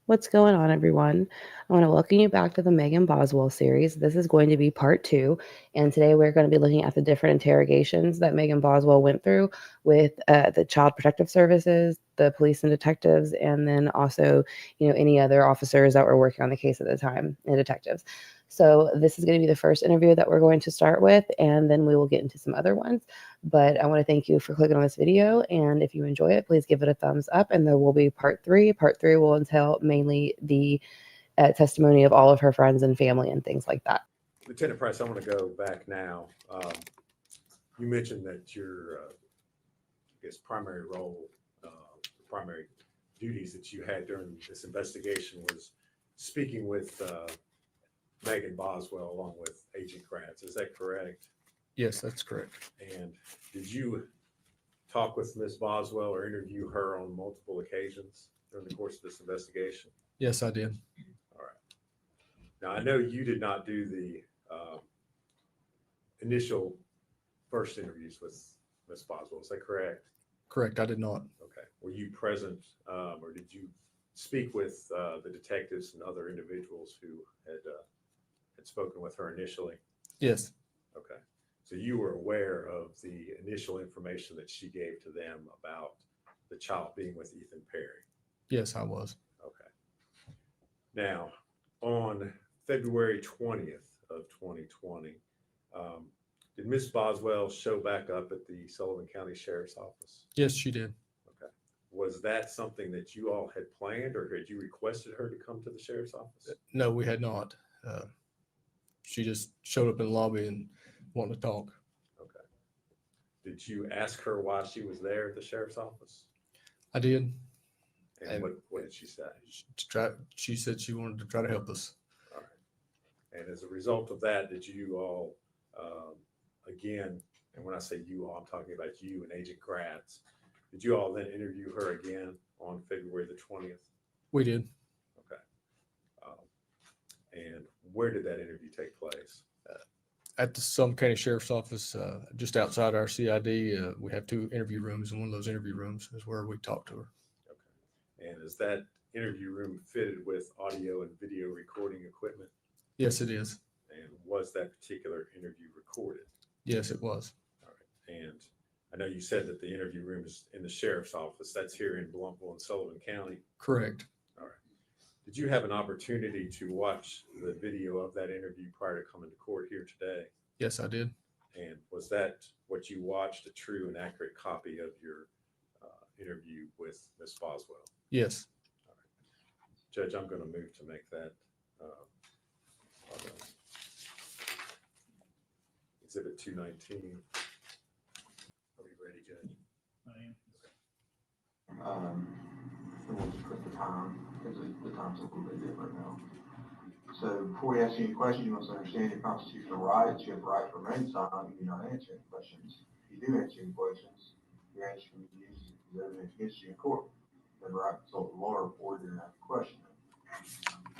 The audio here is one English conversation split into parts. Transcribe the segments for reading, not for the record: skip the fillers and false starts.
What's going on, everyone? I want to welcome you back to the Megan Boswell series. This is going to be part two, and today we're going to be looking at the different interrogations that Megan Boswell went through with the Child Protective Services, the police and detectives, and then also, any other officers that were working on the case at the time and detectives. So this is going to be the first interview that we're going to start with, and then we will get into some other ones. But I want to thank you for clicking on this video, and if you enjoy it, please give it a thumbs up, and there will be part three. Part three will entail mainly the testimony of all of her friends and family and things like that. Lieutenant Price, I want to go back now. You mentioned that your, primary role, primary duties that you had during this investigation was speaking with Megan Boswell along with Agent Kratz. Is that correct? Yes, that's correct. And did you talk with Ms. Boswell or interview her on multiple occasions during the course of this investigation? Yes, I did. All right. Now, I know you did not do the initial first interviews with Ms. Boswell. Is that correct? Correct, I did not. Okay. Were you present or did you speak with the detectives and other individuals who had spoken with her initially? Yes. Okay. So you were aware of the initial information that she gave to them about the child being with Ethan Perry? Yes, I was. Okay. Now, on February 20th of 2020, did Ms. Boswell show back up at the Sullivan County Sheriff's Office? Yes, she did. Okay. Was that something that you all had planned, or had you requested her to come to the Sheriff's Office? No, we had not. She just showed up in the lobby and wanted to talk. Okay. Did you ask her why she was there at the Sheriff's Office? I did. And what did she say? She said she wanted to try to help us. All right. And as a result of that, did you all, again, and when I say you all, I'm talking about you and Agent Kratz, did you all then interview her again on February the 20th? We did. Okay. And where did that interview take place? At the Sullivan County Sheriff's Office, just outside our CID, we have two interview rooms, and one of those interview rooms is where we talked to her. Okay. And is that interview room fitted with audio and video recording equipment? Yes, it is. And was that particular interview recorded? Yes, it was. All right. And I know you said that the interview room is in the Sheriff's Office. That's here in Blumpville and Sullivan County? Correct. All right. Did you have an opportunity to watch the video of that interview prior to coming to court here today? Yes, I did. And was that what you watched, a true and accurate copy of your interview with Ms. Boswell? Yes. All right. Judge, I'm going to move to make that Exhibit 219. Are we ready, Judge? I am. We'll just put the time, because the time's a little bit different now. So before we ask you any questions, you must understand your constitutional rights. You have the right to remain silent if you do not answer any questions. If you do answer any questions, your answer can be used as evidence against you in court. You have the right to consult a lawyer before you ask a question.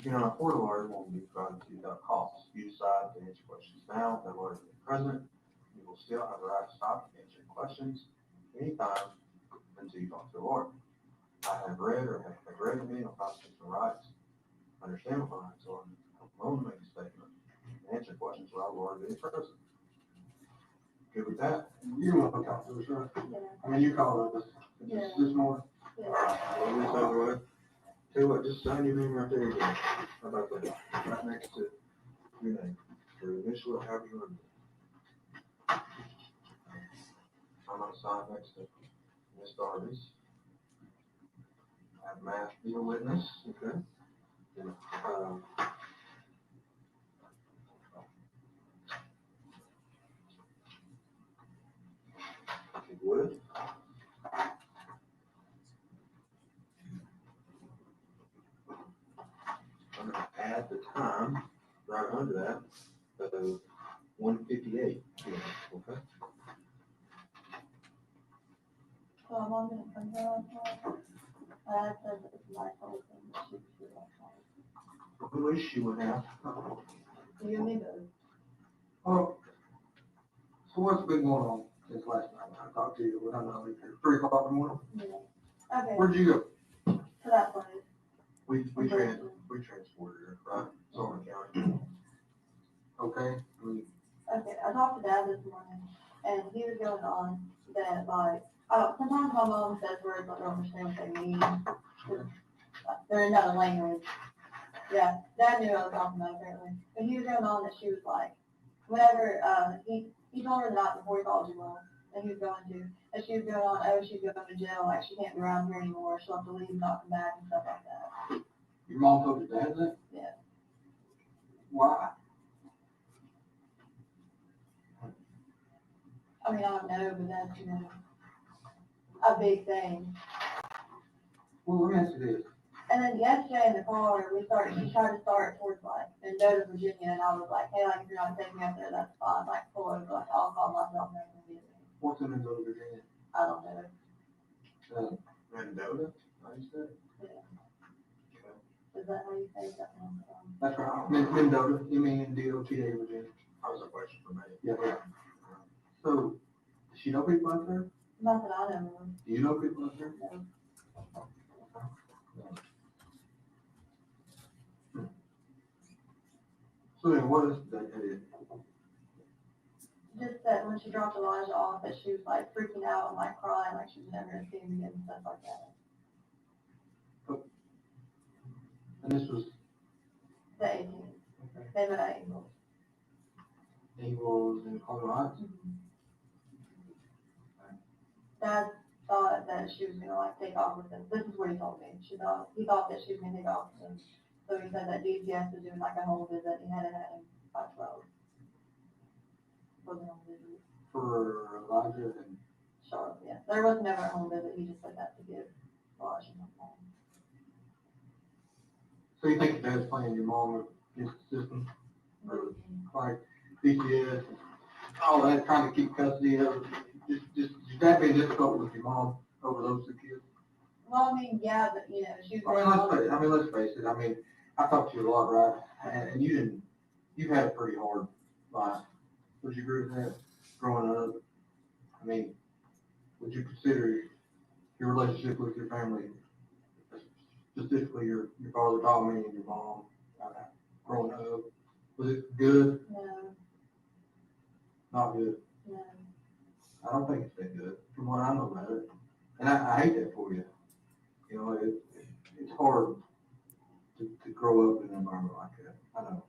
If you cannot afford a lawyer, will be provided to you without cost. If you decide to answer questions now, that lawyer will be present. You will still have the right to stop answering questions anytime until you talk to a lawyer. I have read or have read the manual constitutional rights. Understand what my rights are. I'm willing to make a statement and answer questions without a lawyer being present. Good with that? You want to talk to us, right? Yeah. I mean, you called us this morning. Yeah. Well, this out of the way. Tell you what, just sign your name right there again. How about that? Right next to your name. Or initial it, however you want to do it. I'm going to sign next to Ms. Darby's. I have Matt be a witness, okay? And, if you would. I'm going to add the time right under that, 1:58. Okay? I'm going to confirm. I said it's my fault and she's your fault. Who is she would have? You need to. Oh, so what's been going on since last night when I talked to you? When I'm not leaving here, 3 o'clock in the morning? Yeah. Okay. Where'd you go? To that place. We transported her, right, Sullivan County. Okay, I mean, Okay, I talked to Dad this morning, and he was going on that, like, sometimes my mom says words I don't understand what they mean. 'Cause they're in another language. Yeah, Dad knew what I was talking about apparently. But he was going on that she was like, whenever, he told her the night before he called you all, and he was going to, and she was going on, oh, she's going to jail, like, she can't be around here anymore, she'll have to leave and not come back and stuff like that. your mom told your dad that? Yeah. Why? I mean, I don't know, but that's, a big thing. Well, let me ask you this. And then yesterday in the car, she tried to start towards like Mendota, Virginia, and I was like, hey, like, if you're not taking me up there, that's fine, like, pull over, like, I'll call myself and everything. What's in Mendota, Virginia? I don't know. Mendota, how you say it? Is that how you say that? That's right, Mendota, you mean in DOTA, Virginia? That was a question for me. Yeah. So, does she know people out there? Not that I know of. Do you know people out there? No. So then what is that? Just that when she dropped Elijah off, that she was like freaking out and like crying, like she was never gonna see him again and stuff like that. And this was, The 18th. They met at Eagles. he was in Colorado Heights? Dad thought that she was gonna like take off with him. This is what he told me. He thought that she was gonna take off with him. So he said that DCS was doing like a home visit. He had it at him by 12. Was a home visit. For Elijah and, Charlotte, yeah. There was never a home visit. He just said that to give Elijah a home. so you think your dad's playing your mom against the system? Or like DCS, all that, trying to keep custody of, just that being difficult with your mom over those two kids? Well, I mean, yeah, but she was. Let's face it, I talked to you a lot, right? And you had a pretty hard life. Would you agree with that, growing up? I mean, would you consider your relationship with your family, specifically your father Tommy and your mom, growing up, was it good? No, Not good? no. I don't think it's been good, from what I know about it. And I hate that for you. It's hard to grow up in an environment like that. I know.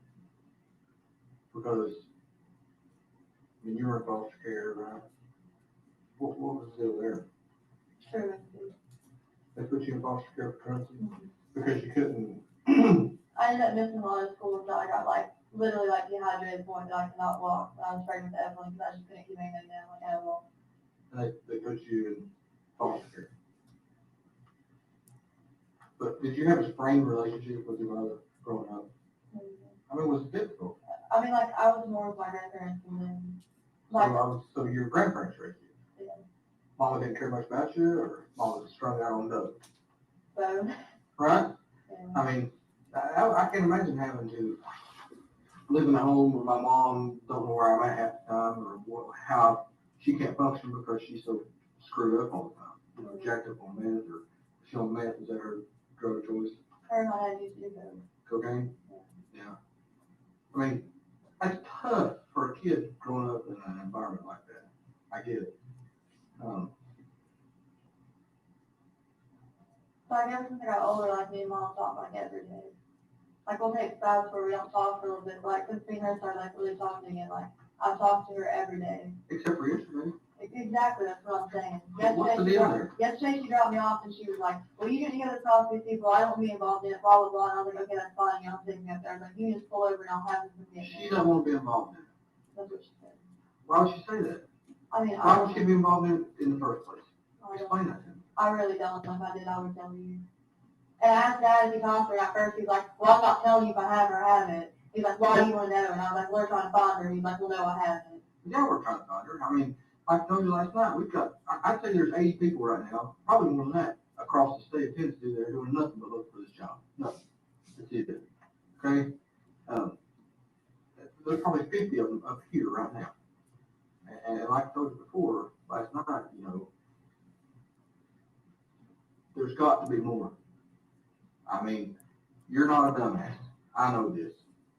Because, you were in foster care, right? What was the deal there? True. They put you in foster care for truancy because you couldn't. I ended up missing a lot of school until I got literally dehydrated to the point that I could not walk. And I was pregnant with Evelyn because I just couldn't keep anything down at all. And they put you in foster care. But did you have a strained relationship with your mother growing up? Was it difficult? I was more with my grandparents than them. So your grandparents raised you? Yeah. Mama didn't care much about you, or Mama was strung out on dope? So, Right? yeah. I can't imagine having to live in a home where my mom don't know where I'm at half the time, or how she can't function because she's so screwed up all the time. Jacked up on meth, or she on meth, is that her drug of choice? Her and my dad used to do both. Cocaine? Yeah. That's tough for a kid growing up in an environment like that. I get it. So I guess since I got older, me and Mom talk every day. We'll take spouts where we don't talk for a little bit. Since me and her started really talking again, I talk to her every day. Except for yesterday. Exactly, that's what I'm saying. What's the deal there? Yesterday she dropped me off and she was like, well, you didn't get to talk to these people. I don't want to be involved in it, blah, blah, blah. And I was like, okay, that's fine. I'm taking me up there. I was like, you just pull over and I'll have this with me. She doesn't want to be involved in it. That's what she said. Why would she say that? Why would she be involved in it in the first place? Explain that to me. I really don't. If I did, I would tell you. And I asked Dad if he talked to her at first. He's like, well, I'm not telling you if I have or haven't. He's like, why do you want to know? And I was like, we're trying to find her. He's like, well, no, I haven't. Yeah, we're trying to find her. Like I told you last night, I'd say there's 80 people right now, probably more than that, across the state of Tennessee that are doing nothing but look for this job. Nothing. That's it. Okay? There's probably 50 of them up here right now. And like I told you before, last night, there's got to be more. you're not a dumbass. I know this.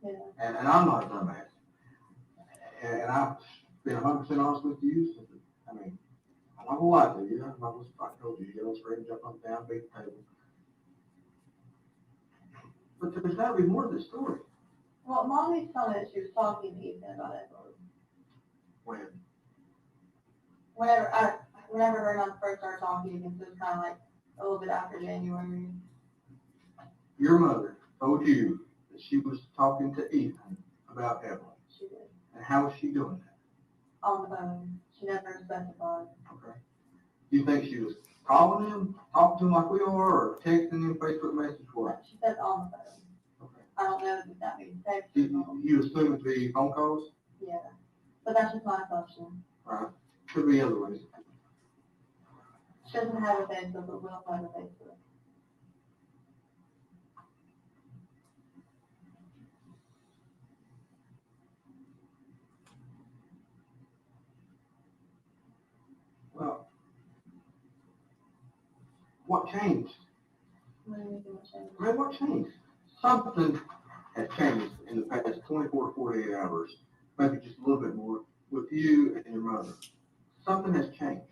Yeah. And I'm not a dumbass. And I've been 100% honest with you. So, I mean, I'm not gonna lie to you. I'm not gonna, I told you, you know, scream, jump up and down, beat the table. But there's gotta be more to the story. Well, Mommy told me that she was talking to Ethan about it. When, Whenever her and I first started talking, it was kind of like a little bit after January. your mother told you that she was talking to Ethan about Evelyn. She did. And how was she doing that? On the phone. She never specified. Okay. Do you think she was calling him, talking to him like we are, or texting him Facebook message, what? She said on the phone. Okay. I don't know if that means text. You assume it'd be phone calls? Yeah. But that's just my assumption. Right. Could be other ways. She doesn't have a Facebook, but will have a Facebook. Well, what changed? What do you mean what changed? I mean, what changed? Something has changed in the past 24 to 48 hours, maybe just a little bit more, with you and your mother. Something has changed.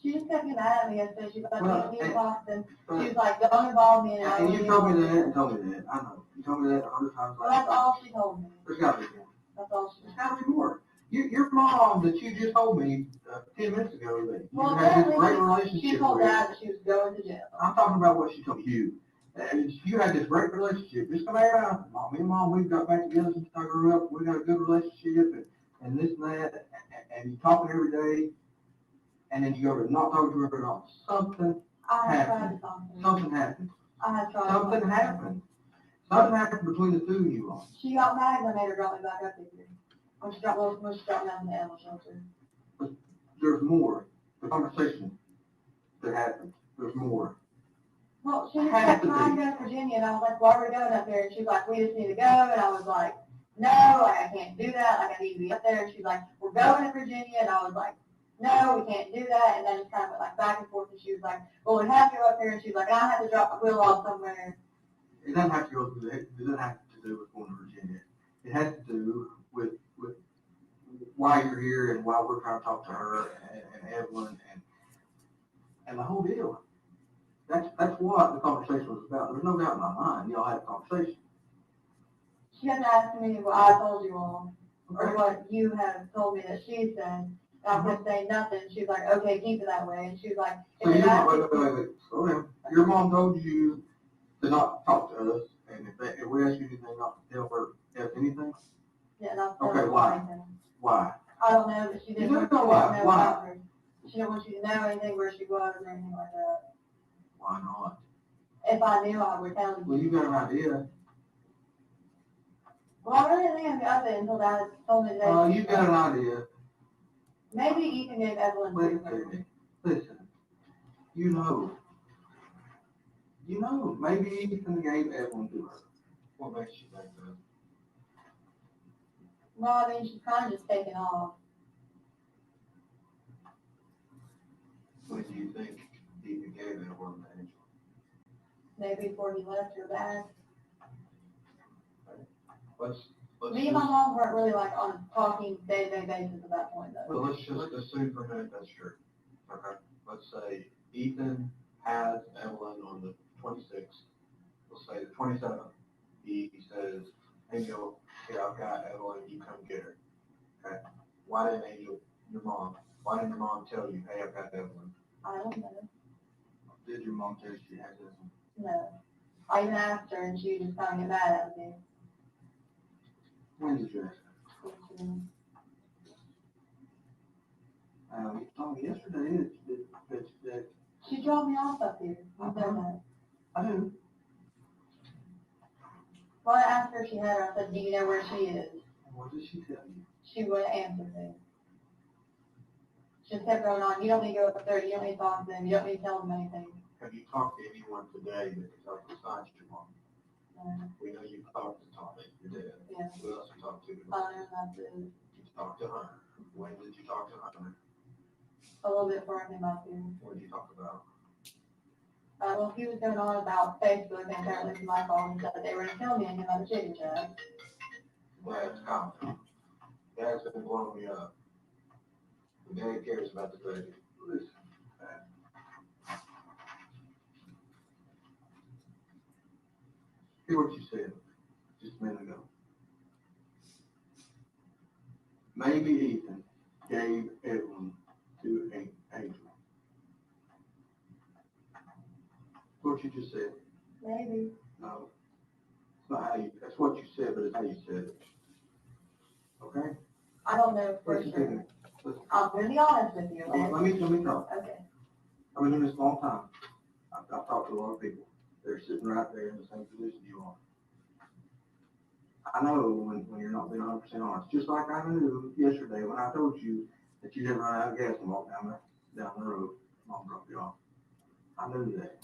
She just kept getting mad at me yesterday. She was like, Well, me and Boston. She But, was like, don't involve me in it. and you told me that and told me that. I know. You told me that 100 times. Well, that's all she told me. There's got to be more. That's all she There's told me. got to be more. Your mom that you just told me 10 minutes ago that you Well, had this great apparently she relationship told with. Dad that she was going to jail. I'm talking about what she told you. And you had this great relationship. Just come out. Me and Mom, we've got back together since I grew up. We got a good relationship and this and that. And you talking every day. And then you go to not talking to her at all. Something I had tried happened. to talk to her. Something happened. I had tried to talk Something to her. happened. Something happened between the two of you all. She got mad and I made her drop me back up here. When she dropped me down in the animal shelter. There's more. The conversation that happened. There's more. Well, she just Had kept to trying be. to go to Virginia, and I was like, why are we going up there? And she's like, we just need to go. And I was like, no, like, I can't do that. Like, I need to be up there. And she's like, we're going to Virginia. And I was like, no, we can't do that. And then just kind of went like back and forth. And she was like, well, we have to go up there. And she's like, I have to drop the wheel off somewhere. It doesn't have to go through it doesn't have to do with going to Virginia. It has to do with why you're here and why we're trying to talk to her and Evelyn and the whole deal. That's what the conversation was about. There's no doubt in my mind. Y'all had a conversation. She kept asking me what I told you all, or what you have told me that she said. And I kept saying nothing. She's like, okay, keep it that way. And she's like, So if your it mom, happens, wait. Slow down. Your mom told you to not talk to us, and if we ask you anything, not to tell her anything. yeah, not Okay, telling why? anything. Why? I don't know, but she didn't You want don't you know to why. know Why? about her. She didn't want you to know anything where she was or anything like that. Why not? If I knew, I would tell you. Well, you got an idea. Well, I really didn't think of it until Dad told me today. You got an idea. Maybe Ethan gave Evelyn Listen to to her. me. Listen. You know, maybe Ethan gave Evelyn to her. What makes you think that? Well, I mean, she's kind of just taken off. When do you think Ethan gave Evelyn to Angel? Maybe before he left her back. Let's Me and my mom weren't really like on a talking day-to-day basis at that point, though. well, let's just assume for a minute that's true. Okay. Let's say Ethan has Evelyn on the 26th. We'll say the 27th. He says, Angel, here, I've got Evelyn, you come get her. Okay. Why didn't your mom tell you, hey, I've got Evelyn? I don't know. Did your mom tell you she has Evelyn? No. I even asked her, and she just kind of got mad at me. When did you ask her? You told me yesterday that She dropped me off up here. You know that. I do. Well, I asked her if she had her. I said, do you know where she is? What did she tell you? She wouldn't answer me. She just kept going on. You don't need to go up there. You don't need to talk to them. You don't need to tell them anything. Have you talked to anyone today that is up besides your mom? We know you talked to Tommy, your dad. Yeah. Who else you talked to? That's it. You talked to Hunter. When did you talk to Hunter? A little bit before I came out here. What did you talk about? Well, he was going on about Facebook and apparently from my phone, and said that they were gonna kill me and him at the chicken shack. Dad's comment. Dad's been blowing me up. Dad cares about the baby. Listen, Dad. Hear what you said just a minute ago. Maybe Ethan gave Evelyn to Angel. What you just said. Maybe. No. It's not how you, that's what you said, but it's how you said it. Okay? I don't know for Listen to sure. me. Listen. I'm gonna be honest with you, okay? Let me talk. Okay. I've been doing this a long time. I've talked to a lot of people. They're sitting right there in the same position you are. I know when you're not being 100% honest. Just like I knew yesterday when I told you that you didn't run out of gas and walk down the road. Mom dropped you off. I knew that.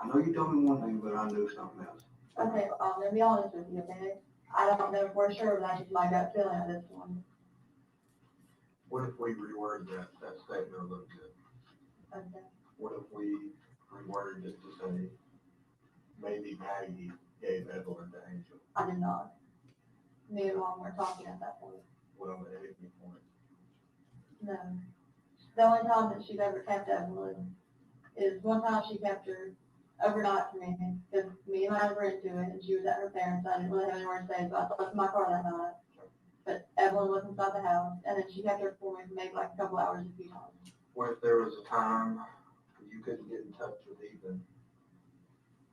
I know you told me one thing, but I knew something else. Okay, I'm gonna be honest with you, okay? I don't know for sure, but that's just my gut feeling at this one. What if we reworded that statement a little bit? Okay. What if we reworded it to say, maybe Maggie gave Evelyn to Angel? I did not. Me and Mom were talking at that point. Well, at any point. No. The only time that she's ever kept Evelyn is one time she kept her overnight for me, because me and I were into it, and she was at her parents'. I didn't really have anywhere to stay, so I left in my car that night. But Evelyn was inside the house, and then she kept her for me for maybe like a couple hours a few times. What if there was a time you couldn't get in touch with Ethan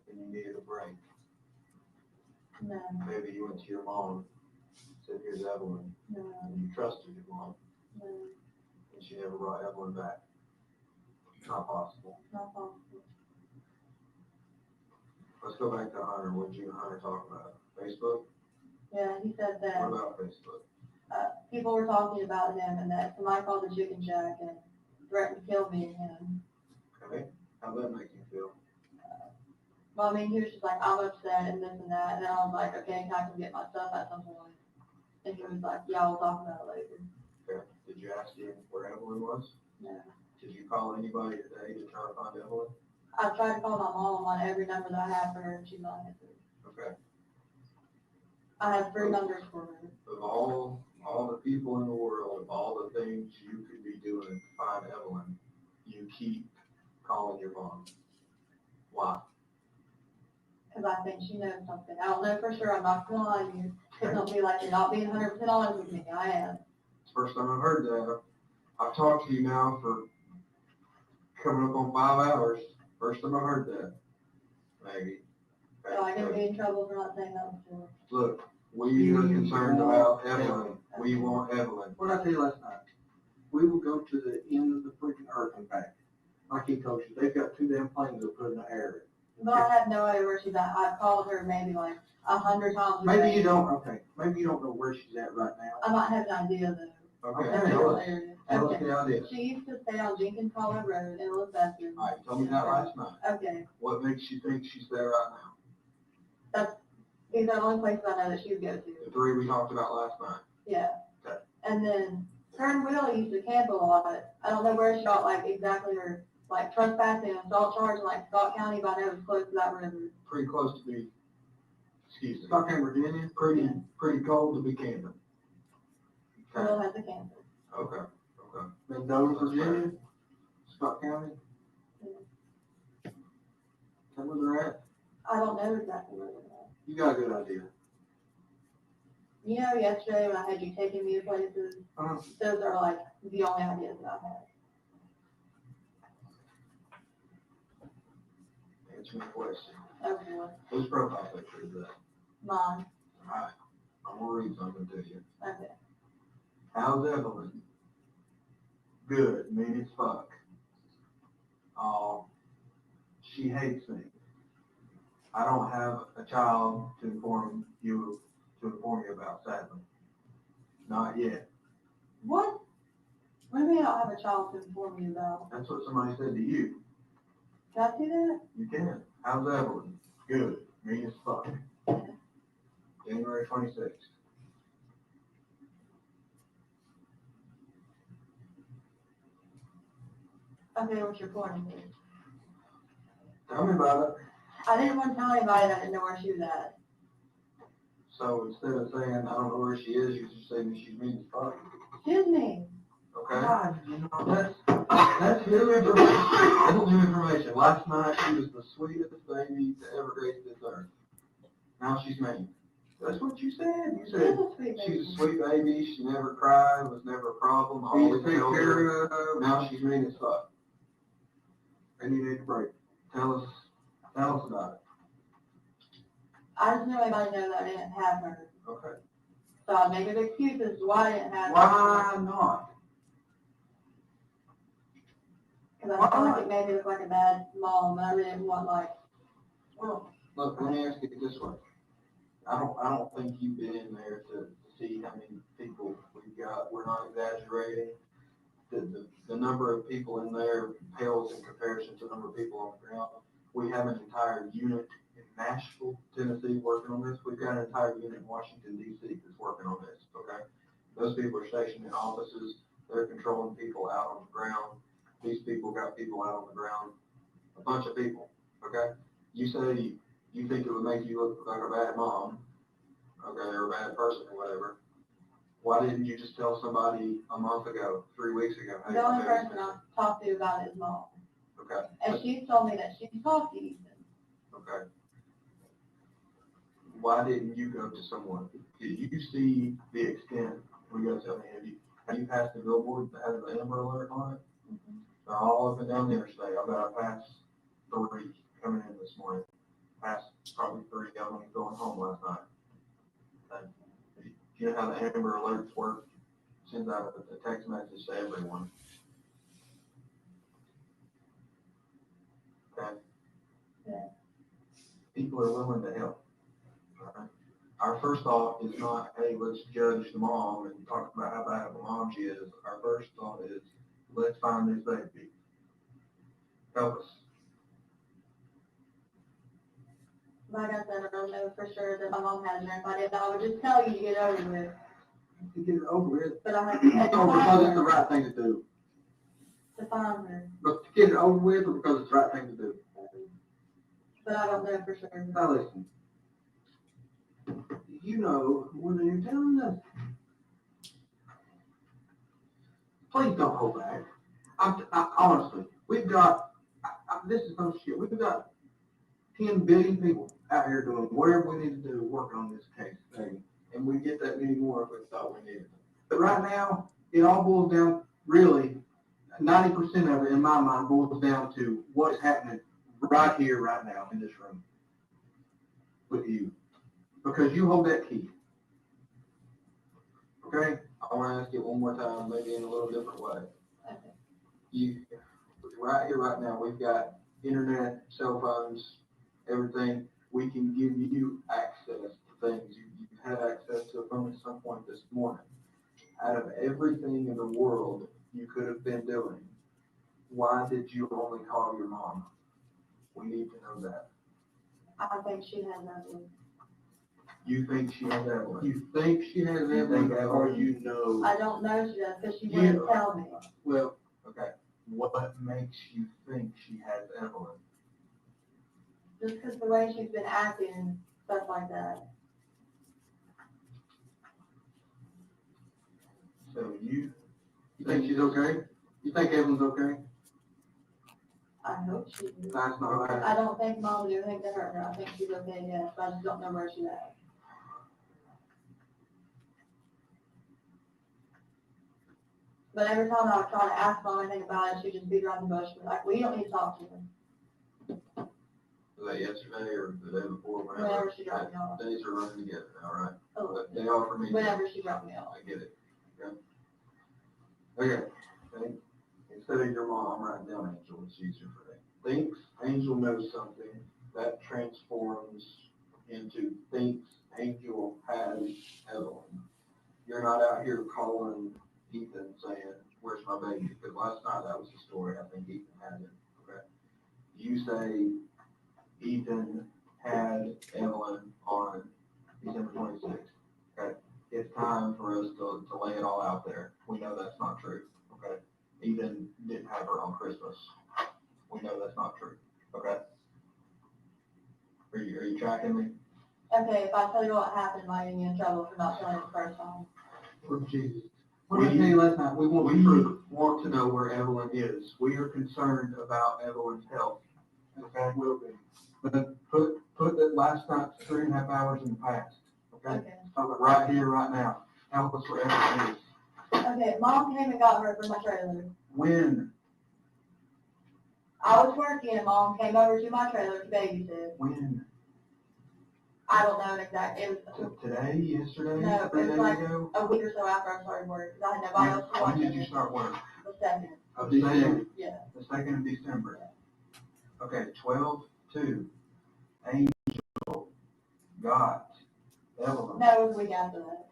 and you needed a break? No, Maybe you went to your mom, said, here's Evelyn, no, and you trusted your mom, no, and she never brought Evelyn back. Not possible. not possible. Let's go back to Hunter. What did you and Hunter talk about? Facebook? Yeah, he said What that about Facebook? people were talking about him, and that somebody called the chicken shack and threatened to kill me and him. Okay, how'd that make you feel? Well, I mean, he was just like, I'm upset and this and that, and then I was like, okay, can I come get my stuff at some point? And he was like, yeah, we'll talk about it later. Okay, did you ask him where Evelyn was? No. Did you call anybody today to try to find Evelyn? I tried to call my mom on every number that I have for her, and she's not answering. Okay. I have 3 numbers for her. Of all the people in the world, of all the things you could be doing to find Evelyn, you keep calling your mom. Why? Because I think she knows something. I don't know for sure. I'm not gonna lie to you. Because don't be like, you're not being 100% honest with me. I am. It's the first time I've heard that. I've talked to you now for coming up on 5 hours. First time I've heard that, Maggie. So I can be in trouble for not saying that before. Look, we are concerned about Evelyn. We want Evelyn. What did I tell you last night? We will go to the end of the freaking earth and back. Like he told you, they've got 2 damn planes they'll put in the air. But I have no idea where she's at. I've called her maybe like 100 times. a Maybe day. you don't, okay, maybe you don't know where she's at right now. I might have an idea though. Okay, That's tell the us, area. tell us Okay. the idea. She used to stay on Jenkins Hollow Road in Elizabeth. All right, you told me that last night. Okay. What makes you think she's there right now? These are the only places I know that she would go to. The 3 we talked about last night. Yeah. Okay. And then her and Willie used to camp a lot. I don't know where she got like exactly her like trespassing and assault charge in like Scott County, but I know it was close to that river. Pretty close to be, excuse me, Stockton, Virginia, pretty cold to be camping. Will Okay, has a camper. okay. Mendoza, Virginia, Scott County. Is that where they're at? I don't know exactly where they're at. You got a good idea. You know, yesterday when I had you taking me to places, Uh-huh. those are like the only ideas that I have. Answer my question. Okay, Whose profile picture is that? mine. Alright, I'm gonna read something to you. Okay. How's Evelyn? Good, mean as fuck. She hates me. I don't have a child to inform you about, sadly. Not yet. What? What do you mean I don't have a child to inform you about? That's what somebody said to you. Can I see that? You can. How's Evelyn? Good, mean as fuck. January 26th. Okay, what's your point of view? Tell me about it. I didn't want to tell anybody that I didn't know where she was at. So instead of saying, I don't know where she is, you just say she's mean as fuck. Excuse me. Okay? God, you know, That's new information. That's new information. Last night, she was the sweetest baby to ever grace this earth. Now she's mean. That's what you said. You She's said a sweet she's baby. a sweet baby. She never cried. Was never a problem. Always take held her. care of. Now she's mean as fuck. And you need a break. Tell us about it. I just know anybody know that I didn't have her. Okay. So I made an excuse as to why I didn't have her. Why not? Because I felt like it made me look like a bad mom, and I really didn't want like, Well, look, let me ask it this way. I don't think you've been in there to see how many people we've got. We're not exaggerating. The number of people in there pales in comparison to the number of people on the ground. We have an entire unit in Nashville, Tennessee working on this. We've got an entire unit in Washington, D.C. that's working on this, okay? Those people are stationed in offices. They're controlling people out on the ground. These people got people out on the ground. A bunch of people, okay? You say you think it would make you look like a bad mom, okay, or a bad person or whatever. Why didn't you just tell somebody a month ago, 3 weeks ago? Hey, the only my baby's person I missing? talked to about it is mom. Okay, And she told me that she talked to Ethan. okay. Why didn't you go to someone? Did you see the extent? We got to tell me, have you passed the billboard that has the Amber Alert on it? They're all up and down the interstate. I've got to pass 3 coming in this morning. Passed probably 3 going home last night. And you know how the Amber Alerts work? Sends out a text message to everyone. Okay? Yeah. People are willing to help. All right? Our first thought is not, hey, let's judge the mom and talk about how bad of a mom she is. Our first thought is, let's find this baby. Help us. Like I said, I don't know for sure that my mom has her, but if I would just tell you to get over with. To get it over with. But I have to Oh, because it's the right thing to do. to find her. But to get it over with or because it's the right thing to do? But I don't know for sure. Now listen. You know more than you're telling us. Please don't hold back. Honestly, we've got, this is no shit, we've got 10 billion people out here doing whatever we need to do working on this case thing. And we get that many more if we thought we needed. But right now, it all boils down, really, 90% of it in my mind boils down to what is happening right here, right now in this room with you. Because you hold that key. Okay? I want to ask you one more time, maybe in a little different way. Okay. You, right here, right now, we've got internet, cell phones, everything. We can give you access to things. You had access to a phone at some point this morning. Out of everything in the world you could have been doing, why did you only call your mom? We need to know that. I think she has that. You think she has Evelyn? You think she has Evelyn, or you know? I don't know she does because she wouldn't tell me. Well, okay. What makes you think she has Evelyn? Just because the way she's been acting and stuff like that. So you think she's okay? You think Evelyn's okay? I hope she is. That's not right. I don't think mom would do anything to hurt her. I think she's okay, yes, but I just don't know where she's at. But every time I would try to ask mom anything about it, she'd just beat around the bush. Like, we don't need to talk to her. Was that yesterday or the day before? Whenever she dropped me off. Days are running together, all right? Oh, But they offer me. whenever she dropped me off. I get it. Okay. Okay. Instead of your mom, write down Angel. It's easier for them. Thinks Angel knows something. That transforms into thinks Angel has Evelyn. You're not out here calling Ethan saying, where's my baby? Because last night that was the story. I think Ethan had it. Okay. You say Ethan had Evelyn on December 26th. Okay. It's time for us to lay it all out there. We know that's not true. Okay. Ethan didn't have her on Christmas. We know that's not true. Okay. back in me. Okay, if I tell you what happened, am I gonna get in trouble for not telling you the first time? For Jesus. What did I tell you last night? We want We the truth. want to know where Evelyn is. We are concerned about Evelyn's health. Okay, will be. But put that last night's 3.5 hours in the past. Okay? Okay. Talk about Right here, right now. Help us where Evelyn is. Okay, mom came and got her from my trailer. When? I was working and mom came over to my trailer to babysit. When? I don't know exactly. It was Today? Yesterday? No, it 3 was days like- ago? a week or so after I started work, because I had nobody else to When watch did you it. start work? The second. Of December? Yeah. The 2nd of December. Okay, 12/2. Angel got Evelyn. No, it was a week after that.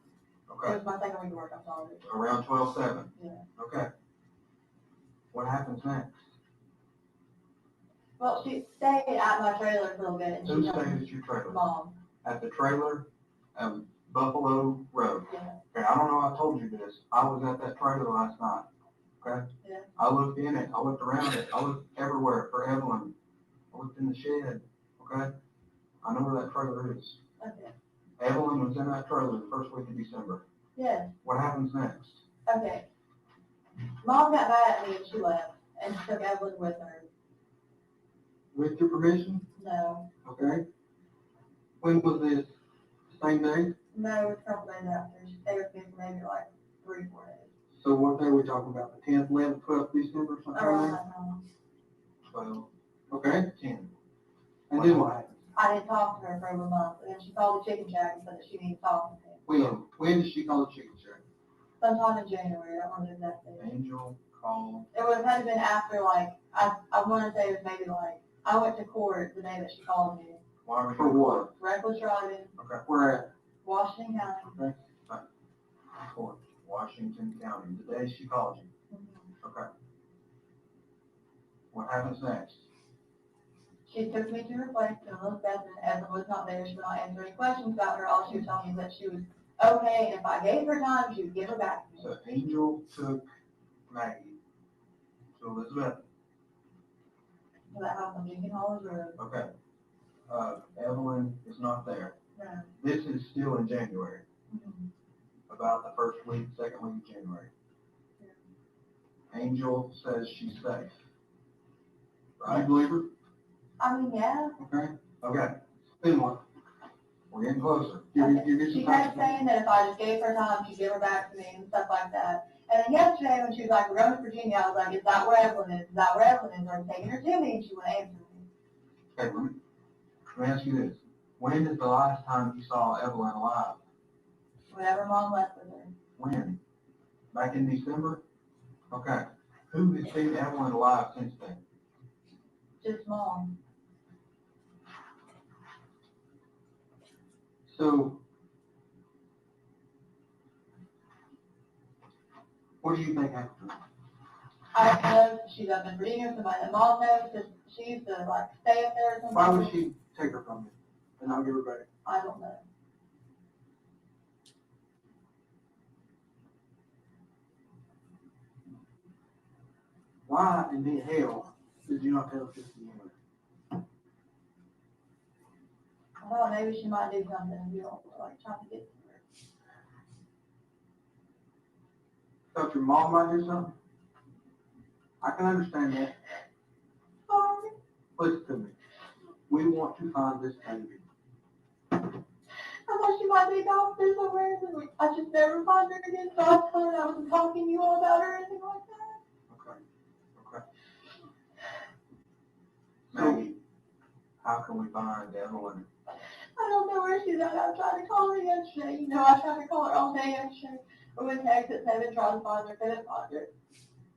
It Okay, was my second week of work, I'm sorry. around 12/7. Yeah. Okay. What happens next? Well, she stayed at my trailer for a little bit and Who she told stayed me, at your trailer? mom, At the trailer at Buffalo Road. yeah, Okay, I don't know if I told you this. I was at that trailer last night. Okay? Yeah. I looked in it. I looked around it. I looked everywhere for Evelyn. I looked in the shed. Okay? I know where that trailer is. okay, Evelyn was in that trailer the first week of December. yeah, What happens next? okay. Mom got mad at me and she left and took Evelyn with her. with your permission, No, okay? When was this? Same day? no, it was a couple days after. She stayed with me for maybe like 3-4 days. So what day are we talking about? The 10th, 11th, 12th December, something Around like that time. 12, that? Okay? 10. And then what happened? I didn't talk to her for over a month, and then she called the chicken shack and said that she needed to talk to him. When did she call the chicken shack? Sometime in January, I don't remember the exact date. Angel called. It would have had to been after, like, I want to say it was maybe like, I went to court the day that she called me. Why were you? For what? Reckless driving, Okay. Where at? Washington County. Court, Washington County, the day she called you. Mhm. Okay. What happens next? She took me to her place in Elizabeth, and Evan was not there. She would not answer any questions about her. All she would tell me is that she was okay, and if I gave her time, she would give her back to me. So Angel took Maggie to Elizabeth. To that house on Jenkins Hollows Road. Okay. Evelyn is not there. No. This is still in January, Mhm. about the first week, second week of January. Angel says she's safe. You Right? believe her? I mean, yeah. Okay? Okay, Then what? we're getting closer. Give me She some kept time. saying that if I just gave her time, she'd give her back to me and stuff like that. And then yesterday when she was like, we're going to Virginia, I was like, is that where Evelyn is? Is that where Evelyn is? Are you taking her to me? And she wouldn't answer me. Okay, let me ask you this. When is the last time you saw Evelyn alive? Whenever mom left with her. When? Back in December? Okay. Who has seen Evelyn alive since then? Just mom. So, what do you think happened? I know she's up in Virginia, somebody that mom knows, because she used to like stay up there or something. Why would she take her from you and not give her back? I don't know. Why in the hell did you not tell us this to begin with? I thought maybe she might do something if you don't like trying to get to her. Thought your mom might do something? I can understand that. Sorry. Listen to me. We want to find this baby. I thought she might be gone there somewhere, and I just never find her again, so I thought I wasn't talking to you all about her or anything like that. Okay. Maggie, how can we find Evelyn? I don't know where she's at. I tried to call her yesterday. You know, I tried to call her all day yesterday. We went to exit 7, tried to find her, couldn't find her.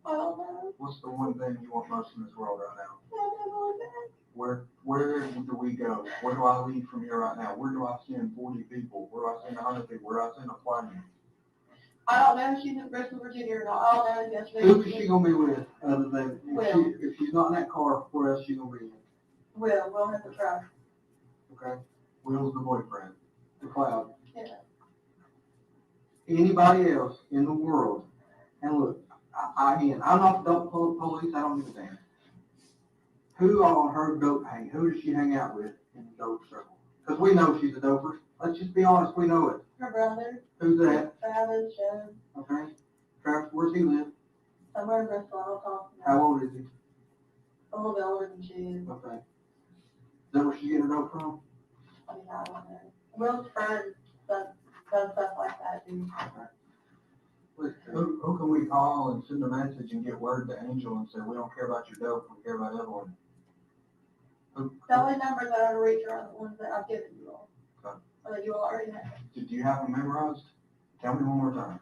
I don't know. What's the one thing you want most in this world right now? I never went back. Where do we go? Where do I leave from here right now? Where do I send 40 people? Where do I send 100 people? Where do I send a plane? I don't know if she's in Bristol, Virginia or not. All I know is yesterday. Who is she gonna be with other than, Will. if she's not in that car, where else she gonna be in? We'll have to try. Okay? Will's the boyfriend. The cloud. Yeah. Anybody else in the world, and look, again, I'm not the police, I don't give a damn. Who on her dope hang, who does she hang out with in the dope circle? Cause we know she's a doper. Let's just be honest, we know it. Her brother, Who's that? Travis, Joe, Okay. Travis, where's he live? somewhere in Bristol, I don't talk to How him. old is he? A little bit older than she is. Okay. Is that where she get her dope from? I mean, I don't know. Will's friend does stuff like that, dude. Who can we call and send a message and get word to Angel and say, we don't care about your dope, we care about Evelyn? The only numbers that I reach are the ones that I've given you all. Okay. Or that you all already have. Do you have them memorized? Tell me one more time.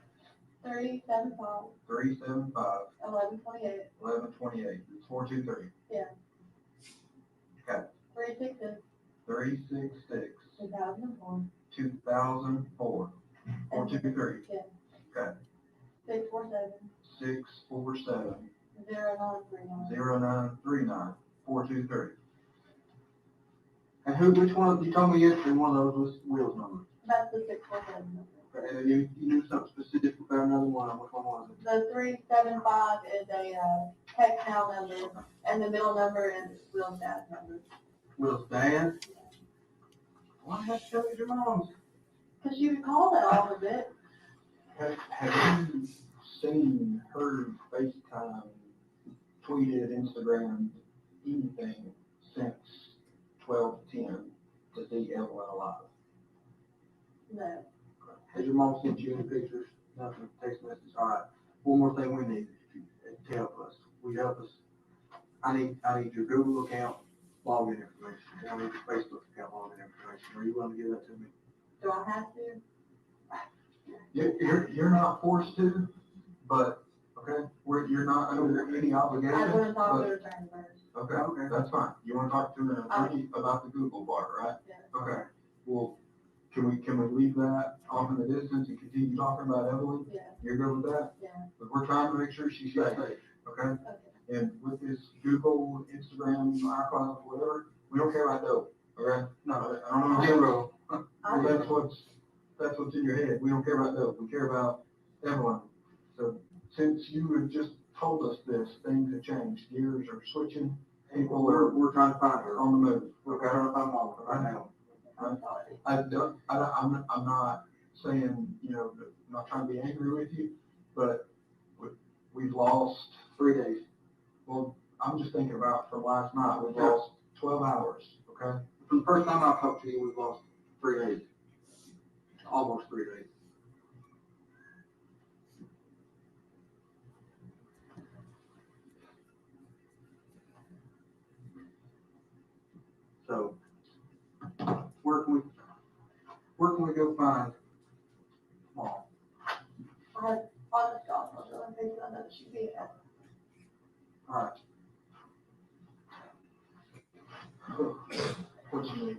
375, 375 1128, 1128. It's 423. 366, 366 2004, 2004. 423. yeah. Okay. 647, 647 0939. 0939. 423. And which one, you told me yesterday one of those was Will's number. That's the 647 number. Okay, and you knew something specific about another one, which one was it? The 375 is a text now number, and the middle number is Will's dad's number. Will's dad? Why did I tell you your mom's? Because you recall that all of it. Have you seen, heard, FaceTime, tweeted, Instagram, anything since 12/10 to see Evelyn alive? No. Has your mom sent you any pictures? Nothing, text message? All right. One more thing we need to help us. Will you help us? I need your Google account login information. And I need your Facebook account login information. Are you willing to give that to me? Do I have to? You're not forced to, but, okay, you're not under any I obligation. wouldn't talk to but- the attorney first. Okay, that's fine. You wanna talk to an attorney about the Google part, right? Yeah. Okay, well, can we leave that off in the distance and continue talking about Evelyn? Yeah, You're good with that? yeah. But we're trying to make sure she's safe, okay? Okay. And with this Google, Instagram, iCloud, whatever, we don't care about dope, okay? No, I don't know. Zero. I Well, that's what's in your head. We don't care about dope. We care about Evelyn. So since you have just told us this, things have changed. Gears are switching. People We're trying to find her. on the move. We're trying to find mom right now. I'm sorry. I'm not saying, I'm not trying to be angry with you, but we've lost 3 days. well, I'm just thinking about from last night, we've lost 12 hours, okay? From the first time I talked to you, we've lost 3 days. Almost 3 days. So, where can we go find mom? I have honest God, I don't think I know she'd be at. All right. What do you need?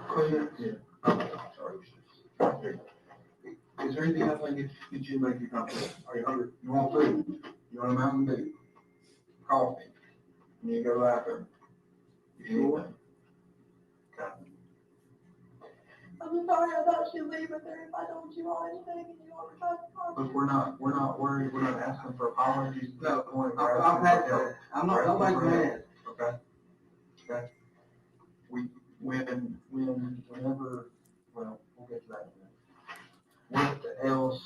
Clear. Yeah. Okay, sorry. Here. Is there anything else I can get you to make you comfortable? Are you hungry? You want food? You want a Mountain Dew? Coffee? You need to go to the bathroom? Sure. Anything? Okay. I'm sorry, I thought she'd leave with her if I told you all anything and you all were trying to talk. But we're not worried, we're not asking for apologies. We're No, not going to I've ask had for help. that. I'm not, nobody's mad. Okay? Okay? Whenever, well, we'll get to that in a minute. What else,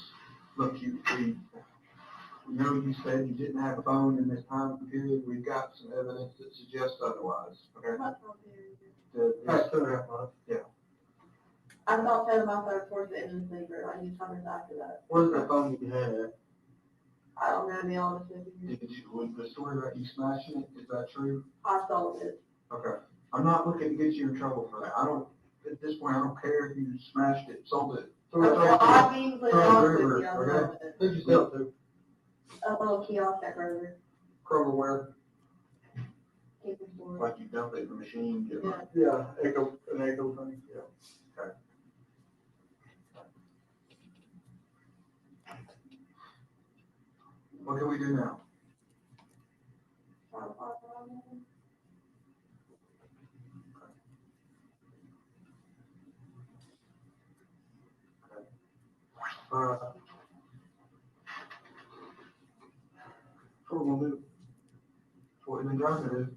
look, we know you said you didn't have a phone in this time period, we've got some evidence that suggests otherwise, okay? What's wrong here? Past 2.5 months. I thought that my third, fourth, and the secret. I used hundreds after that. Where's that phone you had at? I don't know, to be honest with you. Was the story about you smashing it, is that true? I sold it. Okay, I'm not looking to get you in trouble for that, at this point, I don't care if you smashed it, sold it. Well, I'll be completely honest with you. I Okay. sold it. Who'd you sell it to? A little kiosk at Kroger. Kroger where? Keeping store. Like you dumped it in the machine, get Yeah. Yeah, an Echo thing, yeah. What can we do now? Trying to find around there. What we're gonna do? What we've been trying to do.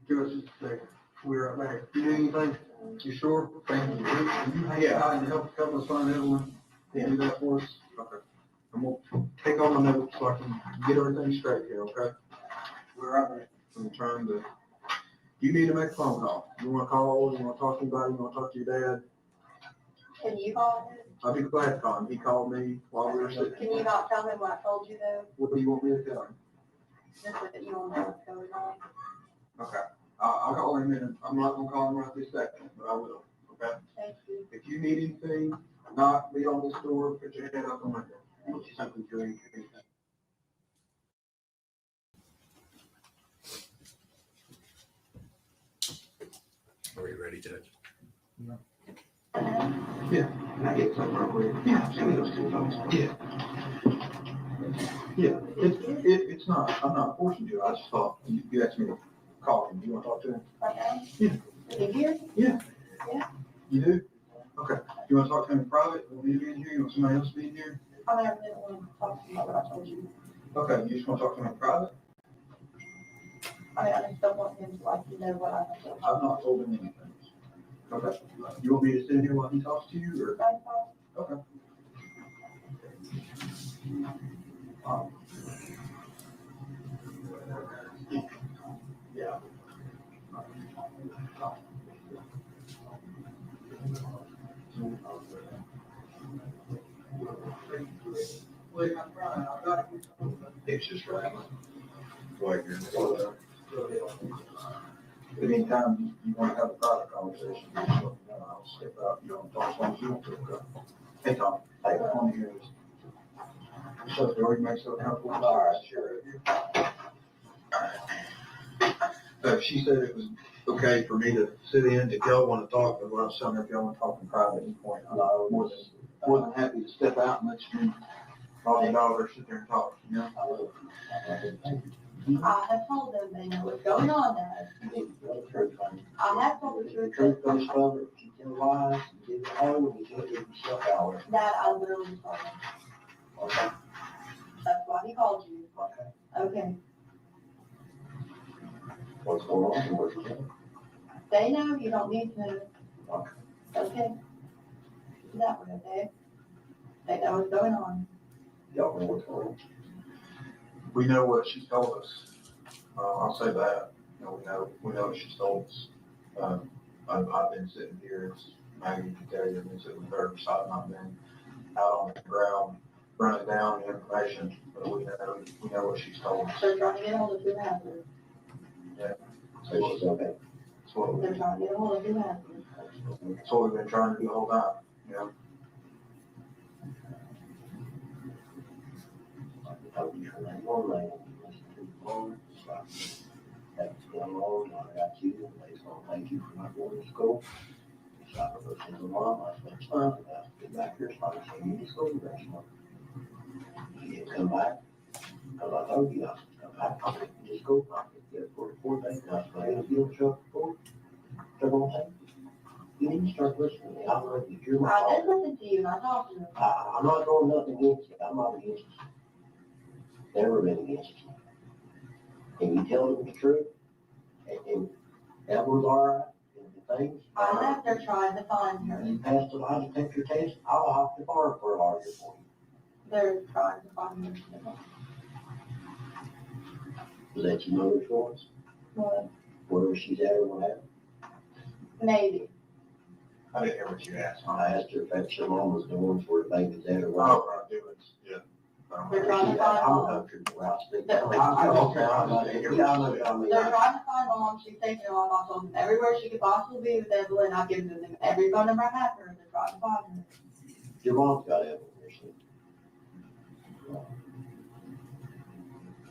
Give us just a second. We're right back. You need anything? You sure? Thank you. Yeah, I can help us find Evelyn. Can you do that for us? Okay. I'm gonna take all my notes so I can get everything straight here, okay? We're right back. I'm trying to, you need to make a phone call. You wanna call, you wanna talk to anybody, you wanna talk to your dad? Can you call him? I'll be glad to call him. He called me while we were sitting. Can you not tell him what I told you though? What do you want me to tell him? Just so that you will know what's going on. Okay. I'll call him in. I'm not gonna call him right this second, but I will, okay? Thank you. If you need anything, knock, be on this door, put your head out the window. It's something to do. Are you ready, Judge? Yeah, can I get something real quick? Yeah, send me those two phones. Yeah. Yeah, it's not, I'm not forcing you, I just thought, you asked me to call him, you wanna talk to him? Okay? Yeah. Is he here? You do? Okay, you wanna talk to him in private, will you be in here, you want somebody else to be in here? I mean, I didn't want to talk to you about what I told you. Okay, you just wanna talk to him in private? I mean, I just don't want him to know what I told you. I've not told him anything. Okay, you want me to sit here while he talks to you, or? That's fine. Okay. Yeah. It's just right. Like anytime you want to have a private conversation, just let me know. I'll step out, you know, talk as long as you want to. Okay? Hey, Tom, hey, I want to hear this. So, do you make so comfortable? All right, sure. So she said it was okay for me to sit in if y'all want to talk, but what I was telling her, if y'all want to talk in private at any point, I'm more than happy to step out and let you, all the dollars sit there and talk, you know? I have told them they know what's going on now. I have told the truth. Truth comes from it, keep your lies, you get it home, and you can't give yourself hours. That I literally told him. Okay. That's why he called you. Okay. Okay. What's going on, and what's going on? They know, you don't need to know. Okay. Okay? That way, okay? They know what's going on. Y'all know what's going on. We know what she's told us. I'll say that, you know, we know what she's told us. I've been sitting here, as Maggie can tell you, I've been sitting with her, so I've not been out on the ground running down the information, but we know what she's told us. They're trying to get hold of who has it. So she's okay. That's what They're trying to get hold of who has it. that's what we've been trying to do the whole time, you know? I'll be for that one lane, listen to the phone, it's like, that's going on, I got you, they gonna thank you for not going to school. So I go to the mom, I said, it's fine, I have to get back here, it's fine, so you need to school next month. She didn't come back, because I told you, I said, come back, I'll take you to school, I'll get you for the 4 days, and I said, I'm gonna show for they're gonna take you. You need to start listening to me, I'm gonna get your I mom. did listen to you and I talked to them. I'm not doing nothing against you, I'm not against you. Never been against you. And you tell them the truth, and that was all right, and the things. I left her trying to find her. You passed the lie detector test, I'll hop the bar for a lawyer for you. They're trying to find her. Let you know which ones, What? where she's at or what happened. Maybe. I didn't hear what you asked. I asked her if that's your mama's doings where the baby's at or what. Oh, right, do it, yeah. They're trying to find I'm a mom. country boy, I speak. They're- Yeah, I know what I mean. They're trying to find mom. She's taking her off. I told them everywhere she could possibly be with Evelyn. I've given them every phone number I have for her. They're trying to find her. Your mom's got Evelyn, here, she.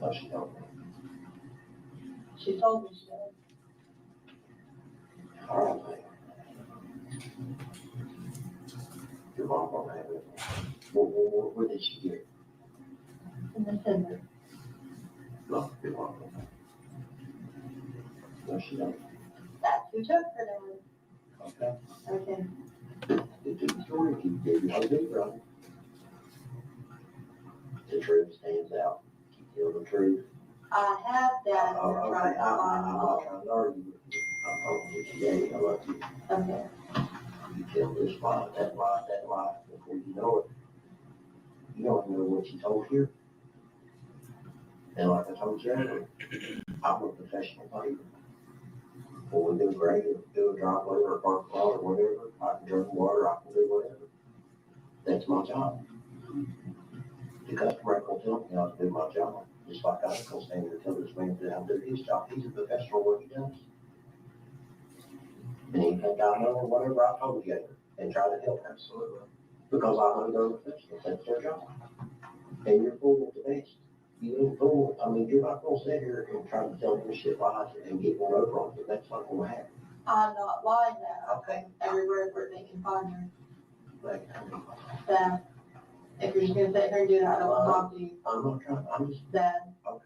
No, she don't. She told me she did. All right, man. Your mom don't have it. Where did she get it? In December. No, your mom don't have it. No, she don't. That's who took her then. Okay. Okay. They took the story, keep gave you how to do, brother. The truth stands out. Keep telling the truth. I have that, and Okay, they're trying to find I'm them not all. trying to argue with you. I'm talking with you, Danny, I love you. Okay. You tell this lie, that lie, that lie, before you know it. You don't know what you told here. And like I told you earlier, I'm a professional paver. When we do grade, do a driveway or a park lot or whatever, I can drain water, I can do whatever. That's my job. The customer ain't gonna tell me how to do my job, just like I ain't gonna stand there and tell this man how to do his job. He's a professional at what he does. And he think I know whatever I told you and try to help. Absolutely. Because I know they're professional, that's their job. And you're full of the best. You ain't full, I mean, you're not gonna sit here and try to tell me shit lies and get one over on you, that's not gonna happen. I'm not lying that. Okay. Everywhere where they can find her. Like, That if you're just gonna sit here and do that, I don't want to talk to you. I'm not trying, I'm just, That okay.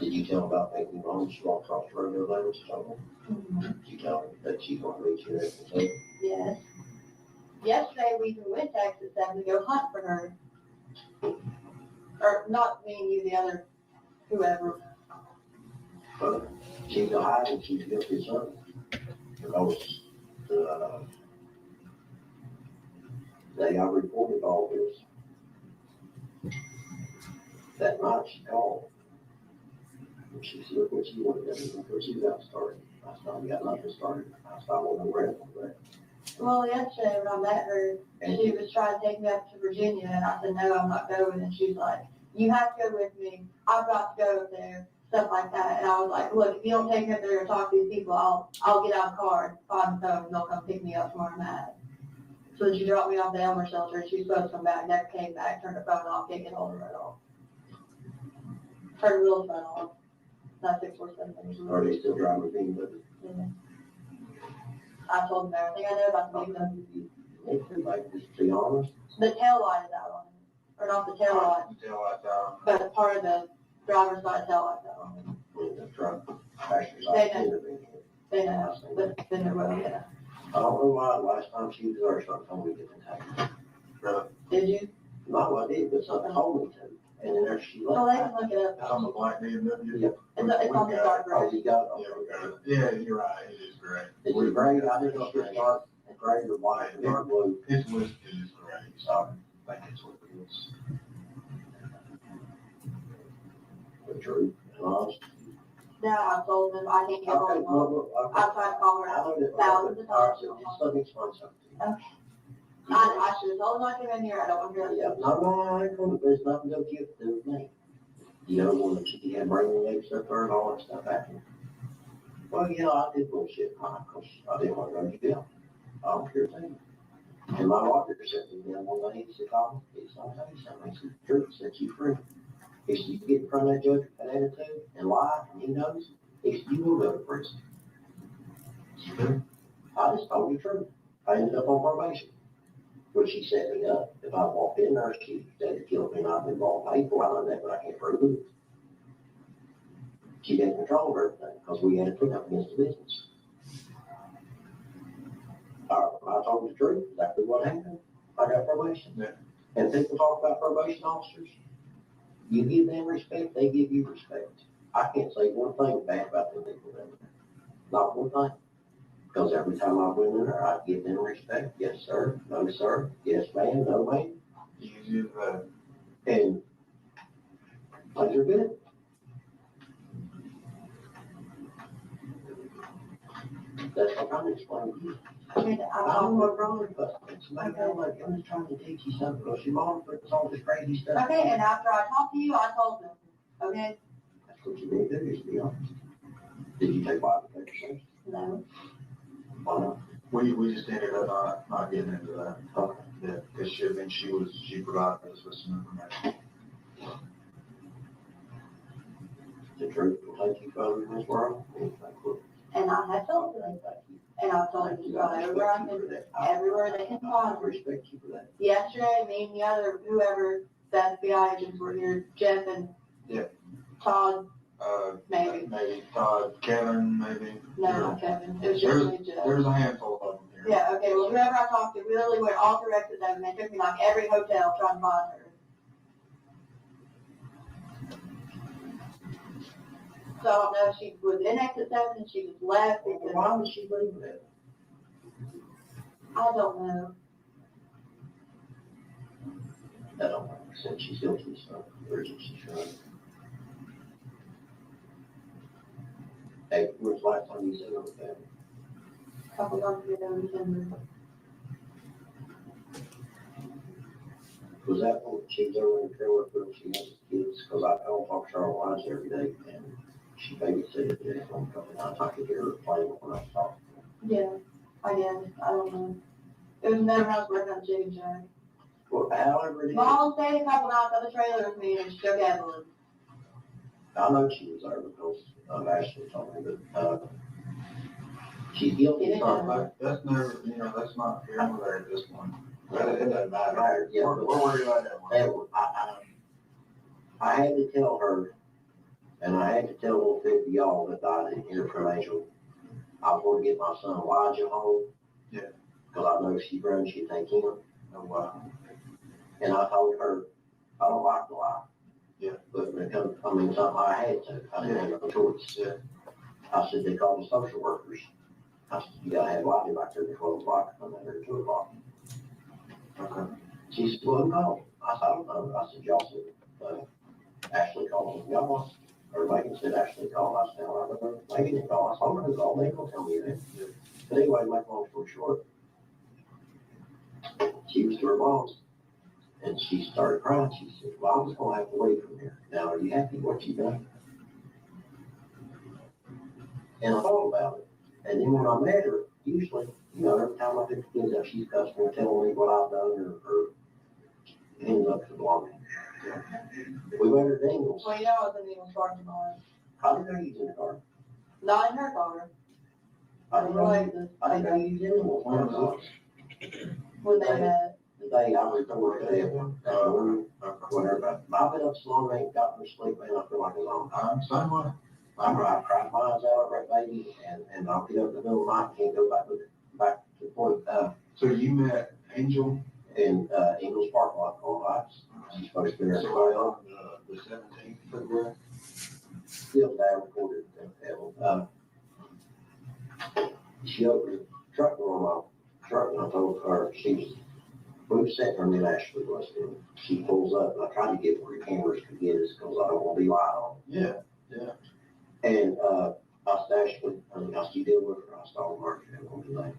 Did you tell about making wrong, she walked across the road, there was trouble? Did you tell her that she's gonna meet you there and say, yes. Yesterday we even went to Texas and to go hunt for her. Or not me and you, the other whoever. she's a hide and she's guilty son? Because, day I reported all this. That night she called. And she said, what you wanted to do before she got started. I said, we got nothing started. I said, I want to rent on that. Well, yesterday when I met her, she was trying to take me up to Virginia, and I said, no, I'm not going. And she's like, you have to go with me. I've got to go up there, stuff like that. And I was like, look, if you don't take me up there and talk to these people, I'll get out of the car and find the phone, and they'll come pick me up from where I'm at. So then she dropped me off the Elmer shelter, and she was supposed to come back, never came back, turned her phone off, can't get hold of her at all. Her real phone off, not 647. Are they still driving with me? But Yeah. I told them everything I know about the victim. like, just be honest. The tail light is out on it, or not the tail light, The tail lights out. but part of the driver's side tail light's out on it. When the truck, passenger They side, know. They know, but then there will, yeah. I don't know why last time she was there, something told me to contact her. Did you? Not what I did, but something told me to. And then there she Well, they left. can look it up. It's on the black BMW. Yeah. It's on the dark Oh, road. you got Yeah, it. we got it. Yeah, you're right, it is great. Is it gray? I didn't know if it's dark, gray or white or dark blue. It's listed as great, so I think it's what it is. The truth, and honest. Yeah, I told them I can't get hold Okay, of them. well, I tried to call her I know that. thousands of All right, times. so just let me explain something to you. Okay. I should have told them I came in here, I don't want to hear Yeah, it. no, I ain't gonna, there's nothing to do with me. You know, when she had brain eggs up there and all that stuff happened. Well, yeah, I did bullshit, Mike, because I didn't want to go to jail. I don't care a thing. And my lawyer sent me down one day, he said, "Tommy, it's not tell you something." He said, "The truth set you free." He said, "You get in front of that judge with that attitude and lie, and he knows." He said, "You will go to prison." I just told you the truth. I ended up on probation. When she set me up, if I walked in there, she said to kill me, and I've been involved in April, I know that, but I can't prove it. She had control of everything, because we had to put up against the business. I told the truth, exactly what happened. I got probation. Yeah. And people talk about probation officers. You give them respect, they give you respect. I can't say one thing bad about them people down there. Not one thing. Because every time I went in there, I'd give them respect. Yes, sir. No, sir. Yes, ma'am. No, ma'am. Easy as that. And things are good. That's what I'm trying to explain to you. I mean, I I'm don't all know wrong, but it's like, I'm just trying to teach you something, because your mom puts all this crazy stuff. okay, and after I talked to you, I told them, okay? That's what you need to do, is be honest. Did you take Bible exercise? No. Why not? We just ended up not getting into that. Okay. Yeah, because she provided us with some information. The truth will take you further in this world. And I have told them, and I told them to go everywhere they can I find. respect you for that. Yesterday, me and the other, whoever, the FBI agents were here, Jeff and Yeah. Todd, Maybe Todd, Kevin, maybe. no, not Kevin, it was just me and Jeff. There's a handful of them here. Yeah, okay, well, whoever I talked to really went all directed them, and they took me like every hotel trying to find her. So I don't know if she was in exit 7 and she just left Well, because, why would she leave that? I don't know. That don't make sense. She's guilty, so where's it she's trying? Hey, when's the last time you seen her with that? A couple months ago in December. Was that when she was over in the trailer when she had kids? Cause I call Fox Charlotte Lines every day and she babysitted it at home couple times. I could hear her playing when I was talking. Yeah, I guess, I don't know. It was never when I was working on the chicken shack. Well, however it is, Mom stayed a couple nights on the trailer with me and she took Evelyn. I know she was there because Ashley told me, but, she's guilty. Yeah. That's never, that's not here nor there at this point. It doesn't matter. Yeah, We're worried about that one. I had to tell her, and I had to tell little 50 y'all that I didn't hear from Angel. I was going to get my son Elijah home. Yeah. Because I know if she runs, she'd take him. Oh, wow. And I told her, I don't like to lie. Yeah. But when it comes, something I had to. I didn't have no choice. Yeah. I said, they called the social workers. I said, you gotta have Elijah back there at 12 o'clock, come in there at 2 o'clock. Okay. She said, well, who called? I said, I don't know. I said, y'all said, Ashley called. Y'all, or Megan said Ashley called. I said, I don't know. Megan didn't call. I said, I don't know who called. They don't tell me that. But anyway, make long story short, she was to her mom's and she started crying. She said, well, I'm just gonna have to leave from here. Now, are you happy with what you done? And I thought about it. And then when I met her, usually, every time I pick the kids up, she's customer telling me what I've done or ends up to belong. We went to Dingles. Well, you know I was in the Eagles car tomorrow. I didn't know you was in the car. Not in her car. I didn't know Like, you was in the One of those. when they met. The day I reported that one, whatever. I've been up so long, I ain't gotten to sleep, man. I feel like it's on. I'm same way. I cried my eyes out over that baby, and I'll get up in the middle of the night, can't go back to the point, So you met Angel, in, Eagles Park lot on Heights. She's supposed to be there. so on the 17th of February? Still there recorded that, she opened the truck door on my truck, and I told her, we were sitting there, and Ashley was, and she pulls up, and I tried to get where the cameras could get us, because I don't want to be lied on. Yeah. And, I said, Ashley, I still deal with her, I saw her, and on the name.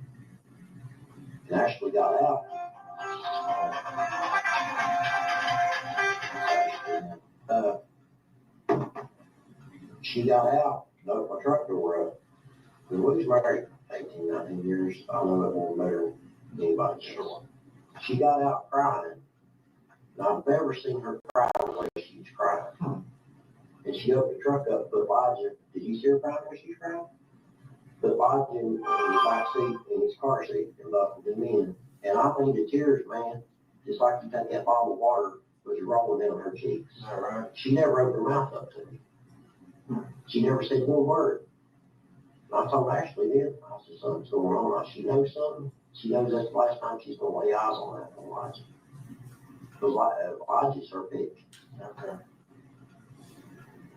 And Ashley got out. She got out, opened my truck door up. We was married 18, 19 years. I know that won't better than anybody else. She got out crying. And I've never seen her cry the way she was crying. And she opened the truck up, put Elijah. Did you see her crying when she was crying? Put Elijah in the back seat, in his car seat, and buckled him in. And I mean the tears, man, just like you take that bottle of water, was rolling down her cheeks. Is that right? She never opened her mouth up to me. She never said one word. And I told Ashley then, I said, something's going on. She knows something. She knows that's the last time she's going to lay eyes on that Elijah. Because Elijah's her pick. Okay.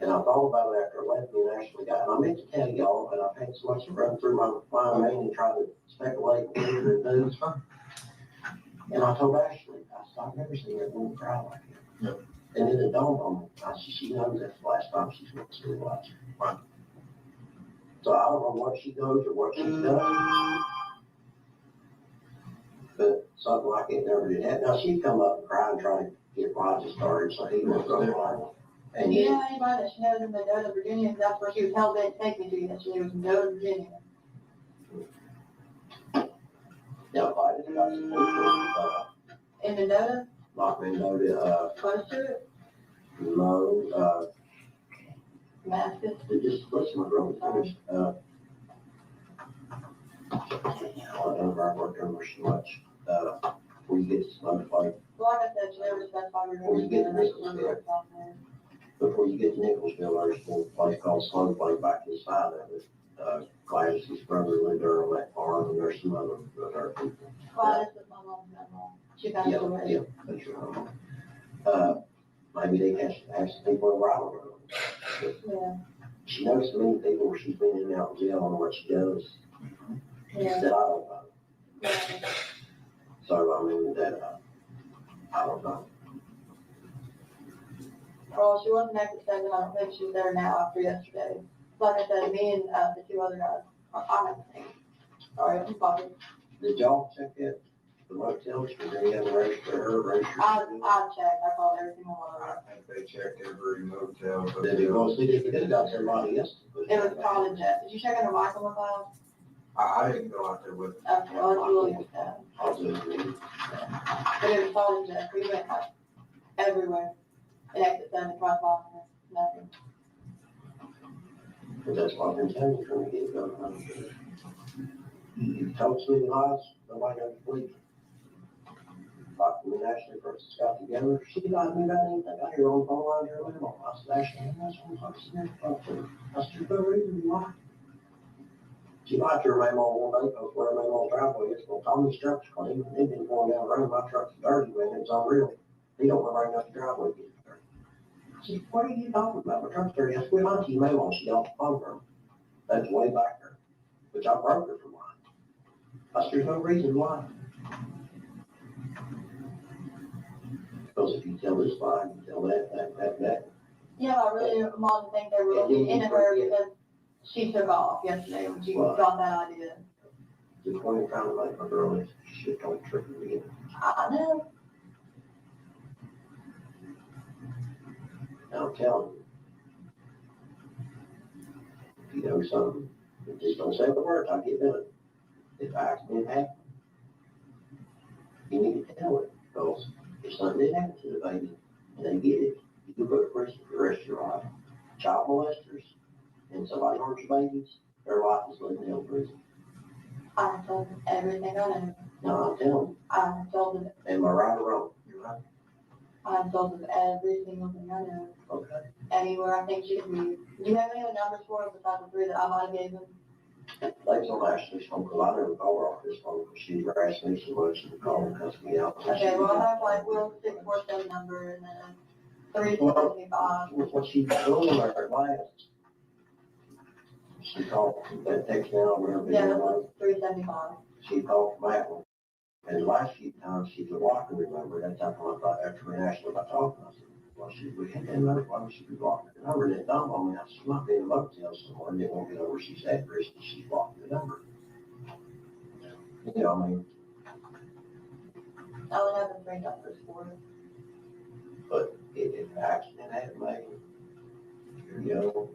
And I thought about it after I left me and Ashley got, and I meant to tell y'all, but I've had so much to run through my mind and try to speculate what we're going to do. And I told Ashley, I said, I've never seen that woman cry like that. Yep. And then it dawned on me, I said, she knows that's the last time she's going to see Elijah. Right. So I don't know what she knows or what she's done. But something like it never did happen. Now she'd come up and cry and try to get Elijah started, so he was so and Do you know anybody that she knows in Mendoza, Virginia? That's where she was hell bent to take me to, that she was in Mendoza, Virginia. now if I just got some pictures, In Mendoza, like Mendoza, close to it, no, Damascus. just listen to girl finish, I don't know, I worked over so much, before you get to Snow Flake, Well, like I said, she never specified her Well, you get name. the Nichols before you get to Nicholsville, there's a place called Slow Flake back to the side of it. Gladys's brother lived there on that farm, and there's some other people. Gladys is my mom's grandma. She passed Yeah, away. yeah, that's right. Maybe they have some people around her. Yeah, She knows so many people, she's been in and out of jail on what she does, yeah, that I don't know. yeah. So, I mean, I don't know. Well, she wasn't at the second, I don't think she's there now after yesterday. Like I said, me and, the two other guys, I have to think. Sorry, I'm sorry. Did y'all check it, the motels, was there any other register, her register? I checked, I called every single one of them. I think they checked every motel. Did they go see if they got somebody else? to put It was in? probably Jeff. Did you check under Michael McLeod? I didn't go out there with them. Okay, well, you look at that. I'll do it. But it was probably Jeff. We went like everywhere. And exit 75 miles, nothing. But that's what I've been telling you, trying to get it done. You told so many lies, nobody got to believe. Like when Ashley first got together, she got me about anything. I hear on the phone line here, I said, Ashley, that's what I'm talking to. I said, there's no reason why. She liked her name on one day, because where her name on the driveway is, well, Tommy's truck's clean, and they've been going down the road, my truck's dirty, man, it's unreal. He don't want to bring up the driveway, get it dirty. I said, what are you talking about? My truck's dirty. I said, we lied to you, ma'am, on she got the phone from. That's way back there, which I broke her for lying. I said, there's no reason why. Because if you tell this lie, you tell that. Yeah, I really didn't want to think they were looking into her because she took off yesterday when she got that idea. The point of trying to make my girl is, shit don't trick her again. I know. I'm telling you. If you know something, just don't say the words, I'll get done. If accident happens, you need to tell it, because if something did happen to the baby, and they get it, you can go to prison for the rest of your life. Child molesters, and somebody hurts your babies, their life is living in prison. I told them everything I know. Now, I'm telling you, I told them, am I right or wrong? You're right. I told them every single thing I know. Okay. Anywhere I think she could be. Do you have any other numbers for her besides the three that I might have gave them? They was on Ashley's phone, because I never called her off this phone, because she harassed me so much, she would call and cuss me out. Okay, well, I have like Will's 647 number and then 375. What she was doing at last, she called, that text now, whatever, Yeah, 375. she called from that one. And the last few times, she's a walker, remember, that time I thought, after we asked her about talking, I said, well, we had that number, why would she be blocking the number? And it dawned on me, I said, she might be in a motel somewhere, and they won't get over where she's at, Chris, and she's blocking the number. You know, I mean, I only have the three numbers for her. but if an accident happened, maybe, you know,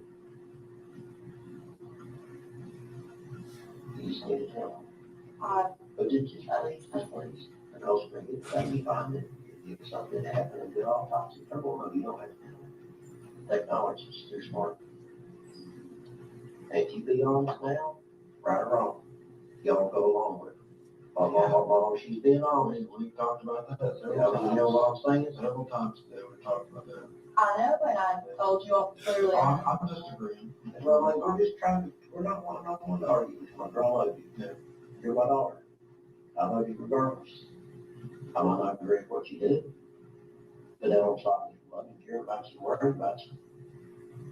you just need to tell them. But it's just, at least, please, and also make it, let me find it, if something happened, and get all toxic, no, you don't have to tell them. Technology is too smart. And if you be honest now, right or wrong, y'all go along with it. Mom, she's being honest. We talked about that You know what I'm saying? Several times today, we talked about that. I know, and I told you all clearly. I'm just agreeing. Well, like, we're just trying to, we're not wanting to argue with my girl, I love you. Yeah. You're my daughter. I love you regardless. I might not agree with what you did, but that don't stop me from loving you, care about you, worrying about you.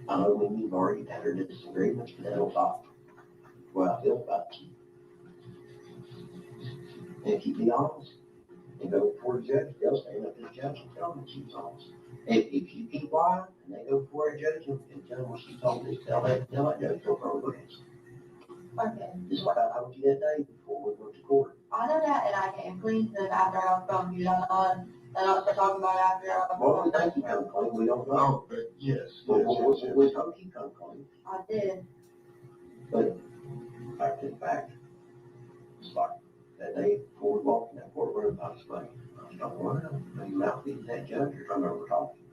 I know when you've already had our disagreements, but that don't stop what I feel about you. And if you be honest, and go before the judge, they'll stand up to the judge and tell them she's honest. If you keep lying, and they go before a judge and tell them what she told me, tell that judge, don't throw the books. Okay. Just like I told you that day before we went to court. I know that, and I came clean, then after I got from you, and I'll start talking about it after I got Well, we think you come clean, we don't know. Oh, but yes. We hope you come clean, I did. but back to the fact, it's like that day before we walked in that courtroom, I was like, I don't want to, you mouthpiece that judge, you're trying to overtalk him.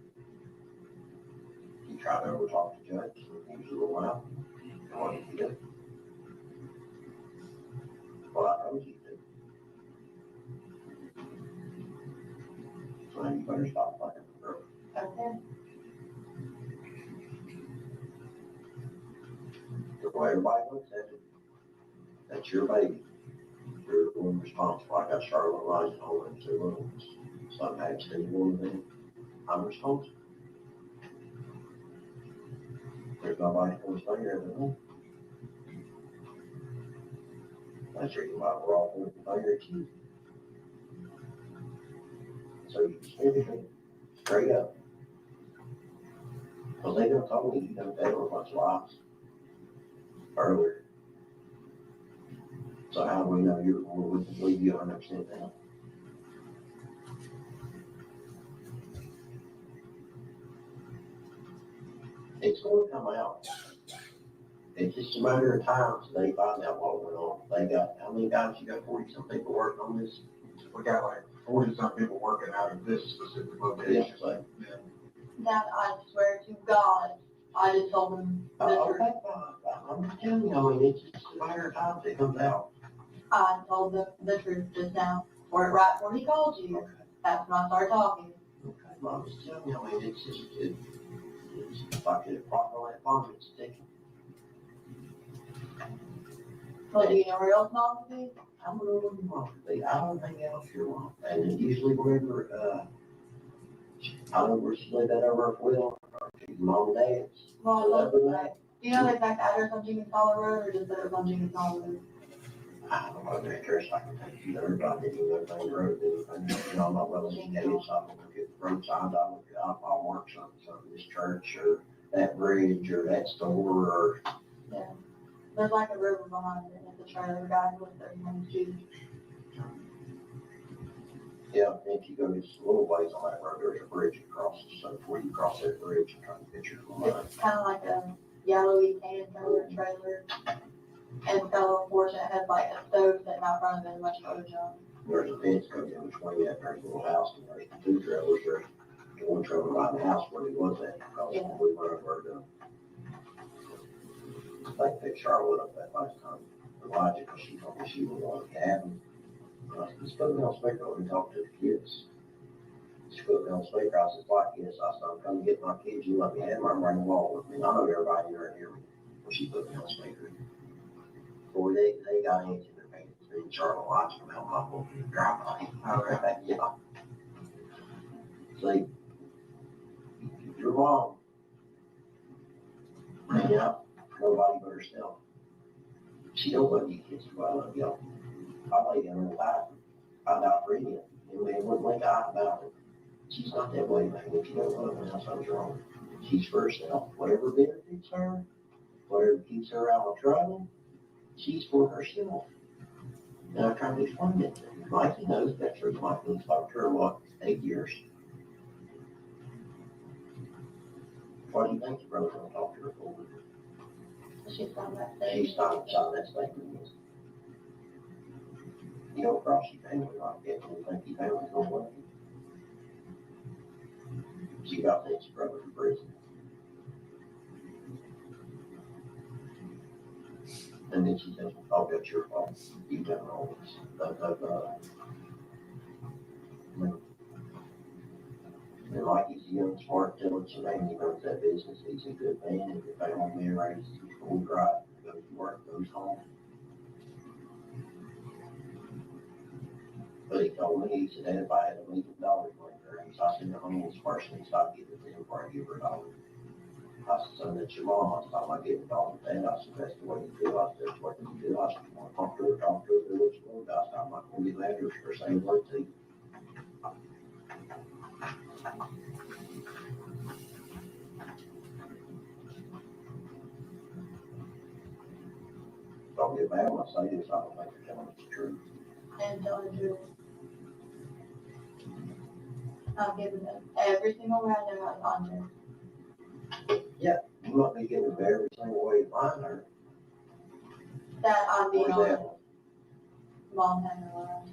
You try to overtalk the judge, he was a little loud, and what did you do? Well, I told you to. So you better stop playing with her. Okay. The Well, everybody looks at it. That's your baby. You're the one responsible. I got Charlotte Rising home and 2 little ones. Something happens to one of them, I'm responsible. There's nobody going to stay there but me. That's the reason why we're all going to stay there at you. So you can spend it straight up. Because they done told me you done tell a bunch of lies earlier. So how do we know you're going to believe you 100% now? It's going to come out. It's just a matter of time till they find out what went on. They got, how many guys you got, 40-some people working on this? We got like 40-some people working out of this specific Yeah, location. so, That I swear to God, I just told them the truth. okay, I'm just telling you, I mean, it's just a matter of time till it comes out. I told them the truth just now, or right before he called you. That's when I started talking. Okay, well, I'm just telling you, I mean, it's just, it's like a clock bomb, it's ticking. Well, do you know where else mom would be? I don't know what you want to be. I don't think else you want. And then usually whenever, I don't know she laid that over if we don't, or to mom and dad's. Well, I Whatever looked that- like, do you know the exact address on Jenkins Hollow Road, or just that it was on Jenkins Hollow Road? I don't know the address, I can take you there, but I didn't know the road, anything, you know, I'm not well engaged, so I don't look at the road signs, I'll mark something, this church, or that bridge, or that store, or, There's like a river behind it, and it's a trailer guy who lives there, his name's Jude. yeah, if you go just a little ways on that road, there's a bridge across, so before you cross that bridge, I'm trying to picture it from mine. It's kind of like a yellowy tan color trailer. And it's got a little portion that has like a stove sitting out front of it and a bunch of other junk. There's a fence coming in between that, there's a little house, and there's the 2 trailers, there's the 1 trailer by the house where he was at, because Yeah. we went over to, I think picked Charlotte up that last time, Elijah, because she told me she was on the cabin. I said, just put me on speaker, let me talk to the kids. She put me on speaker, I said, like this, I said, I'm coming to get my kids, you let me have them, I'm running along with me, I know everybody here and hear me, when she put me on speaker. Before they got into their pants, me and Charlotte watched them out my book in the driveway. Okay, yeah. See, your mom, yeah, nobody but herself. She don't love you kids, but I love y'all. I lay down and die. I die for you. And man wouldn't let die about it. She's not that way, man. If you don't love her, something's wrong. She's for herself. Whatever benefits her, whatever keeps her out of trouble, she's for herself. And I tried to explain it to him. Mikey knows that's her. Mikey's talked to her, what, 8 years? Why do you think your brother's gonna talk to her for? She's on that thing. She's not inside that statement. You don't cross your family like that, and you think your family's gonna love you. She got that your brother in prison. And then she says, oh, that's your fault. You done all this. And like he's a young, smart, diligent man, he runs that business, he's a good man, the family man raises, he's going right, goes to work, goes home. But he told me, he said, if I had $1 million when I raised, I said, the homeless person, he's not giving it to him before I give her $1. I said, son, that's your mom, I said, I'm not giving $1 to that, I said, that's the way you feel, I said, that's what you do, I said, you want to talk to her, do what you want, I said, I'm not going to get mad at her for saying word to you. Don't get mad when I say this, I don't think you're telling us the truth. And tell the truth. I'm giving them every single round I got on there. You might be giving her every single way you find her. That I'm being Where's honest. that one? Mom had her around.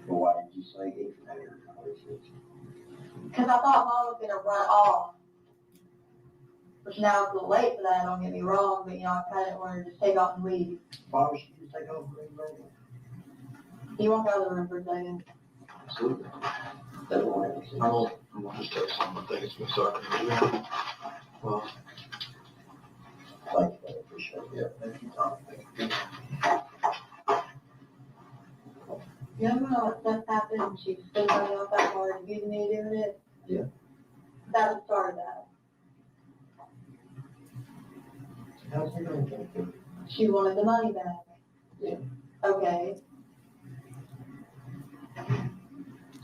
But why did you say he had her conversation? Because I thought mom was gonna run off. Which now it's a little late for that, don't get me wrong, but you know, I kinda didn't want her to just take off and leave. Why would she just take over the room? He walked out of the room for a second. Absolutely. That's what I said. I'm gonna just text him, I think it's been starting. Well, Thank you for appreciate it. Yeah, thank you, Tom. Thank you. You know when all that stuff happened and she spent money off that card and using me doing it? Yeah. That was part of that. How's it going? She wanted the money back. Yeah. Okay,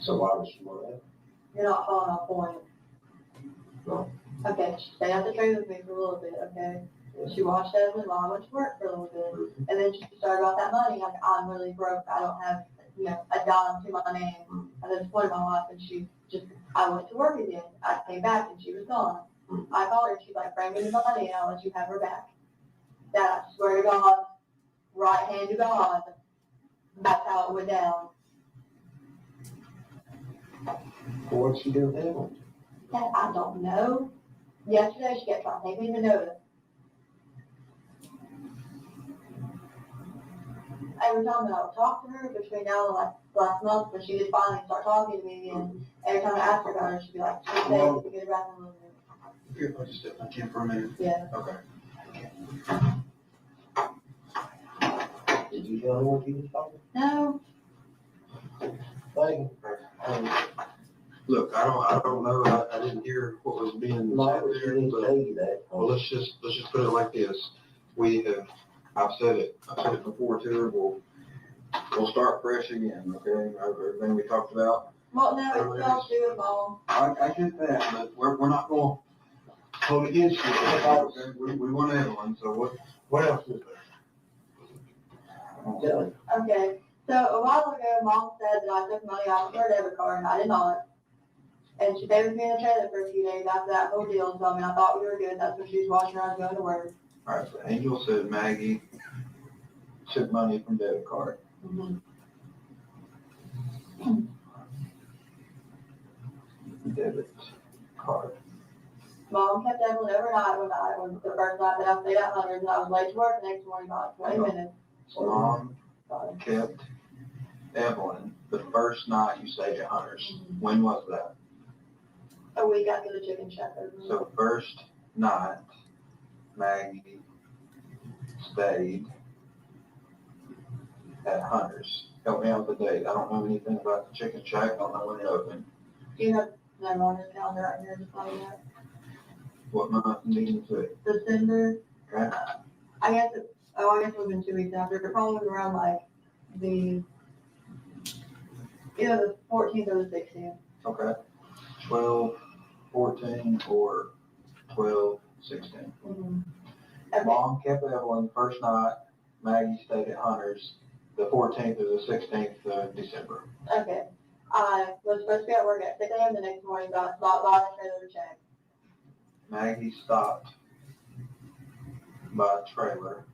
So why would she want that? you're not following my point. No. Okay, she stayed at the trailer with me for a little bit, okay? She watched Evelyn while I went to work for a little bit. And then she started about that money, like, I'm really broke, I don't have, a dime to my name. At this point in my life, and I went to work again. I came back and she was gone. I called her, she's like, bring me the money and I'll let you have her back. That, I swear to God, right hand to God, that's how it went down. What'd she do then? That I don't know. Yesterday, she kept trying to take me to notice. Every time that I would talk to her between now and like last month, when she did finally start talking to me again, every time I asked her about her, she'd be like, she'd say, to get her back in the living room. Here, I'll just step back in for a minute. Yeah. Okay. Did you tell her what you was talking? No, Thank you. Look, I don't know, I didn't hear what was being No, said she there, didn't but, tell you that. well, let's just put it like this. I've said it before too, we'll start fresh again, okay? Everything we talked about. well, no, it's all to do with Mom. I get that, but we're not going to hold against you. Okay? We want Evelyn, so what else is there? I'm telling you. Okay, so a while ago, Mom said that I took money out of her debit card, and I did not. And she stayed with me in the trailer for a few days after that whole deal, so I mean, I thought we were good. That's when she was watching her, I was going to work. All right, so Angel said Maggie took money from debit card. Mm-hmm. Debit card. Mom kept Evelyn overnight when the first night that I stayed at Hunter's, and I was late to work the next morning by like 20 minutes. Mom kept Evelyn the first night you stayed at Hunter's. When was that? A week after the chicken shack opened. So first night, Maggie stayed at Hunter's. Help me out with the date. I don't know anything about the chicken shack. I don't know when it opened. Do you have that on your calendar right here? Just like that. What month meeting to it? December. Okay. I guess it would have been 2 weeks after. It probably was around like the 14th or the 16th. Okay. 12, 14, or 12, 16. Mm-hmm. Okay. Mom kept Evelyn first night. Maggie stayed at Hunter's the 14th or the 16th of December. Okay. I was supposed to be at work at 6 a.m. the next morning, but I stopped by the trailer to check. Maggie stopped by a trailer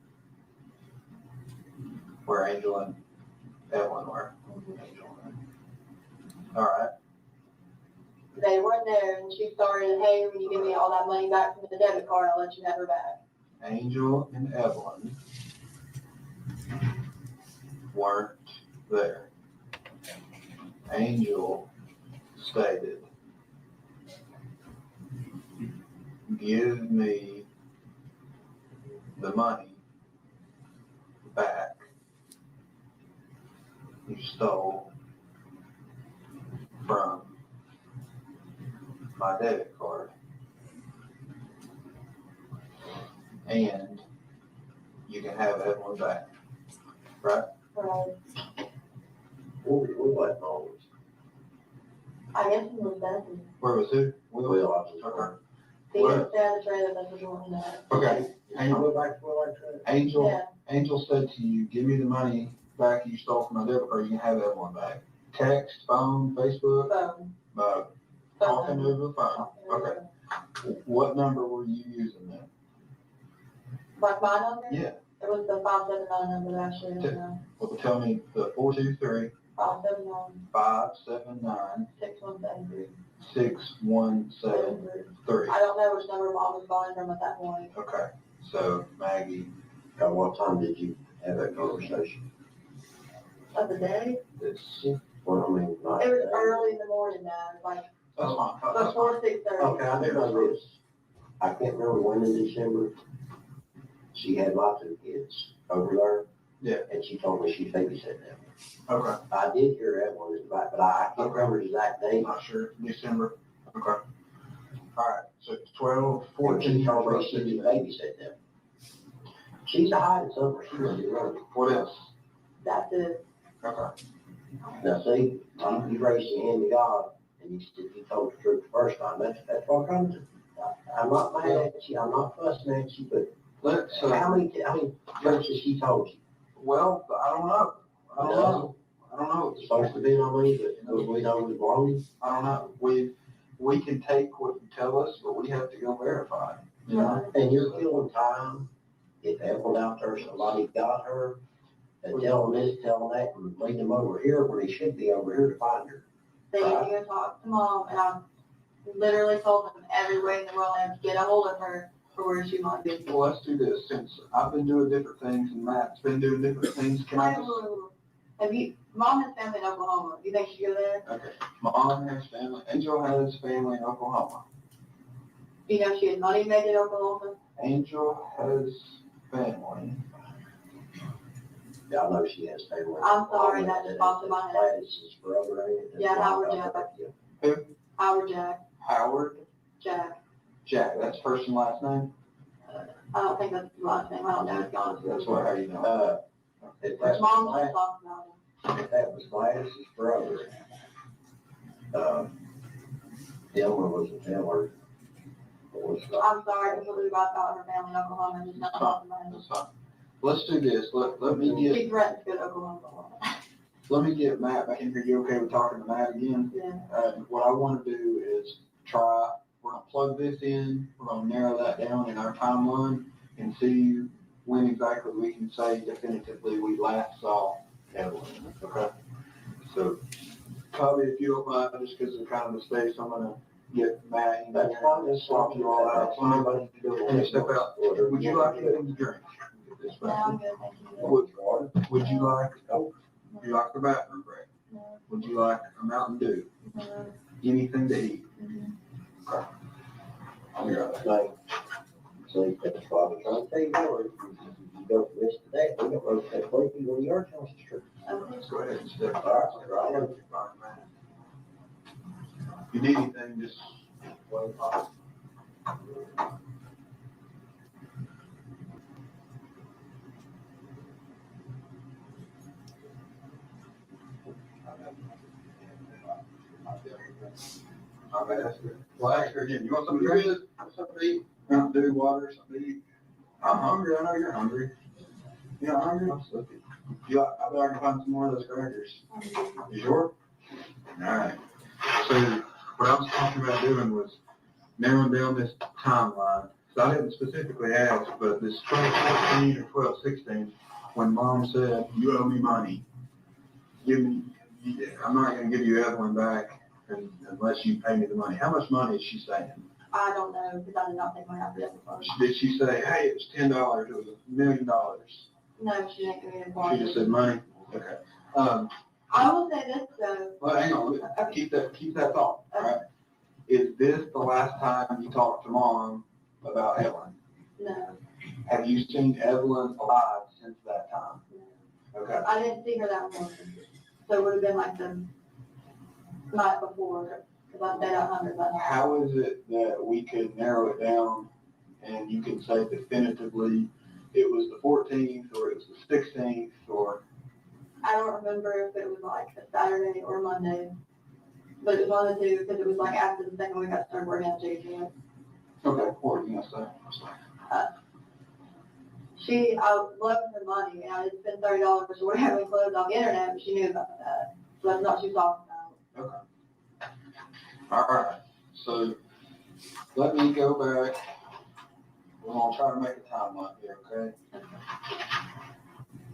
where Angel and Evelyn were. All right. They weren't there, and she started, hey, when you give me all that money back from the debit card, I'll let you have her back. Angel and Evelyn weren't there. Angel stated, give me the money back you stole from my debit card. And you can have Evelyn back, right? Right. We're like always. I guess it was better. Where was who? Will, I was Okay. He didn't stay at the trailer, that's what you want to know. Okay. And you go back to where I Angel, Yeah. Angel said to you, give me the money back you stole from my debit card, you can have Evelyn back. Text, phone, Facebook, Phone. talking over the phone. Okay. What number were you using then? Like my number? Yeah. It was the 579 number that I showed you. Well, tell me the 423 579 579 6173. 6173. I don't know which number Mom was calling from at that point. Okay. So Maggie, At what time did you have that conversation? Of the day? this, Well, I mean, like. It was early in the morning now, like that's fine. That's fine. before 6:30. Okay, I think I this. I can't remember when in December. she had my 2 kids over there. Yeah. And she told me she babysat them. Okay, I did hear that one in the back, but I can't remember the exact I'm date. not sure, December, okay. All right, so 12, She 14, told me 12, she did 16. babysit them. She's a hiding somewhere, she wasn't running. What else? That's it. Okay, Now, see, you raised your hand to God, and you told the truth the first time, that's what comes. I'm not mad at you, I'm not fussing at you, but let's, how many jokes has she told you? well, I don't know. I don't know. I don't know. It's supposed to be on me, but we know it's wrong. I don't know. We can take what you tell us, but we have to go verify it, you know? And you're killing time. If Evelyn out there, somebody got her, and tell them this, tell them that, and lead them over here where they should be over here to find her. They need to go talk to mom, and I literally told them every way in the world I have to get a hold of her for where she might be. Well, let's do this. Since I've been doing different things and Matt's been doing different things, can I just? Mom has family in Oklahoma. You think she go there? Okay. Mom has family. Angel has family in Oklahoma. You know she has money made in Oklahoma? Angel has family. Yeah, I know she has family. I'm sorry, that just popped in my head. Gladys's brother, ain't it? Yeah, Howard Jack. Howard Jack. Howard Jack. Jack. That's first and last name. I don't think that's his last name. I don't know his last name. That's what how you know. If that's Mom just Glad- talked about him. if that was Gladys's brother, Dylan was a Taylor. I'm sorry, completely about her family in Oklahoma. Just not talking about him. That's fine. Let's do this. Let me get She threatened to go to Oklahoma. Matt back in here. You okay with talking to Matt again? Yeah. What I want to do is try. We're gonna plug this in. We're gonna narrow that down in our timeline and see when exactly we can say definitively we last saw Evelyn. Okay. So probably if you don't mind, just because of kind of the space, I'm gonna get Matt in there That's fine, and swap you all out. Somebody to do Let me step out. Would you like anything to drink? Get this No, back. I'm good, thank you. Would you like the bathroom break? No. Would you like a Mountain Dew? No. Anything to eat? Mhm. Okay. I'll be right back. So, that's why I'm trying to tell you more. If you go from this to that, we don't rotate both people when you are telling us the truth. Okay. Let's go ahead and step All right, all right. If you need anything, just wait. Well, ask her again. You want something to drink? Something to eat? Mountain Dew, water, something to eat? I'm hungry. I know you're hungry. You're not hungry? I'm sleepy. I bet I can find some more of those crackers. You sure? Alright. So what I was talking about doing was narrowing down this timeline. So I didn't specifically ask, but this 12/14 or 12/16, when Mom said, you owe me money, I'm not gonna give you Evelyn back unless you pay me the money. How much money is she saying? I don't know, because I did not take my half of it before. Did she say, hey, it was $10, it was $1 million? No, she didn't give me the point. She just said money? Okay. I will say this though. Well, hang on, keep that thought, all right? Is this the last time you talked to Mom about Evelyn? No, Have you seen Evelyn alive since that time? Okay, I didn't see her that morning. So it would have been like the night before, because I stayed out under that night. how is it that we could narrow it down and you can say definitively it was the 14th or it was the 16th or? I don't remember if it was like a Saturday or Monday, but it was one of the two, because it was like after the second week I started working at JGM. Okay, what are you gonna say? I loved her money, and I did spend $30 or whatever in clothes on the internet, but she knew about that. So that's not what she was talking about. Okay. All right, so let me go back. We're gonna try to make a timeline here, okay?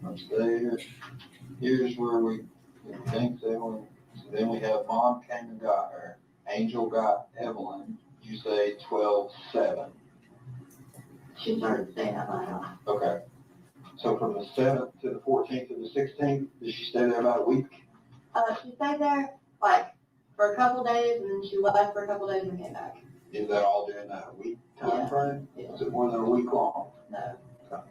Let's stay here. Here's where we think that so then we have Mom came and got her. Angel got Evelyn. You say 12/7. She started staying at my house. Okay. So from the 7th to the 14th to the 16th, did she stay there about a week? She stayed there like for a couple days, and then she left for a couple days and came back. Is that all during that week time frame? Yeah. Is it more than a week long? No. Okay.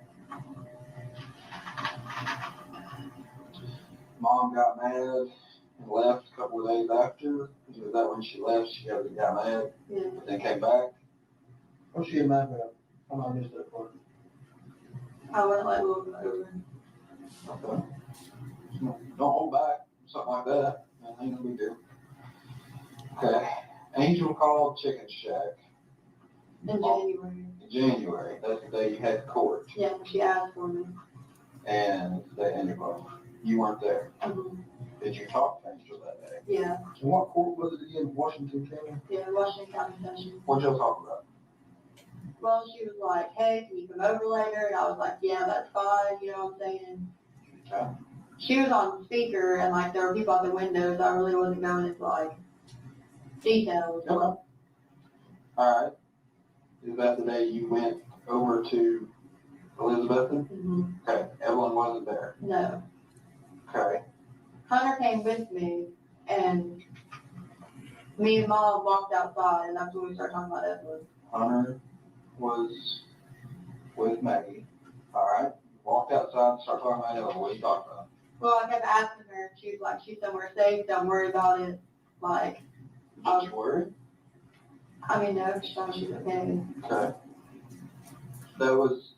Mom got mad and left a couple of days after. Was that when she left? She got mad, Yeah. and then came back. What's she mad about? I'm not missed that part. I wouldn't let Will go over. Okay. Don't hold back, something like that. Ain't no big deal. Okay. Angel called Chicken Shack In January. in January. That's the day you had court, Yeah, she asked for me. and they ended off. You weren't there. Mhm. Did you talk to Angel that day? Yeah, And what court was it again? Washington County? yeah, Washington County Session. What'd y'all talk about? Well, she was like, hey, can you come over later? And I was like, yeah, that's fine, you know what I'm saying? Okay. She was on speaker, and like, there were people at the windows. I really wasn't going into like details. Okay. All right. Is that the day you went over to Elizabethton? Mm-hmm. Okay. Evelyn wasn't there. No. Okay. Hunter came with me, and me and Mom walked outside, and that's when we started talking about Evelyn. Hunter was with Maggie. All right. Walked outside and started talking about Evelyn. What you talking about? Well, I kept asking her, she was like, she's somewhere safe, don't worry about it. Like, Did you worry? I mean, no, she thought she was okay. Okay. That was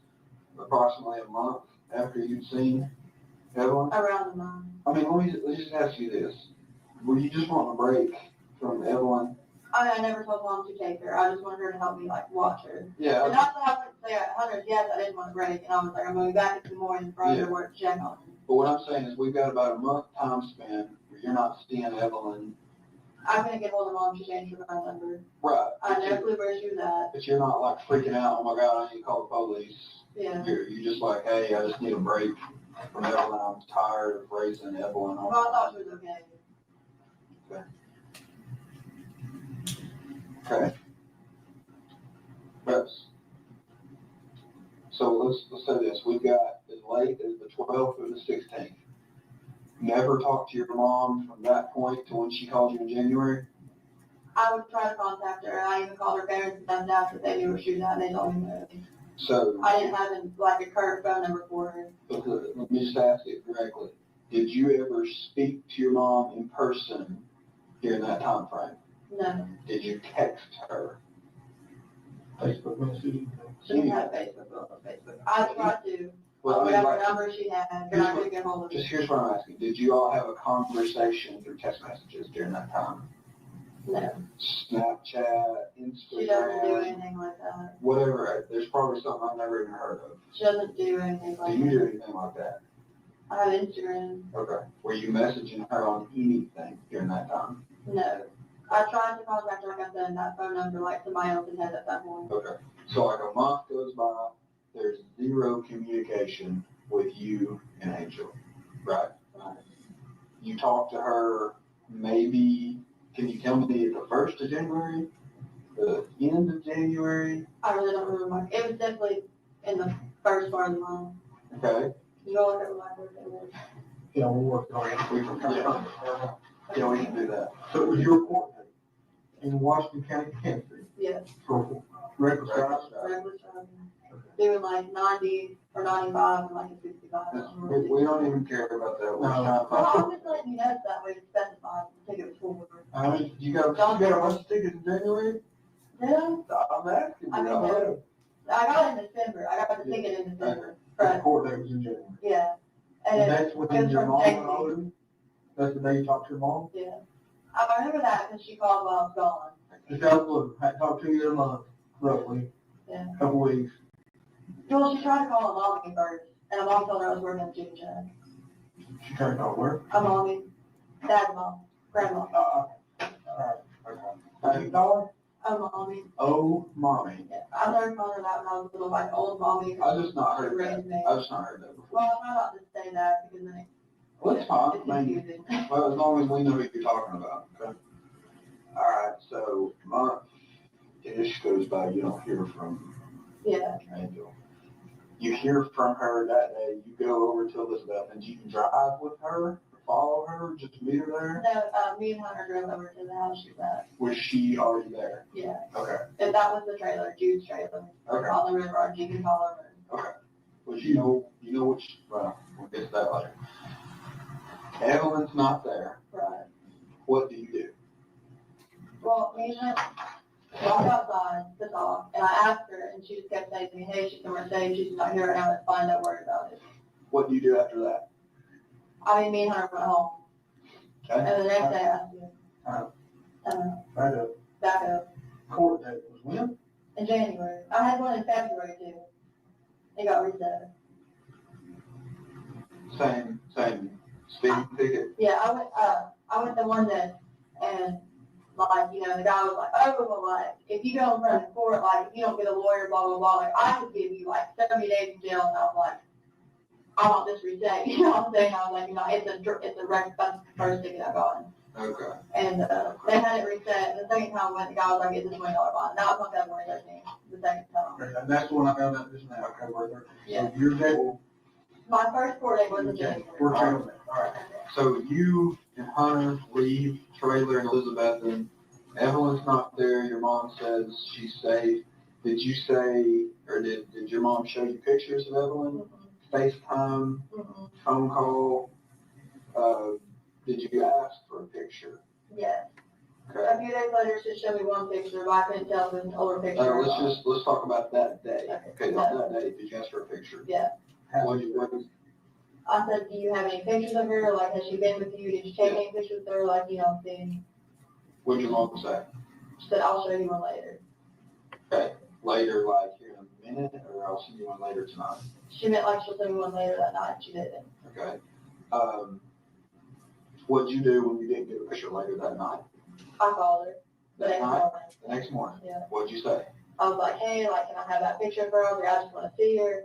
approximately a month after you'd seen Evelyn. Around the month. I mean, let's just ask you this. Were you just wanting a break from Evelyn? I never told Mom to take her. I just wanted her to help me, like, watch her. Yeah. And not that I wouldn't say at Hunter's, yes, I didn't want a break. And I was like, I'm going to be back in the morning for her to work to check on her. But what I'm saying is we've got about a month time span where you're not seeing Evelyn. I couldn't get hold of Mom. She changed her phone number. Right. I had no clue where she was at. But you're not like freaking out, oh my God, I need to call the police. Yeah. You're just like, hey, I just need a break from Evelyn. I'm tired of raising Evelyn. Well, I thought she was okay. Okay. Yes. So let's say this. We've got as late as the 12th or the 16th. Never talked to your mom from that point to when she called you in January? I would try to contact her. I even called her parents and stuff now because they knew where she was at and they told me no. So I didn't have like a current phone number for her. let me just ask it directly. Did you ever speak to your mom in person during that time frame? No. Did you text her? Facebook message. She didn't have Facebook. I tried to. Well, I mean, Whatever like, number she had, but I couldn't get hold of her. just here's what I'm asking. Did you all have a conversation through text messages during that time? No. Snapchat, She doesn't do Instagram, anything like that. whatever. There's probably something I've never even heard of. She doesn't do anything Do like you that. do anything like that? I have Instagram. Okay. Were you messaging her on anything during that time? No. I tried to contact her, like I said, that phone number, like somebody else had at that point. Okay. So like a month goes by, there's zero communication with you and Angel, right? You talk to her maybe, can you tell me the 1st of January? The end of January? I really don't remember. It was definitely in the first part of the month. Okay. You know what it was like? It was. Yeah, we'll work on it. Yeah, we can do that. So it was your court date in Washington County, Kansas, Yeah. for reckless driving? Reckless driving. Doing like 90 or 95 and like a 65. We don't even care about that. We're No. trying to Well, I find- was just letting you know so that way to specify the ticket was full. I mean, you got a bunch of tickets in January? Did I? I'm asking I you. mean, no. I got it in December. I got the ticket in December. The But, court date was in January. yeah. And And that's when your mom went over? That's the day you talked to your mom? yeah. I remember that because she called while I was gone. Just out of the blue, hadn't talked to you in a month, roughly. Yeah. Couple weeks. Well, she tried to call a mommy first, and a mom told her I was working at Chicken Shack. She tried to call where? A mommy, dad's mom, grandma, Alright, okay. How you call her? a mommy. Oh, mommy. Yeah. I started calling her that when I was little, like old mommy. I just not heard that. Raised me. I just not heard that before. Well, I'm not to say that because then Well, it's fine. it's I mean, confusing. well, as long as we know who you're talking about, okay? All right, so month-ish goes by, you don't hear from Yeah. Angel. You hear from her that day, you go over to Elizabeth, and do you drive with her, or follow her, just meet her there? No, me and Hunter drove over to the house she's at. Was she already there? Yeah. Okay, And that was the trailer, Jude's trailer. okay. On the river, or you can call her. Well, you know which, well, we'll get to that later. Evelyn's not there. Right. What do you do? Well, me and her walked outside to talk, and I asked her, and she just kept saying to me, hey, she's coming today, she's not here right now, it's fine, don't worry about it. What do you do after that? I mean, me and her went home, Okay. and the next day I asked you. Back up. Back up, Court date was when? in January. I had one in February too. It got reset. Same speeding ticket? Yeah, I went to London, and like, you know, the guy was like, oh, well, like, if you go in front of the court, like, if you don't get a lawyer, blah, blah, blah, like, I could give you like 70 days in jail, and I was like, I want this reset, you know what I'm saying? I was like, you know, it's a record, that's the first ticket I got. Okay. And, they had it reset, and the second time I went, the guy was like, it's a $20 bond. That was on February 13th, the second time. Okay, and that's when I found out this now, February 13th. Yeah. So your date, My first court date was in okay, January. we're checking that. All right. So you and Hunter leave trailer and Elizabeth, and Evelyn's not there. Your mom says she's safe. Did you say, or did your mom show you pictures of Evelyn? FaceTime, Mhm. phone call? Did you ask for a picture? Yes. Okay. A few days later, she showed me one picture, but I couldn't tell if it was an older picture. or not. Let's talk about that day. Okay. Okay, on that day, did you ask for a picture? Yeah. What I said, do you have any pictures of her? Like, has she been with you? Did you take any pictures of her? Like, you know, thing. what'd your mom say? She said, I'll show you one later. Okay, later, like here in a minute, or I'll see you one later tonight. She meant like she'll send me one later that night. She didn't. Okay. What'd you do when you didn't get a picture later that night? I called her the That next night? morning. The next morning? Yeah. What'd you say? I was like, hey, like, can I have that picture of her? I was like, I just want to see her.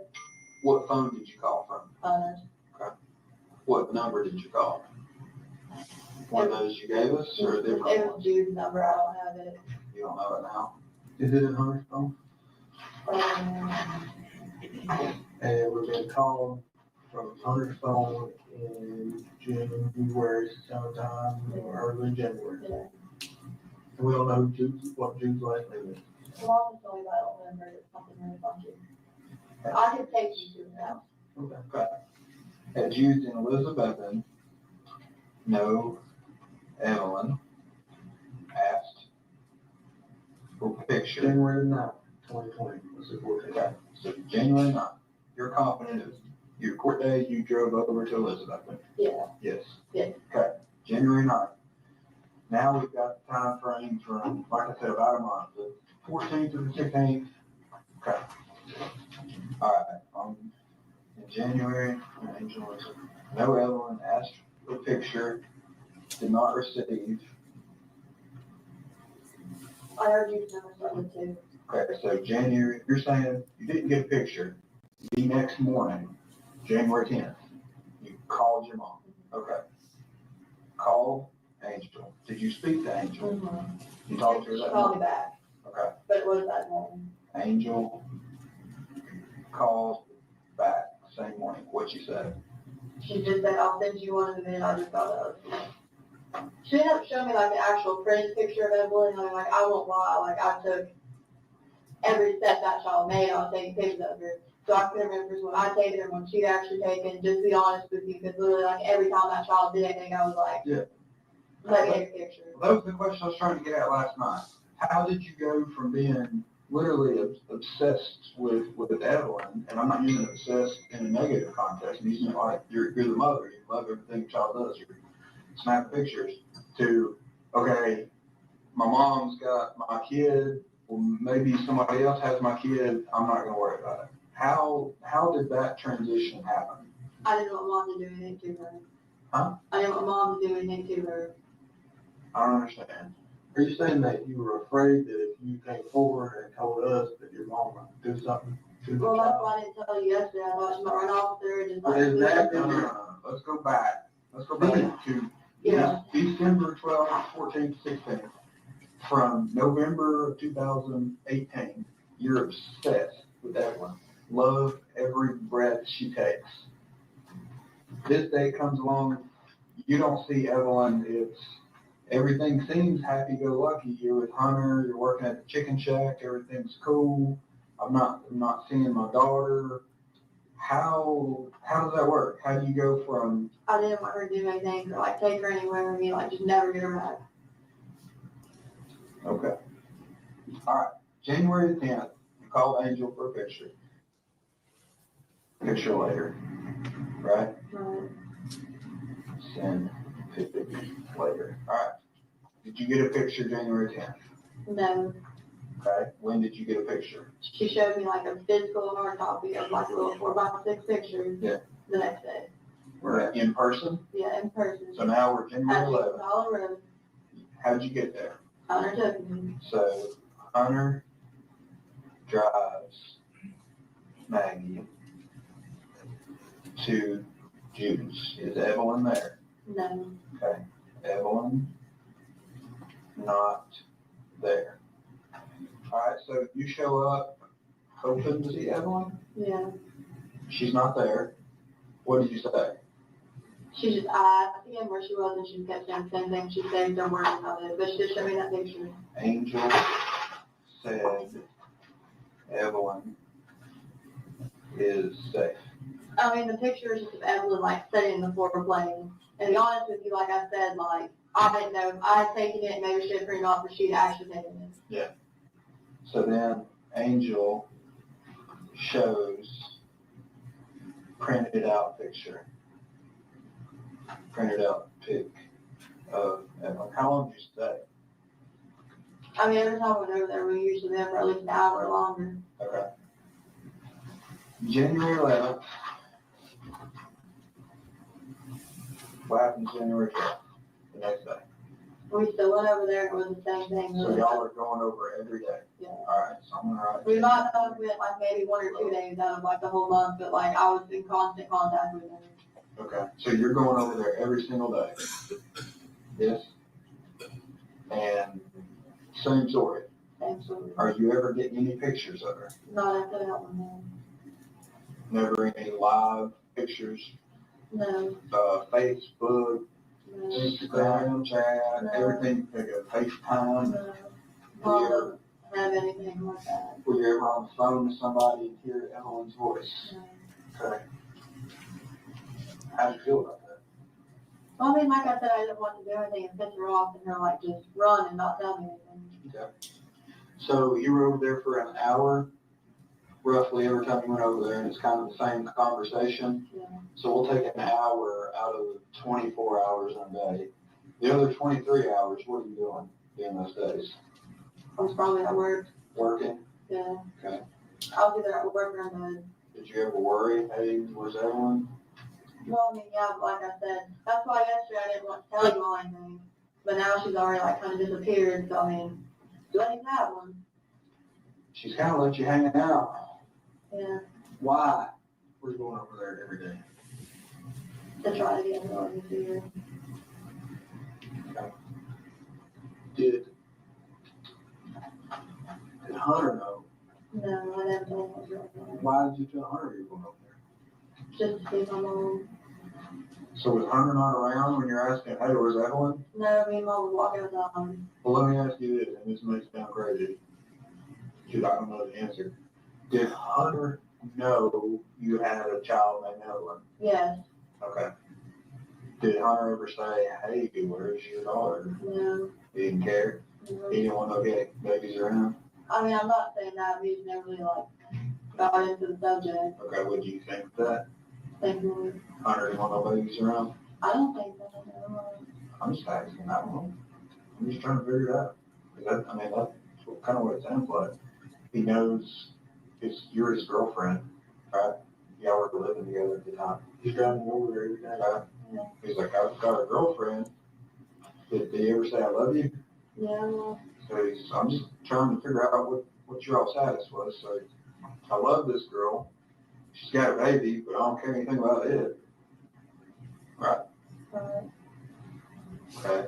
What phone did you call from? Hunters. What number did you call? One of those you gave us, or a It different was one? Jude's number. I don't have it. You don't know it now? Is it in Hunter's phone? And we've been called from Hunter's phone in January sometime, early January. Yeah. And we don't know what Jude's last name is. The mom just told me, but I don't remember. It's something really funky. I could take you to the house. Okay. Had Jude and Elizabeth no Evelyn asked for a picture? January 9th, 2020, was the court date. Okay, so January 9th, you're confident it was your court day, you drove over to Elizabeth? Yeah. Yes. Yeah. Okay, January 9th. Now we've got the time frame from, like I said, about a month, the 14th to the 16th. Okay. All right, in January, no Evelyn asked for a picture, did not receive. I heard Jude's number started too. Okay, so January, you're saying you didn't get a picture. The next morning, January 10th, you called your mom. Okay. Called Angel. Did you speak to Angel? Mm-hmm. You talked to her She that called morning? me back, Okay. but it was that morning. Angel called back same morning. What she said? She just said, I'll send you one in a minute. I just got up. She ended up showing me like an actual printed picture of Evelyn. I'm like, I won't lie. Like, I took every step that child made. I was taking pictures of her. So I couldn't remember when I taken her, when she'd actually taken. Just to be honest with you, because literally, like, every time that child did anything, I was like, Yeah. let me take a picture. Well, that was the question I was trying to get at last night. How did you go from being literally obsessed with Evelyn, and I'm not using obsessed in a negative context, I'm using it like you're the mother, you love everything a child does, you're snapping pictures, to, okay, my mom's got my kid, well, maybe somebody else has my kid, I'm not gonna worry about it. How did that transition happen? I didn't want mom to do anything to her. Huh? I didn't want mom to do anything to her. I don't understand. Are you saying that you were afraid that if you came forward and told us that your mom would do something to the Well, that's child? why I didn't tell you yesterday. I thought she might run off there and just like. Is that- No. Let's go back to Yeah. December 12th, 14th, 16th. From November of 2018, you're obsessed with Evelyn. Love every breath she takes. This day comes along, you don't see Evelyn, everything seems happy-go-lucky. You're with Hunter, you're working at the chicken shack, everything's cool. I'm not seeing my daughter. how does that work? How do you go from, I didn't want her to do anything or like take her anywhere with me, like just never get her back. okay. All right, January the 10th, you called Angel for a picture. Picture later, right? Right. Send picture later. All right. Did you get a picture January 10th? No, Okay. When did you get a picture? she showed me like a physical hard copy of like a little 4x6 pictures. Yeah. The next day. Right. In person? Yeah, in person. So now we're At January 11th. Dollar Road. How'd you get there? Hunter took me. So Hunter drives Maggie to Judy's. Is Evelyn there? No, Okay. Evelyn not there. All right, so you show up hoping to see Evelyn. yeah. She's not there. What did you say? She just, I asked again where she was and she kept saying the same thing. She said, don't worry about it, but she just showed me that picture. Angel said Evelyn is safe. I mean, the picture is just of Evelyn like sitting in the floor playing. And to be honest with you, like I said, like, I didn't know if I had taken it, maybe she had printed off, but she'd actually taken it. So then Angel shows printed out picture. Printed out pic of Evelyn. How long did you stay? I mean, every time we went over there, we were usually there for at least an hour or longer. Okay. January 11th. What happened January 12th? The next day. We still went over there and it was the same thing. So y'all are going over every day? Yeah. Alright, so I'm gonna write. We might have went like maybe 1 or 2 days out of like the whole month, but like I was in constant contact with her. Okay, so you're going over there every single day? Yes? And same story. Absolutely. Are you ever getting any pictures of her? Not after that one, Never any live pictures? no. Facebook, No. Instagram, chat, No. everything, like a FaceTime? No. Mom doesn't have anything like that. Were you ever on the phone with somebody and hear Evelyn's voice? No. Okay. How do you feel about that? Well, I mean, like I said, I didn't want to do anything and piss her off and her like just run and not tell me anything. Okay. So you were over there for an hour, roughly every time you went over there, and it's kind of the same conversation. Yeah. So we'll take an hour out of 24 hours in a day. The other 23 hours, what are you doing during those days? I was probably at work. Working? Yeah. Okay. I was either at work or in bed. Did you ever worry, hey, where's Evelyn? Well, I mean, yeah, but like I said, that's why yesterday I didn't want to tell you all anything. But now she's already like kind of disappeared, so I mean, do I even have one? She's kind of let you hanging out. Yeah, Why? We're going over there every day. to try to get her to see her. Did Hunter know? No, I never told him what was going on. Why did you tell Hunter you were going over there? Just to see my mom. So was Hunter not around when you're asking, hey, where's Evelyn? No, me and mom was walking outside. Well, let me ask you this, and this may sound crazy, because I don't know the answer. Did Hunter know you had a child named Evelyn? Yes, Okay. Did Hunter ever say, hey, where's your daughter? no, He didn't care? no. He didn't want no babies around? I mean, I'm not saying that, but he's never really like got into the subject. Okay, what do you think of that? Thankfully, Hunter didn't want no babies around? I don't think so. No. I'm just asking, I don't know. I'm just trying to figure it out. 'Cause that, I mean, that's kind of what it sounds like. He knows you're his girlfriend, right? Y'all were living together at the time. He's driving over there every day, right? Yeah. He's like, I've got a girlfriend. Did he ever say I love you? Yeah, well, So I'm just trying to figure out what your all status was. So I love this girl. She's got a baby, but I don't care anything about it. Right? Okay.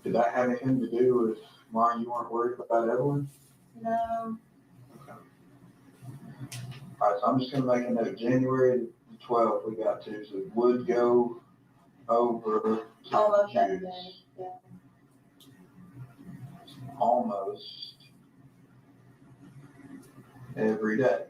Did that have anything to do with why you weren't worried about Evelyn? no, All right, so I'm just going to make a note. January the 12th we got to, so it would go over to almost every Jude's. day. Yeah. Almost every day.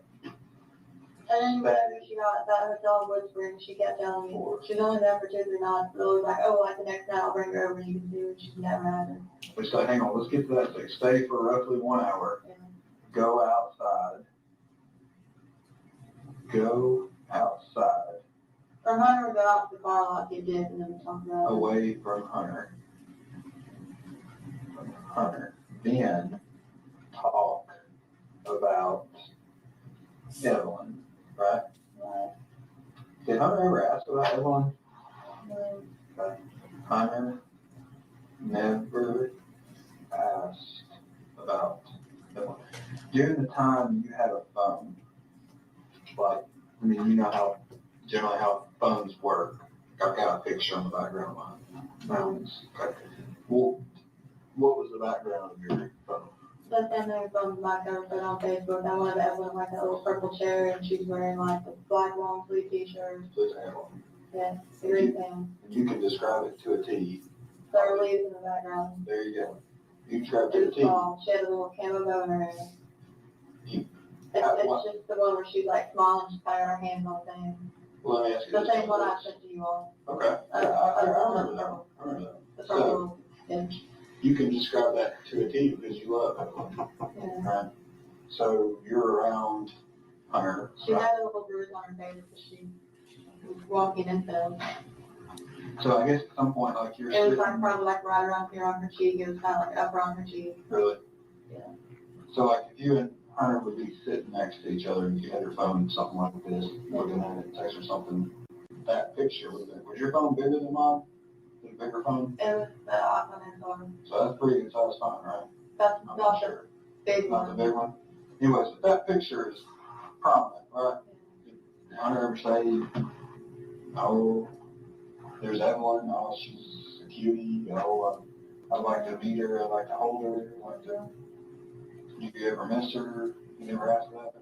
And then whenever she got at that hotel in Woodspring, she kept telling me, she's only there for 2 or 3 nights, but it was like, oh, like the next night I'll bring her over and you can see what she's never had. We say, hang on, let's get to that thing. Stay for roughly 1 hour. Yeah. Go outside. Go outside. Or Hunter would go out to the car lot, get dick, and then we talk about it. Away from Hunter. Then talk about Evelyn, right? Right. Did Hunter ever ask about Evelyn? Right. Hunter never asked about Evelyn. During the time you had a phone, like, I mean, you know how, generally how phones work. I've got a picture on the background of mine. Mountains. Okay. Well, what was the background of your phone? But then there's some black girl put on Facebook, I wanted Evelyn like that little purple chair, and she's wearing like a black long sleeve t-shirt. So it's Evelyn. Yeah, it's a great thing. You can describe it to a T. There are leaves in the background. There you go. You can describe it to a It's T. small, she had a little camo bow in her hair. You- It's just the one where she's like smiling, she's patting her hands on things. Let me ask you The this. same one I sent to you all. Okay. I remember that. I remember that. The purple inch. You can describe that to a T because you love Evelyn. Yeah. Right. So you're around Hunter. She had a little bruise on her face because she was walking into them. So I guess at some point, like you're It was sitting, like probably like right around here on her cheek. It was kind of like up around her cheek. really. Yeah. So like if you and Hunter would be sitting next to each other and you had your phone, something like this, looking at it, text or something, that picture would have been, was your phone bigger than mine? Was it a bigger phone? It was the iPhone XR. So that's a pretty good size phone, right? That's I'm not not the sure. big Not the one. big one. Anyways, that picture is prominent, right? Did Hunter ever say, oh, there's Evelyn, oh, she's a cutie, oh, I'd like to meet her, I'd like to hold her, I'd like to, did you ever miss her? You never asked that?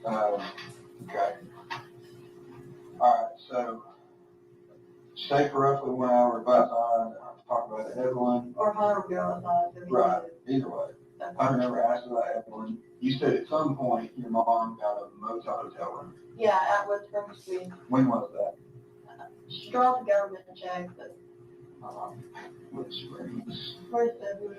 Okay. Alright, so stay for roughly 1 hour, go outside, talk about Evelyn. Or Hunter would go outside. So we Right, could- either way. Hunter never asked about Evelyn. You said at some point your mom got a motel hotel room. Yeah, at Woodspring Street. When was that? She dropped the government check, but, Which springs? where's February?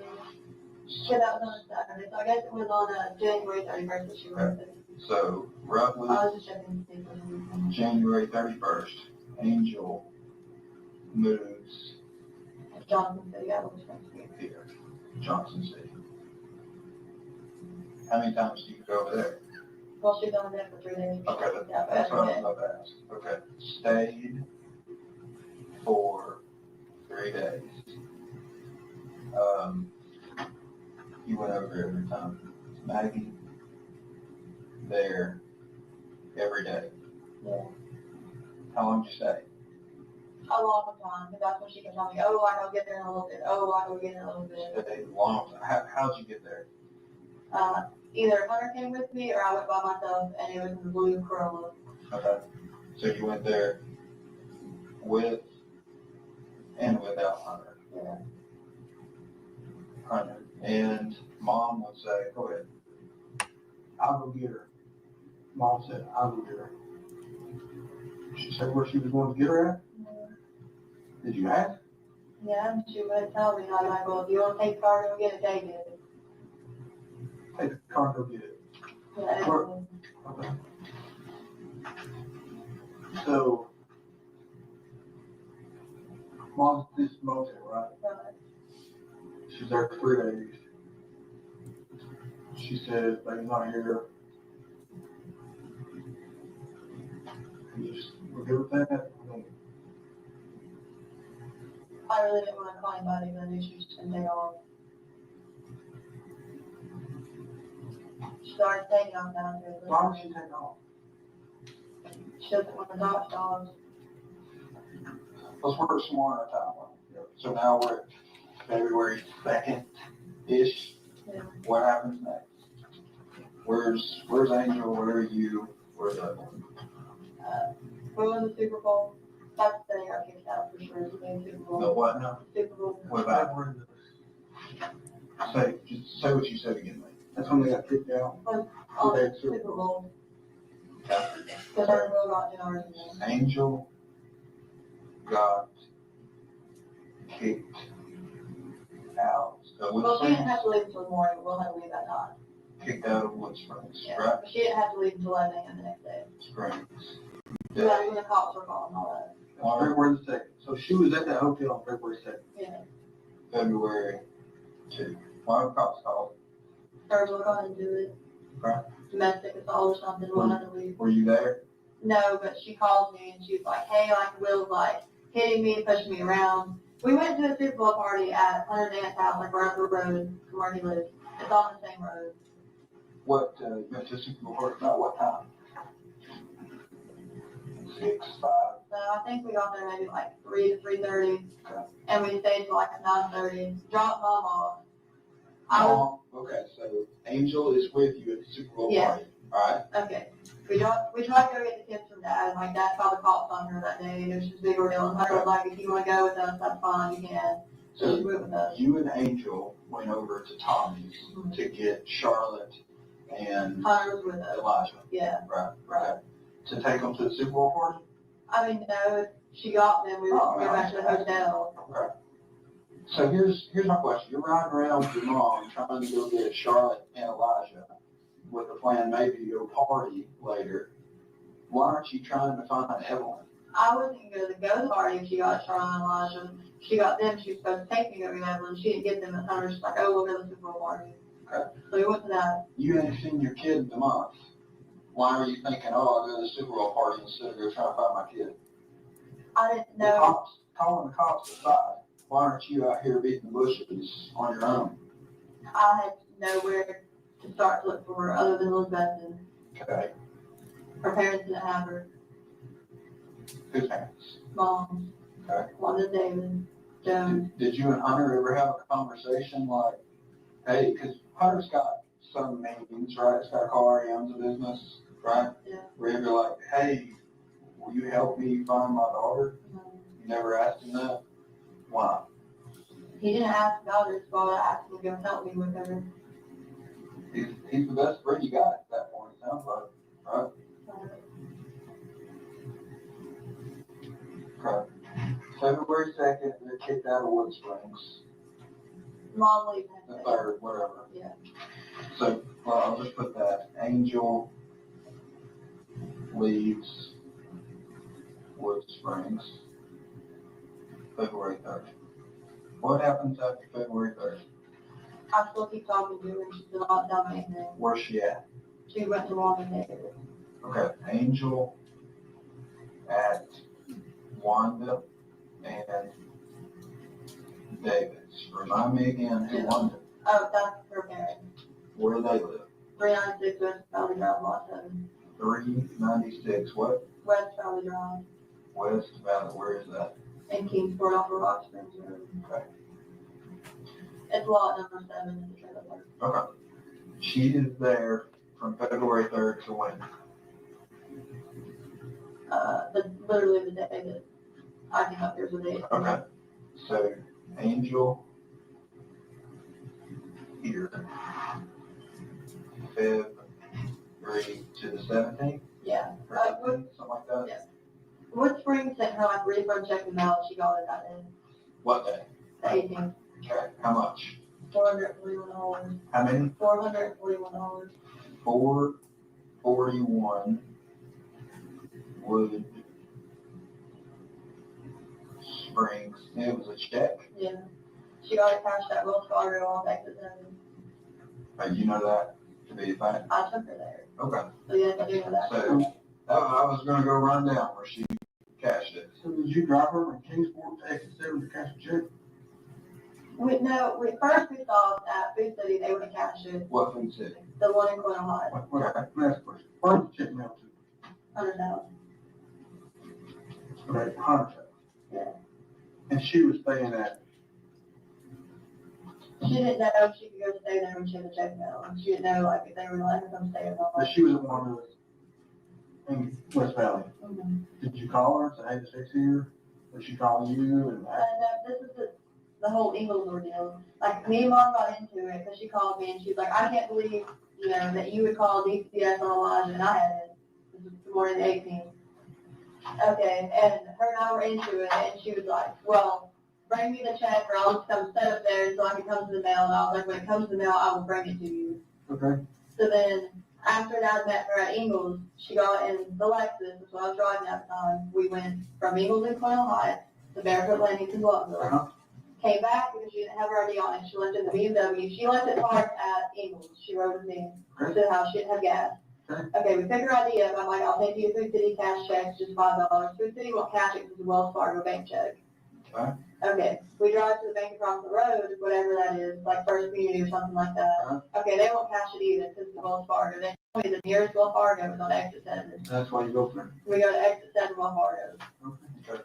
Yeah, that was on a Saturday, so I guess it was on, January 31st that she wrote it. So roughly I was just checking to see if it was anything. January 31st, Angel moves Johnson City, at Woodspring Street. here, Johnson City. How many times do you go over there? Well, she's only there for 3 days. Okay, Yeah, that's what I was every day. about to ask. Okay, stayed for 3 days. You went over there every time. Maggie, there, every day. Yeah. How long did you stay? A long time, because that's when she can tell me, oh, I will get there in a little bit, oh, I will get in a little bit. Stayed a long time. How'd you get there? Either Hunter came with me or I went by myself, and it was in the blue Corolla. Okay. So you went there with and without Hunter. Yeah. Hunter. And mom would say, go ahead. I'll go get her. Mom said, I'll go get her. She said where she was going to get her at? Did you ask? Yeah, and she would tell me, I was like, well, if you want to take the car, go get it, take it. Take the car, go get it. Yeah, it Where- was- Okay. So, mom's this motel, right? She's there for 3 days. She said, baby's not here. You just, we're good with that? I really didn't want to call anybody, but I knew she was going to take off. She started taking off down there. Why would she take off? She doesn't want to talk dogs. Let's work some more on our timeline. So now we're at February 2nd-ish. Yeah. What happens next? Where's Angel? Where are you? Where's Evelyn? We won the Super Bowl. That's the thing I kicked out for sure. We won the Super Bowl. The what now? Super Bowl. What about? Just say what you said again, mate. That's when they got kicked out. On Okay, the Super Bowl. After Because her will got in ours. And then- Angel got kicked out of Well, Wood she didn't Springs, have to leave until the morning, we'll have to leave that night. kicked out of Wood Springs, Yeah, right? but she didn't have to leave until 11 a.m. the next day. Springs. That's when the cops were calling all that. March, February the second. So she was at that hotel on February second. Yeah. February 2. Why were cops called? Her will go into it. Right. Domestic assault or something, we'll have to leave. Were you there? No, but she called me and she was like, hey, like Will's like hitting me, pushing me around. We went to a Super Bowl party at Hunter Dance House, like right up the road from where he lives. It's on the same road. What, you went to Super Bowl about what time? 6, 5. So I think we got there maybe like 3 to 3:30, and we stayed till like 9:30. Dropped mom off. I was, Okay, so Angel is with you at the Super Bowl Yeah. party, alright? okay. We tried to go get the kids from dad, and my dad called the cops on her that day, and it was just a big ordeal. And Hunter was like, if you want to go with us, that's fine, you can. So she went with us. You and Angel went over to Tommy's to get Charlotte and Hunter was with us. Elijah, Yeah, right? right. To take them to the Super Bowl party? I mean, no, she got them, we were going back to the hotel. Okay. So here's my question. You're riding around with your mom trying to go get Charlotte and Elijah with the plan maybe to go party later. Why aren't you trying to find Evelyn? I wasn't going to go to the party if she got Charlotte and Elijah. She got them, she was supposed to take me to go get Evelyn. She didn't get them, and Hunter's just like, oh, we'll go to the Super Bowl party. Okay. So we went to that. You ain't seen your kid in a month. Why are you thinking, oh, I'll go to the Super Bowl party instead of go trying to find my kid? I didn't The know. cops, calling the cops aside, why aren't you out here beating the bushes on your own? I had nowhere to start to look for her other than Elizabeth, and Okay. her parents didn't have her. Whose parents? Mom, Okay. Wanda David, Joan. Did you and Hunter ever have a conversation like, hey, because Hunter's got some meetings, right? It's got a car, he owns a business, right? Yeah. Where you're like, hey, will you help me find my daughter? You never asked him that? Why? He didn't ask about her, so I asked him to go help me with her. He's the best friend you got at that point, it sounds like, right? Okay. February 2nd, they're kicked out of Wood Springs. Mom leaving The him. 3rd, whatever. Yeah. So, well, I'll just put that. Angel leaves Wood Springs February 3rd. What happens after February 3rd? I still keep talking to her, and she's still not done anything. Where's she at? She went to Wanda David. Okay, Angel at Wanda and David's. Remind me again who Wanda, Oh, that's her parents. where do they live? 396 West Valley Drive, Lot 7. 396, what? West Valley Drive, West Valley, where is that? in Kingsport off of Rock Springs Road. Okay. It's lot number 7 in the trailer park. Okay. She is there from February 3rd to when? Literally the day that I came up here, the day. Okay. So Angel here, February to the 17th? Yeah. Or 18th, something like that? Yeah. Wood Springs sent her like refund check in the mail, she got it that day, What day? the 18th. Okay, how much? $441. How many? $441. 441 Wood Springs. It was a check. Yeah. She got it cashed at Wells Fargo on Texas Avenue. You know that to be a fact? I took her there. Okay. So yes, I do know that. So I was gonna go run down where she cashed it. So did you drive her from Kingsport to Texas Seven to cash a check? First we saw at Food City, they would have cashed it, What food city? the one in Clinton High, Let me ask a question. Where did the check mail to? $100,000. Okay, Hunter. Yeah. And she was staying at, She didn't know if she could go stay there when she had a check mail, and she didn't know like if they were letting her come stay or but not. she was at one of those in West Valley. Mm-hmm. Did you call her and say, hey, the check's here? Did she call you and ask? This is the whole Eagles ordeal. Like, me and Mom got into it, because she called me, and she's like, I can't believe, that you would call DCS on Elijah, and I hadn't. this is the morning of the 18th. Okay, and her and I were into it, and she was like, well, bring me the check or I'll just come set up there so I can come to the mail. And I was like, when it comes to the mail, I will bring it to you. Okay. So then, after I met her at Ingles, she got in the Lexus, which I was driving at the time. We went from Ingles and Cornell Heights to Barefoot Landing to Bluffville. Uh-huh. Came back because she didn't have her ID on it. She left in the BMW. She left it parked at Ingles. She rode with me to the house. She didn't have gas. Okay, we pick her ID up. I'm like, I'll take you a Food City cash check, just $5. Food City won't cash it because it's a Wells Fargo bank check. Okay. Okay, we drive to the bank across the road, whatever that is, like First Community or something like that. Okay, they won't cash it either because it's Wells Fargo. They told me the nearest Wells Fargo is on exit 7. That's why you go for it. We go to exit 7 Wells Fargo. Okay.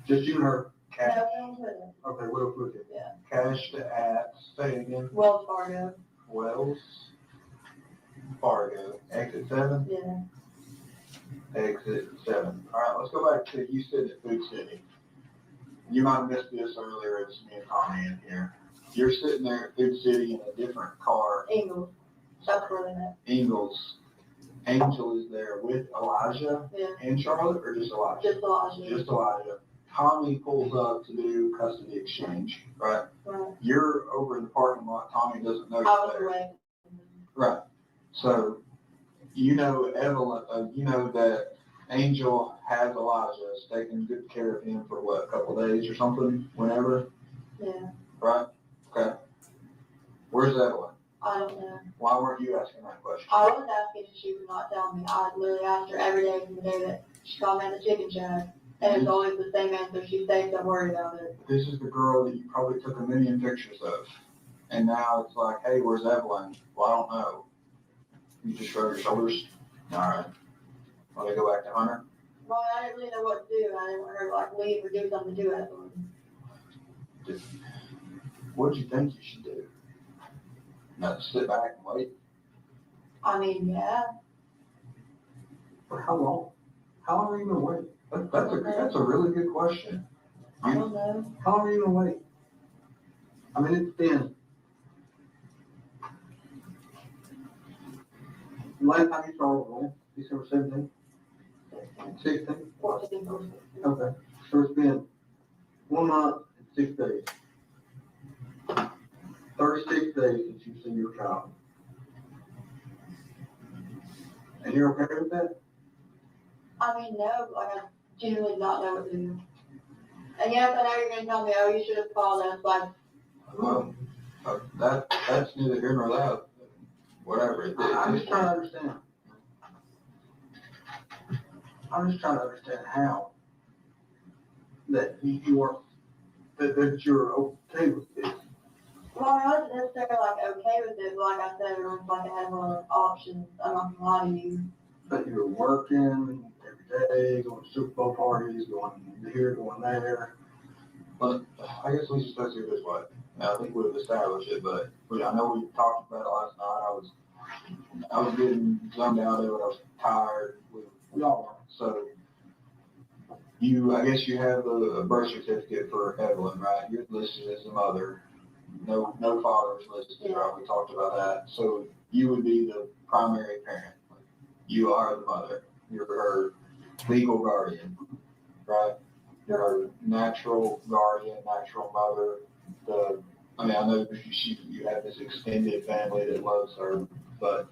Just you and her, cash. No, we don't put it. Okay, what else with it? Yeah. Cash at, say it again, Wells Fargo, Wells Fargo, exit 7, yeah. exit 7. All right, let's go back to, you said at Food City. You might have missed this earlier, it's me and Tommy in here. You're sitting there at Food City in a different car. Ingles, that's where they met. Ingles. Angel is there with Elijah Yeah, and Charlotte, or just Elijah? just Elijah. Just Elijah. Tommy pulls up to do custody exchange, right? Right. You're over in the parking lot, Tommy doesn't know I you're was there. away. Right. So, you know Evelyn, you know that Angel has Elijah, is taking good care of him for what, a couple days or something, whenever, Yeah, right? Okay. Where's Evelyn? I don't know. Why weren't you asking that question? I was asking and she would not tell me. I literally asked her every day from the day that she called me at the chicken shack. And it's always the same answer. She says, don't worry about it. This is the girl that you probably took a million pictures of. And now it's like, hey, where's Evelyn? Well, I don't know. You just shrug your shoulders. All right. Want to go back to Hunter? Well, I didn't really know what to do. I didn't want her to like leave or do something to it. What do you think you should do? Not sit back and wait? I mean, yeah. For how long? How long are you gonna wait? That's a really good question. I don't know. How long are you gonna wait? I mean, it's been. Last time you saw it, when? December 17th? 16th? 14, 14. Okay, so it's been 1 month and 6 days. 36 days since you've seen your child. And you're okay with that? I mean, no, like I genuinely not know what to do. And yes, I know you're gonna tell me, oh, you should have called us, but Well, that's neither here nor there. Whatever. I'm just trying to understand. I'm just trying to understand how that you're okay with this. well, I wasn't necessarily like okay with it, but like I said, it was like I had more options. I'm not gonna lie to you. But you're working every day, going to Super Bowl parties, going here, going there. But I guess we just go through this way. Now, I think we've established it, but I know we talked about it last night. I was getting zoned out of it. I was tired. We all were. So I guess you have a birth certificate for Evelyn, right? You're listed as the mother. No father's listed, right? We talked about that. So you would be the primary parent. You are the mother. You're her legal guardian, right? You're her natural guardian, natural mother. I know you have this extended family that loves her, but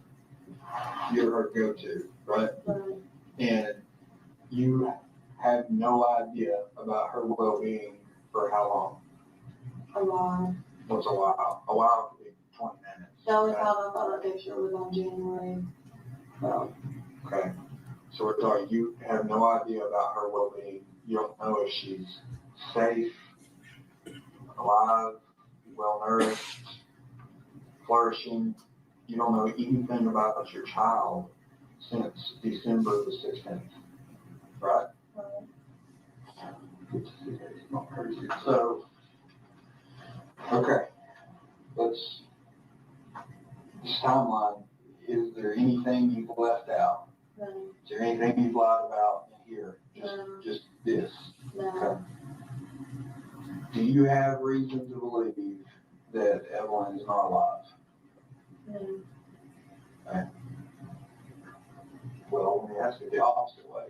you're her go-to, right? And you have no idea about her well-being for how long? A while. What's a while? A while could be 20 minutes. The only time I saw that picture was on January. Well, okay. So we're talking, you have no idea about her well-being. You don't know if she's safe, alive, well-nourished, flourishing. You don't know anything about your child since December the 16th, right? Not crazy. So, okay, this timeline, is there anything you've left out? No, Is there anything you've lied about in here? Just this. no. Do you have reason to believe that Evelyn is not alive? No. Well, let me ask it the opposite way.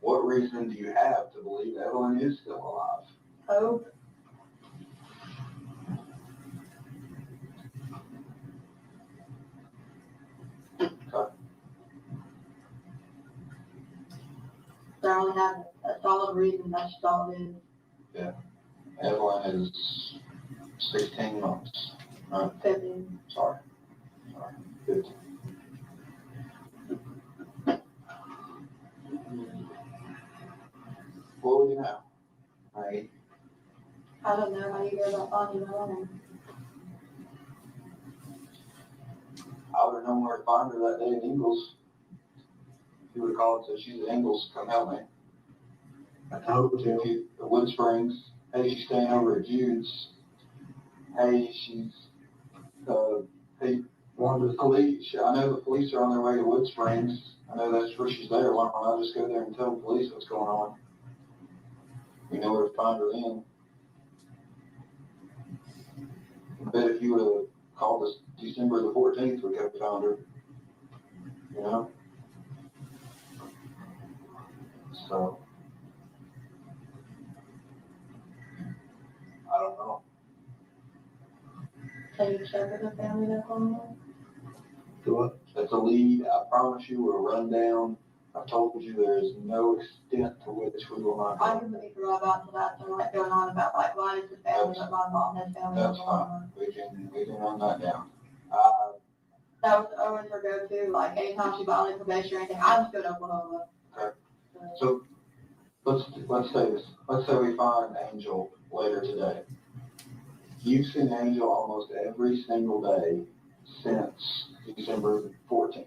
What reason do you have to believe Evelyn is still alive? Hope. So I only have a solid reason, that's all it is. Evelyn is 16 months. 15. Sorry. 15. What would you know? Right? I don't know how you go about finding her home. I would have known where to find her that day in Ingles. He would have called and said, she's at Ingles, come help me. At the hotel. The Wood Springs. Hey, she's staying over at Jude's. Hey, she's, hey, one of the police, I know the police are on their way to Wood Springs. I know that's where she's there. Why don't I just go there and tell the police what's going on? We know where to find her then. I bet if you would have called us December the 14th, we could have found her. You know? So, I don't know. Can you check with the family that's on there? Do what? That's a lead. I promise you we'll run down. I've told you there is no extent to which we will not I go. completely forgot about that, so like going on about like, why is the family, but my mom has family. That's on fine. We can run that down. That was always her go-to, like anytime she bought any probation or anything, I just go to Oklahoma. Okay. So, So let's say this. Let's say we find Angel later today. You've seen Angel almost every single day since December 14th.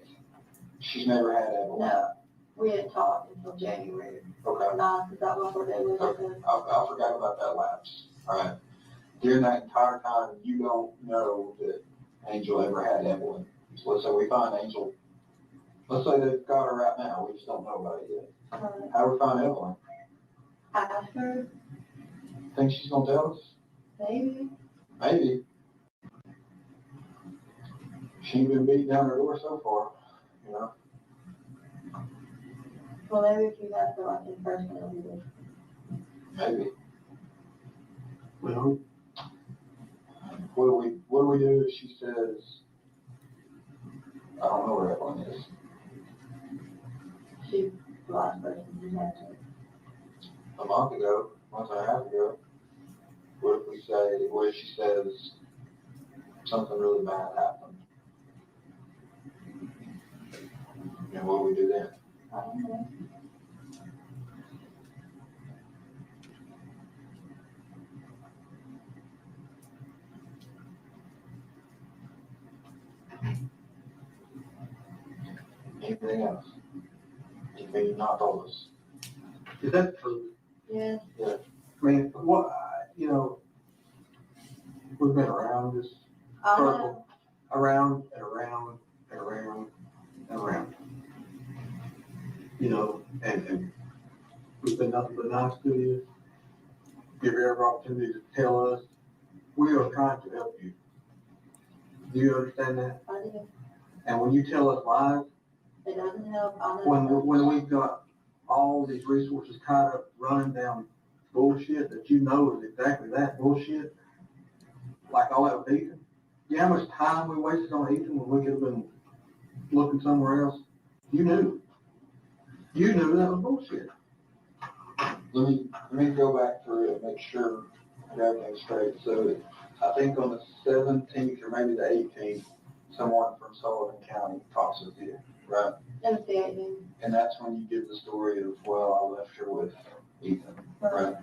She's never had Evelyn. no, we didn't talk until January Okay. or 9th, because that was what they was. I forgot about that lapse. All right. During that entire time, you don't know that Angel ever had Evelyn. So let's say we find Angel. Let's say they've got her right now. We just don't know about it yet. How do we find Evelyn? Ask her, Think she's gonna tell us? maybe. Maybe. She ain't been beating down her door so far, you know. Well, maybe if you ask her like in person, it'll be good. Maybe. Well, What do we do if she says, I don't know where Evelyn is? She's the last person who had to. A month and a half ago. What if she says something really bad happened? And what do we do then? I don't know. Anything else? Anything you've not told us? is that true? Yeah, I mean, what, you know, we've been around this I don't know. circle, around and around and around and around. You know, and we've been nothing but nice to you. Give you every opportunity to tell us. We are trying to help you. Do you understand that? I do. And when you tell us lies, It doesn't help. I know. when we've got all these resources tied up running down bullshit that you know is exactly that bullshit, like all that with Ethan. You know how much time we wasted on Ethan when we could have been looking somewhere else? You knew. You knew that was bullshit. Let me go back through and make sure I got everything straight. So I think on the 17th or maybe the 18th, someone from Sullivan County talks with you, right? It was the 18th. And that's when you give the story of, well, I left her with Ethan, right?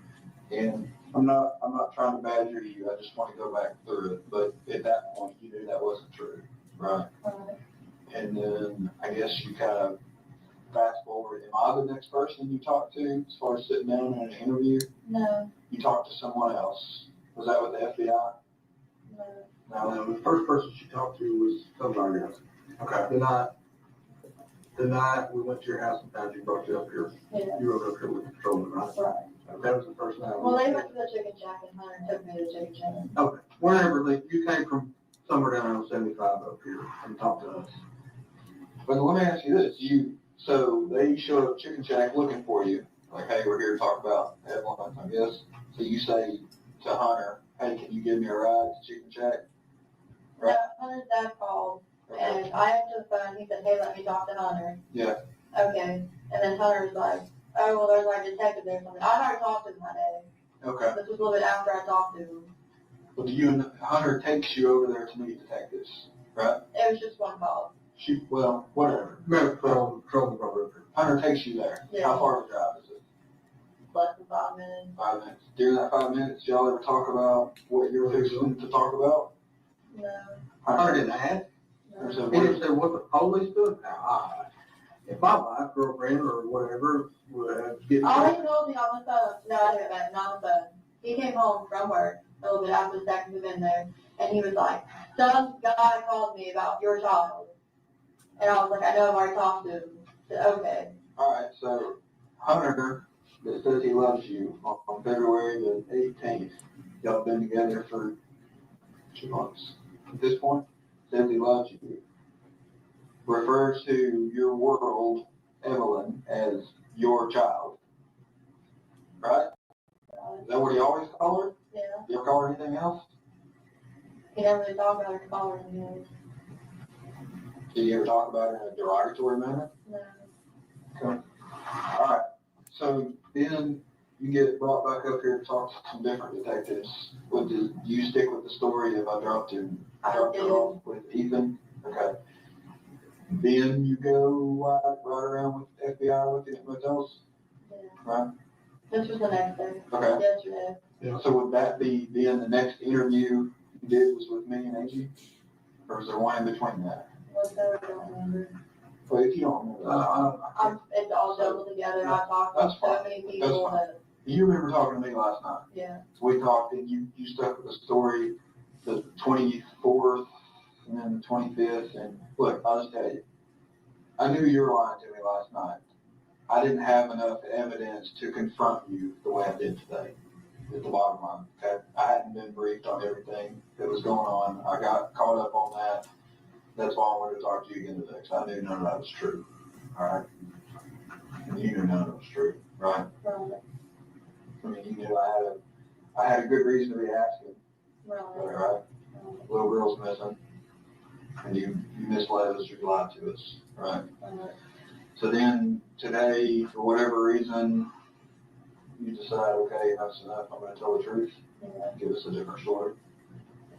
And I'm not trying to badger you. I just want to go back through it. But at that point, you knew that wasn't true, right? And then I guess you kind of fast forward. Am I the next person you talk to as far as sitting down in an interview? No, You talked to someone else. Was that with the FBI? no. Now, the first person she talked to was somebody else. Okay. The night we went to your house and found you, brought you up here. Yeah, You were up here with the patrolman, right? right. That was the first night. Well, they went to the chicken shack and Hunter took me to the chicken shack. Okay, wherever you came from, somewhere down on 75 up here and talked to us. But let me ask you this. So they showed up at Chicken Shack looking for you, like, hey, we're here to talk about Evelyn, I guess. So you say to Hunter, hey, can you give me a ride to Chicken Shack? No, Hunter's dad called, Okay. and I answered the phone, he said, hey, let me talk to Hunter. Yeah. Okay, and then Hunter was like, oh, well, there's like a detective there or something. I already talked to him that day. Okay. This was a little bit after I talked to him. Well, Hunter takes you over there to meet detectives, right? It was just one call. Well, whatever. Patrol program. Hunter takes you there. Yeah. How far of a drive is it? Less than 5 minutes. 5 minutes. During that 5 minutes, y'all ever talk about what you're fixing to talk about? No, Hunter didn't ask. Or no. so He didn't say what the police do. Now, if my wife, girlfriend, or whatever would get. All he told me on the phone, no, I didn't get that, on the phone. He came home from work a little bit after the detective had been there, and he was like, some guy called me about your child. And I was like, I know I've already talked to him. I said, okay. All right, so Hunter, that says he loves you, on February the 18th, y'all been together for 2 months at this point, says he loves you, refers to your world, Evelyn, as your child, right? Is that what he always called her? Yeah. You ever call her anything else? He never really talked about her collars and his. Did you ever talk about her in a derogatory manner? No. Okay. All right. So then you get brought back up here to talk to some different detectives. Do you stick with the story of I dropped her off with Ethan? Okay. Then you go right around with FBI looking at motels, Yeah. right? This was the next day. Okay. Yesterday. So would that be then the next interview you did was with me and AG? Or is there one in between that? What's that? I don't remember. Well, if you don't remember that. It's all jumbled together. I talked That's to so fine. many That's people fine. that, You remember talking to me last night. yeah. We talked and you stuck with the story, the 24th and then the 25th. And look, I'll just tell you, I knew you were lying to me last night. I didn't have enough evidence to confront you the way I did today. At the bottom line, okay? I hadn't been briefed on everything that was going on. I got caught up on that. That's why I wanted to talk to you again today, because I knew none of that was true. All right? And you knew none of it was true, right? Right. I mean, you knew I had a good reason to be asking, Right. right? Little girl's missing, and you misled us, you lied to us, right? Right. So then today, for whatever reason, you decide, okay, enough's enough, I'm going to tell the truth, Yeah. give us a different story.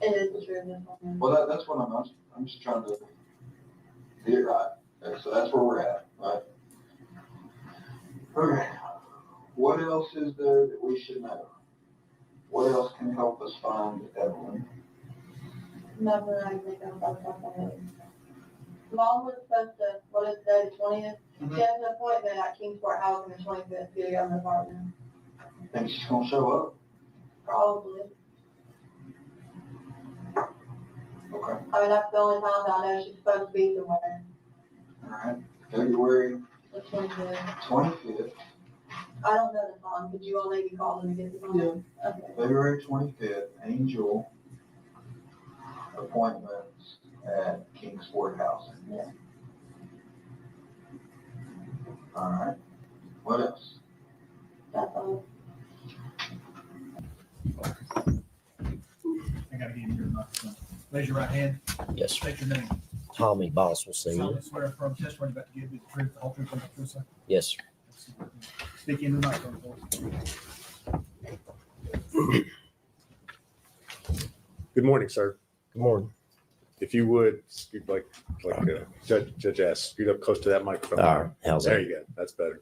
It is the truth. This one. Well, that's what I'm just trying to get it right. Okay, so that's where we're at, right? Okay. What else is there that we should know? What else can help us find Evelyn? Nothing I can think of about that. Mom was supposed to, what is today, the 20th? Mhm. She has an appointment at Kingsport House on the 25th to go to the apartment. Think she's gonna show up? Probably. Okay. I mean, that's the only time that I know she's supposed to be somewhere. All right. February The 25th. 25th. I don't know the time. Could you all maybe call them and get the time? Yeah. Okay. February 25th, Angel appointments at Kingsport House. Yeah. All right. What else? That's all. I gotta give you your microphone. Raise your right hand. Yes, sir. State your name. Tommy Boswell Senior. Solemnly swear and affirm testimony about to give you the truth, the whole truth, and nothing but the truth, sir. Yes, sir. Speak into the microphone, please. Good morning, sir. Good morning. If you would, scoot like Judge asked, scoot up close to that microphone. All right. How's There that? you go. That's better.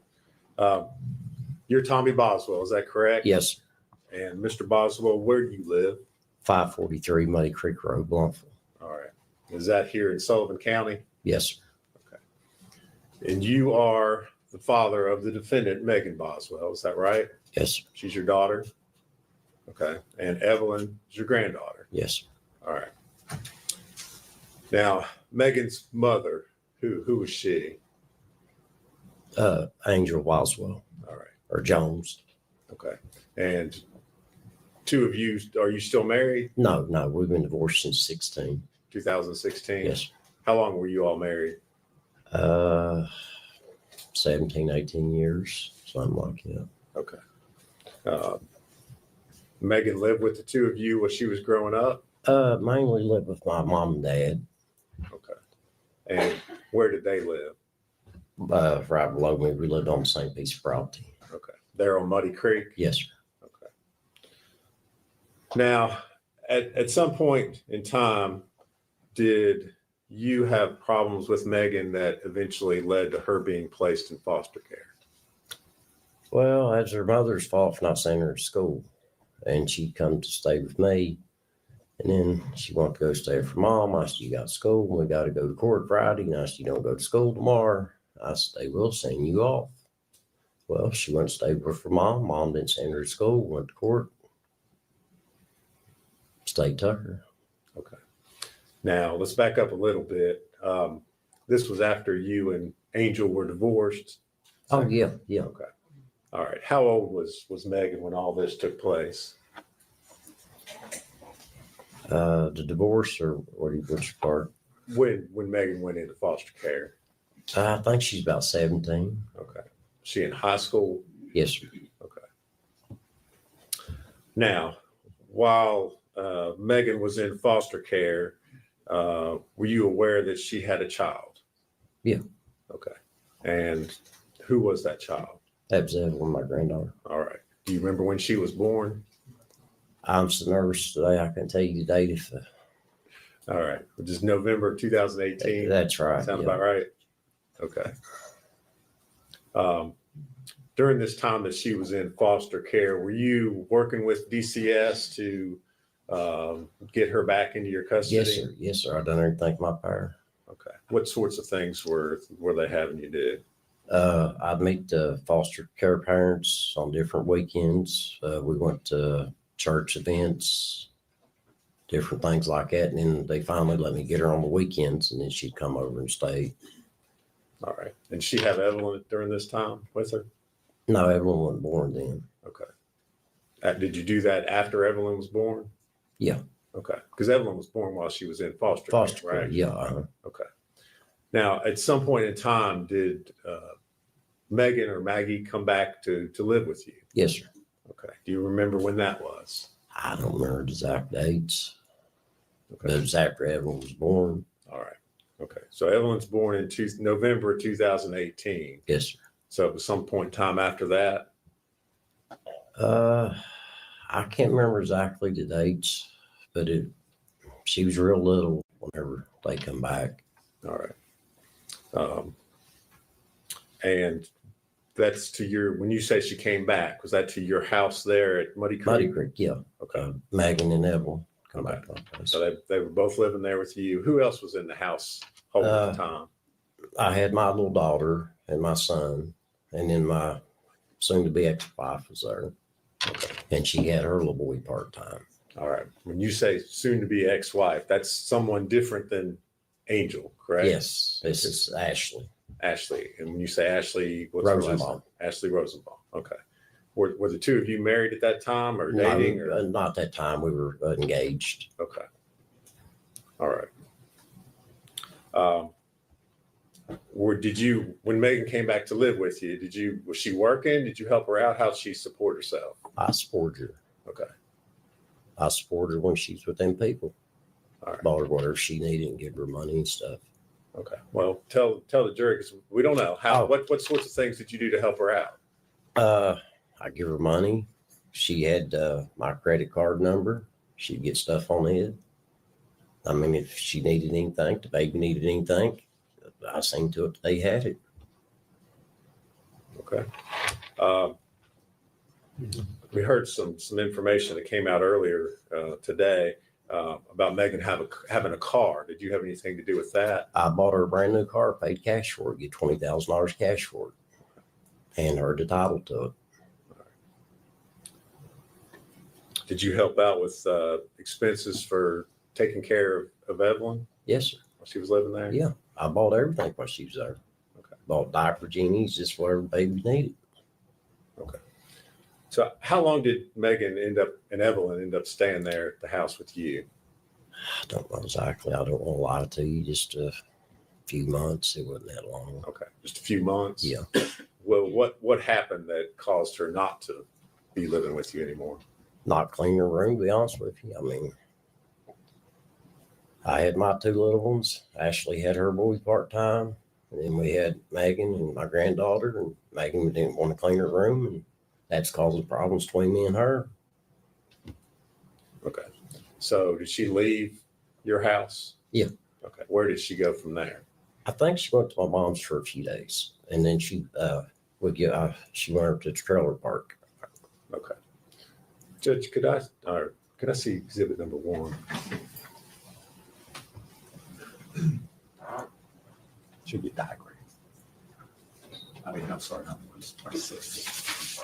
You're Tommy Boswell, is that correct? Yes, And Mr. Boswell, where do you live? 543 Muddy Creek Road, Bluntville. All right. Is that here in Sullivan County? Yes, sir. And you are the father of the defendant, Megan Boswell, is that right? Yes, sir. She's your daughter? Okay. And Evelyn is your granddaughter? Yes, sir. All right. Now, Megan's mother, who was she? Angel Boswell All right. or Jones. Okay. And two of you, are you still married? No, we've been divorced since 2016. 2016? Yes, sir. How long were you all married? 17, 18 years, something like that. Okay. Megan lived with the two of you when she was growing up? Mainly lived with my mom and dad, Okay. And where did they live? right below me. We lived on the same piece of property. Okay. There on Muddy Creek? Yes, sir. Okay. Now, at some point in time, did you have problems with Megan that eventually led to her being placed in foster care? Well, that's her mother's fault for not sending her to school. And she'd come to stay with me. And then she wanted to go stay with her mom. I said, you got school. We got to go to court Friday. And I said, you don't go to school tomorrow. I said, they will send you off. Well, she went to stay with her mom. Mom didn't send her to school. Went to court. State took her. Okay. Now, let's back up a little bit. This was after you and Angel were divorced. Oh, yeah, yeah. Okay. All right. How old was Megan when all this took place? The divorce or which part? When Megan went into foster care? I think she's about 17. Okay. She in high school? Yes, sir. Okay. Now, while Megan was in foster care, were you aware that she had a child? Yeah. Okay. And who was that child? That was Evelyn, my granddaughter. All right. Do you remember when she was born? I'm so nervous today. I can tell you the date if All right. Which is November 2018. that's right. Sound Yeah. about right? Okay. During this time that she was in foster care, were you working with DCS to get her back into your custody? Yes, sir. Yes, sir. I done everything in my power. Okay. What sorts of things were they having you do? I'd meet the foster care parents on different weekends. We went to church events, different things like that. And then they finally let me get her on the weekends, and then she'd come over and stay. All right. And she had Evelyn during this time with her? No, Evelyn wasn't born then. Okay. Did you do that after Evelyn was born? Yeah. Okay. Because Evelyn was born while she was in foster Foster care, care, right? yeah. Okay. Now, at some point in time, did Megan or Maggie come back to live with you? Yes, sir. Okay. Do you remember when that was? I don't remember the exact dates, but Okay. it was after Evelyn was born. All right. Okay. So Evelyn's born in November 2018. Yes, sir. So it was some point in time after that. I can't remember exactly the dates, but she was real little whenever they come back. All right. And that's when you say she came back, was that to your house there at Muddy Creek? Muddy Creek, yeah. Okay. Megan and Evelyn come Okay. back to my place. So they were both living there with you. Who else was in the house at the time? I had my little daughter and my son, and then my soon-to-be ex-wife was there. Okay. And she had her little boy part-time. All right. When you say soon to be ex-wife, that's someone different than Angel, correct? Yes, this is Ashley. Ashley. And when you say Ashley, what's her last name? Rosenbaum. Ashley Rosenbaum. Okay. Were the two of you married at that time or dating? No, not that time. We were engaged. Okay. All right. When Megan came back to live with you, was she working? Did you help her out? How'd she support herself? I support her. Okay. I support her when she's with them people. All right. Bought her whatever she needed and give her money and stuff. Okay. Well, tell the jury, because we don't know what sorts of things did you do to help her out? I give her money. She had my credit card number. She'd get stuff on it. I mean, if she needed anything, the baby needed anything, I seen to it that they had it. Okay. We heard some information that came out earlier today about Megan having a car. Did you have anything to do with that? I bought her a brand new car, paid cash for it, get $20,000 cash for it, and her the title to it. Did you help out with expenses for taking care of Evelyn Yes, sir. while she was living there? Yeah, I bought everything while she was there. Okay. Bought diaper genies, just whatever baby needed. Okay. So how long did Megan and Evelyn end up staying there at the house with you? I don't know exactly. I don't want to lie to you. Just few months. It wasn't that long. Okay, just a few months? Yeah. Well, what happened that caused her not to be living with you anymore? Not clean her room, to be honest with you. I mean, I had my two little ones. Ashley had her boy part-time. And then we had Megan and my granddaughter, and Megan didn't want to clean her room, and that's causing problems between me and her. Okay. So did she leave your house? Yeah. Okay. Where did she go from there? I think she went to my mom's for a few days, and then she she went over to the trailer park. Okay. Judge, could I see exhibit number 1? Should be a diagram. I mean, I'm sorry, not 26.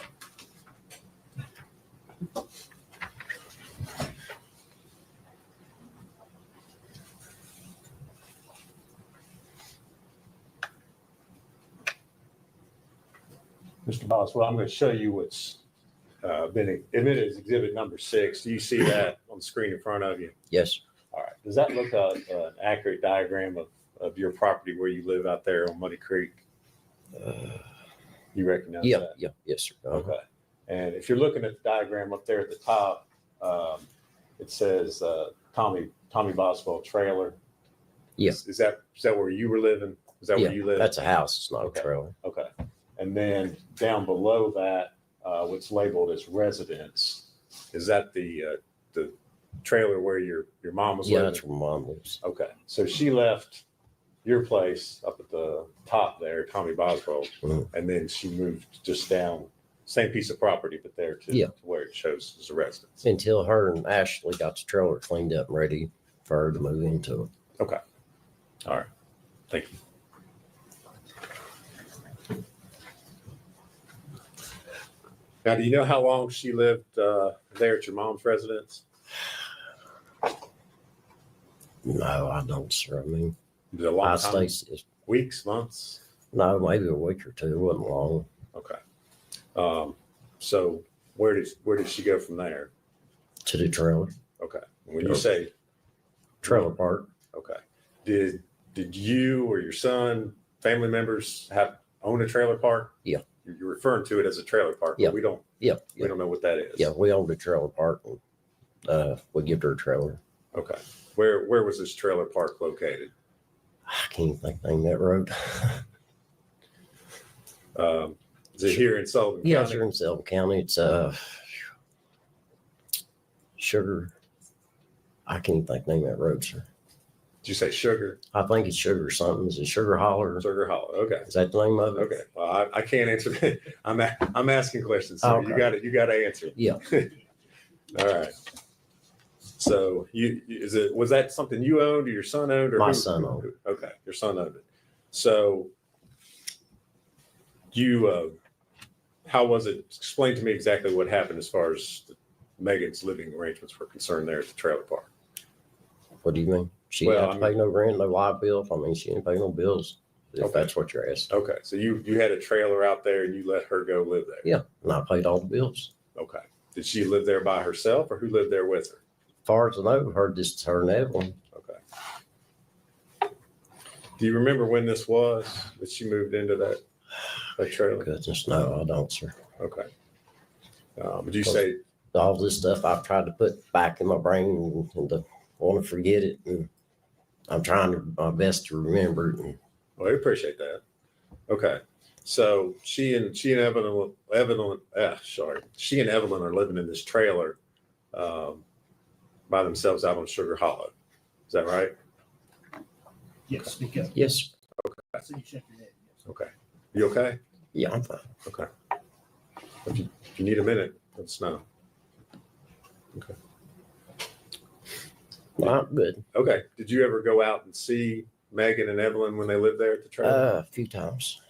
Mr. Boswell, I'm going to show you what's been admitted as exhibit number 6. Do you see that on the screen in front of you? Yes. All right. Does that look an accurate diagram of your property where you live out there on Muddy Creek? You recognize Yeah. that? Yeah. Yes, sir. Okay. And if you're looking at the diagram up there at the top, it says Tommy Boswell trailer. Yeah. Is that where you were living? Is that Yeah, where you live? that's a house. It's not Okay. a trailer. Okay. And then down below that, what's labeled as residence, is that the trailer where your mom was Yeah, living? that's where mom lives. Okay. So she left your place up at the top there, Tommy Boswell, Mhm. and then she moved just down, same piece of property, but there to where it shows as a residence. Until her and Ashley got the trailer cleaned up and ready for her to move into it. Okay. All right. Thank you. Now, do you know how long she lived there at your mom's residence? No, I don't, sir. I mean, It was a long I time. stay, Weeks, months? no, maybe a week or two. It wasn't long. Okay. So where did she go from there? To the trailer, Okay. When you say trailer park. okay, did you or your son, family members own a trailer park? Yeah. You're referring to it as a trailer park, but Yeah. we don't Yeah. know what that is. Yeah, we owned a trailer park, and we give her a trailer. Okay. Where was this trailer park located? I can't even think the name of that road. Is it here in Sullivan Yeah, County? it's here in Sullivan County. It's Sugar. I can't even think the name of that road, sir. Did you say Sugar? I think it's Sugar something. Is it Sugar Holler? Sugar Hollow. Okay. Is that the name of it? Okay. Well, I can't answer that. I'm asking questions. So Okay. you got to answer. Yeah. All right. So was that something you owned or your son owned? Or My son owned it. Okay, your son owned it. So how was it? Explain to me exactly what happened as far as Megan's living arrangements were concerned there at the trailer park. What do you mean? She Well, didn't have to pay no rent, no light bill. I mean, she didn't pay no bills. If Okay. that's what you're asking. Okay, so you had a trailer out there and you let her go live there. Yeah, and I paid all the bills. Okay. Did she live there by herself or who lived there with her? As far as I know, her and Evelyn. Okay. Do you remember when this was that she moved into that trailer? Goodness, no, I don't, sir. Okay. Would you say, All this stuff I've tried to put back in my brain and to want to forget it, and I'm trying my best to remember it. And well, I appreciate that. Okay. So she and Evelyn are living in this trailer by themselves out on Sugar Hollow. Is that right? Yes, speak up. yes, I see you shake your head. Yes. Okay. You okay? yeah, I'm fine. Okay. If you need a minute, let us know. Okay. I'm good. Okay. Did you ever go out and see Megan and Evelyn when they lived there at the trailer? A few times.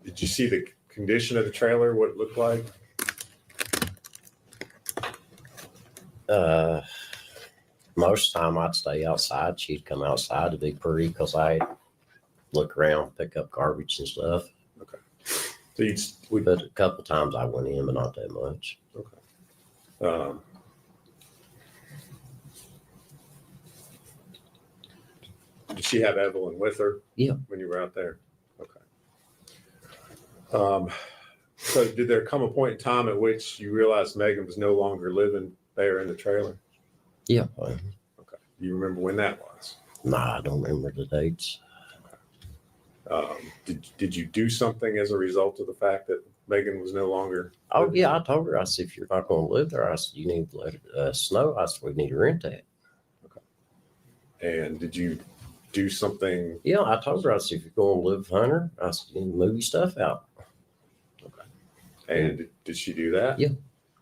Did you see the condition of the trailer, what it looked like? Most of the time I'd stay outside. She'd come outside to be pretty because I look around, pick up garbage and stuff. So But a couple times I went in, but not that much. Did she have Evelyn with her? Yeah. When you were out there? Okay. So did there come a point in time at which you realized Megan was no longer living there in the trailer? Yeah. Okay. Do you remember when that was? Nah, I don't remember the dates. Did you do something as a result of the fact that Megan was no longer? Oh, living yeah, there? I told her, I said, if you're not going to live there, I said, you need to let us know. I said, we need to rent that. And did you do something? Yeah, I told her, I said, if you're going to live with Hunter, I said, you need to move your stuff out. And did she do that? Yeah.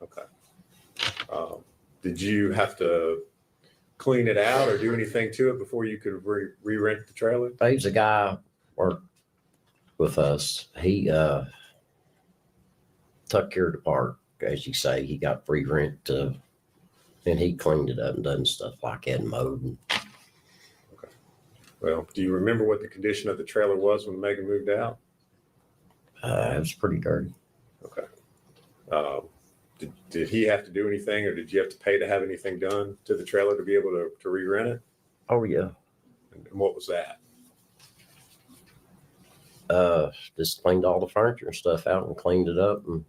Okay. Did you have to clean it out or do anything to it before you could re-rent the trailer? There's a guy worked with us. He took care of the park, as you say. He got free rent, and he cleaned it up and done stuff like that and mowed. And Well, do you remember what the condition of the trailer was when Megan moved out? it was pretty dirty. Okay. Did he have to do anything or did you have to pay to have anything done to the trailer to be able to re-rent it? Oh, yeah. And what was that? Just cleaned all the furniture and stuff out and cleaned it up. And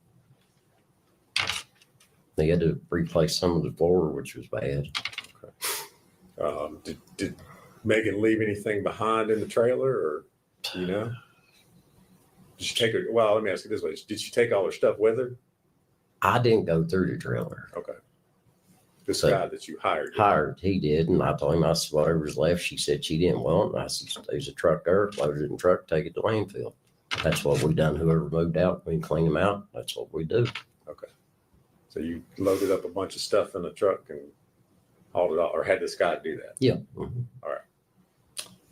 they had to replace some of the floor, which was bad. Did Megan leave anything behind in the trailer or, you know? Did she take her, well, let me ask you this way. Did she take all her stuff with her? I didn't go through the trailer. Okay. This So- guy that you hired. Hired, he did. And I told him, I said, whatever's left, she said she didn't want. And I said, there's a truck there, load it in the truck, take it to landfill. That's what we done. Whoever moved out, we clean them out. That's what we do. Okay. So you loaded up a bunch of stuff in the truck and hauled it off, or had this guy do that? Yeah. Mhm.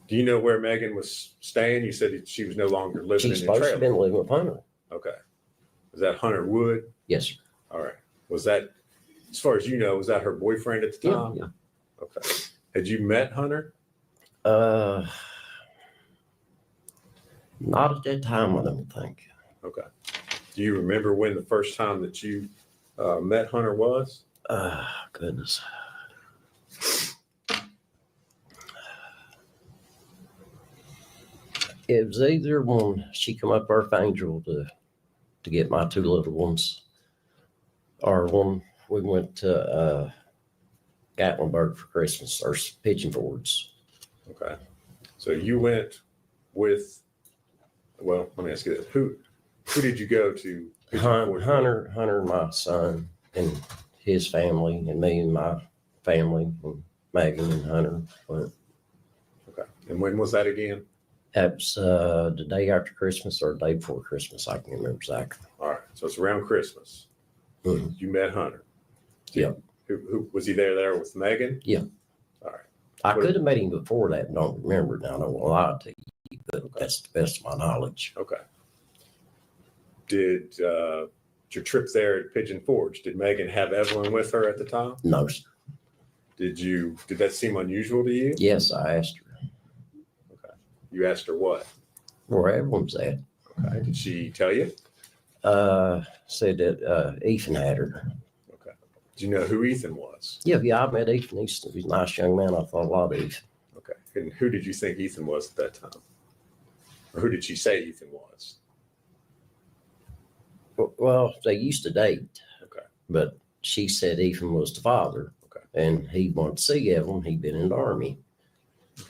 Do you know where Megan was staying? You said that she was no longer living She's in the supposed to have trailer. been living with Hunter. Okay. Was that Hunter Wood? Yes, sir. All right. Was that, as far as you know, was that her boyfriend at the Yeah, time? yeah. Okay. Had you met Hunter? Not at that time, I don't think. Okay. Do you remember when the first time that you met Hunter was? Goodness. It was either when she come up Earth Angel to get my two little ones, or when we went to Gatlinburg for Christmas, or Pigeon Fords. Okay. So you went with, well, let me ask you this. Who did you go to? Hunter, my son, and his family, and me and my family, and Megan and Hunter went. Okay. And when was that again? That was the day after Christmas or the day before Christmas. I can't remember exactly. All right. So it's around Christmas. Mhm. You met Hunter. Yeah. Who was he there with Megan? Yeah. All right. I could have met him before that and don't remember it now. I don't want to lie to you, but Okay. that's the best of my knowledge. Okay. Did your trip there at Pigeon Forge, did Megan have Evelyn with her at the time? No, sir. Did that seem unusual to you? Yes, I asked her You asked her what? where everyone's at. Okay. Did she tell you? Said that Ethan had her. Okay. Do you know who Ethan was? Yeah, I met Ethan. He's a nice young man. I thought a lot of Ethan. Okay. And who did you think Ethan was at that time? Or who did she say Ethan was? Well, they used to date. Okay. But she said Ethan was the father. Okay. And he wanted to see Evelyn. He'd been in the army.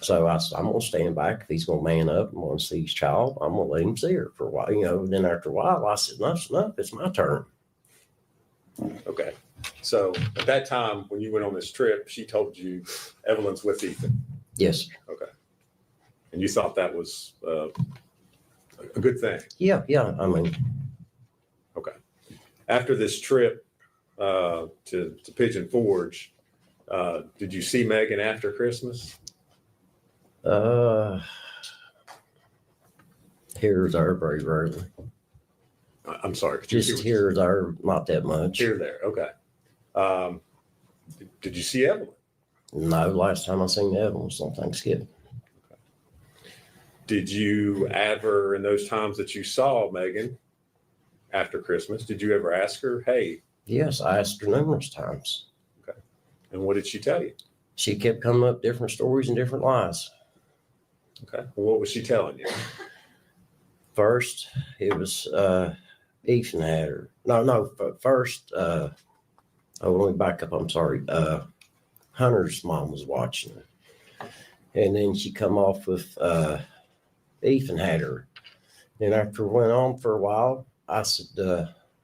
So I said, I'm going to stand back. If he's going to man up and want to see his child, I'm going to let him see her for a while. Then after a while, I said, enough's enough. It's my turn. Okay. So at that time, when you went on this trip, she told you Evelyn's with Ethan. Yes, sir. Okay. And you thought that was a good thing. Yeah. I mean, Okay. After this trip to Pigeon Forge, did you see Megan after Christmas? here or there, very rarely. I'm sorry. Could you Just repeat what here or there, not that much. Here, there. Okay. Did you see Evelyn? No, last time I seen Evelyn was on Thanksgiving. Did you ever, in those times that you saw Megan after Christmas, did you ever ask her, hey, Yes, I asked her numerous times. and what did she tell you? She kept coming up different stories and different lies. Okay. Well, what was she telling you? First, it was Ethan had her. No. First, oh, let me back up. I'm sorry. Hunter's mom was watching her, and then she come off with Ethan had her. And after it went on for a while, I said,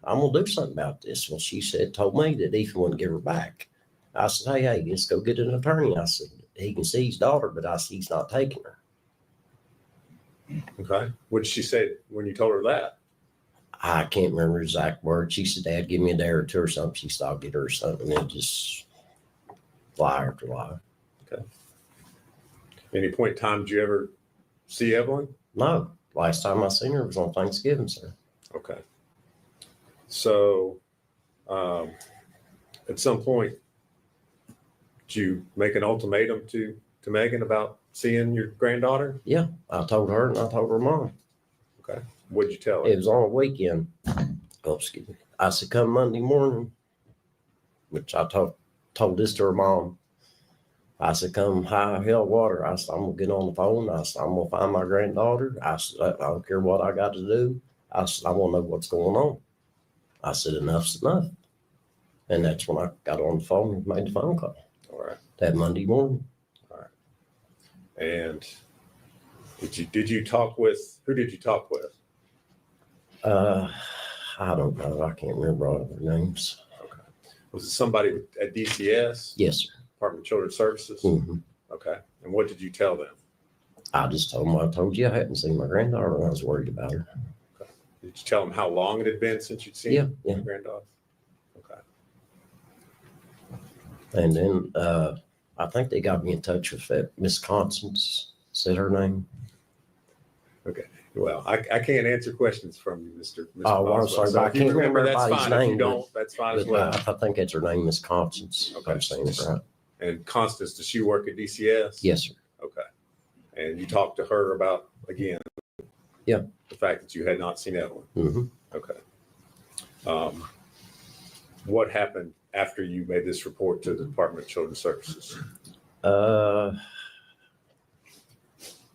I'm gonna do something about this. Well, she told me that Ethan wouldn't give her back. I said, hey, let's go get an attorney. I said, he can see his daughter, but I said, he's not taking her. Okay. What did she say when you told her that? I can't remember exact words. She said, Dad, give me a day or two or something. She said, I'll get her something. And just lie after lie. Any point in time did you ever see Evelyn? No, last time I seen her was on Thanksgiving, sir. Okay. So, at some point, did you make an ultimatum to Megan about seeing your granddaughter? Yeah, I told her and I told her mom. Okay. What'd you tell her? It was on a weekend. Oh, excuse me. I said, come Monday morning, which I told this to her mom. I said, come high hell water. I said, I'm going to get on the phone. I said, I'm going to find my granddaughter. I said, I don't care what I got to do. I said, I want to know what's going on. I said, enough's enough. And that's when I got on the phone and made the phone call. All right. That Monday morning. And did you talk with, who did you talk with? I don't know. I can't remember all of their names. Okay. Was it somebody at DCS? Yes, sir. Department of Children's Services? Mm-hmm. Okay. And what did you tell them? I just told them, I told you I hadn't seen my granddaughter and I was worried about her. Okay. Did you tell them how long it had been since you'd seen Yeah. your granddaughter? Okay. And then I think they got me in touch with that Miss Constance, said her name. Okay. Well, I can't answer questions from you, Mr. Oh, well, I'm Boswell. sorry, So but I if you can't remember that's everybody's fine. If you name, don't, that's fine as But well. I think that's her name, Miss Constance. Okay. I'm saying it right. And Constance, does she work at DCS? Yes, sir. Okay. And you talked to her about, again, Yeah. the fact that you had not seen Evelyn. Mm-hmm. Okay. What happened after you made this report to the Department of Children's Services?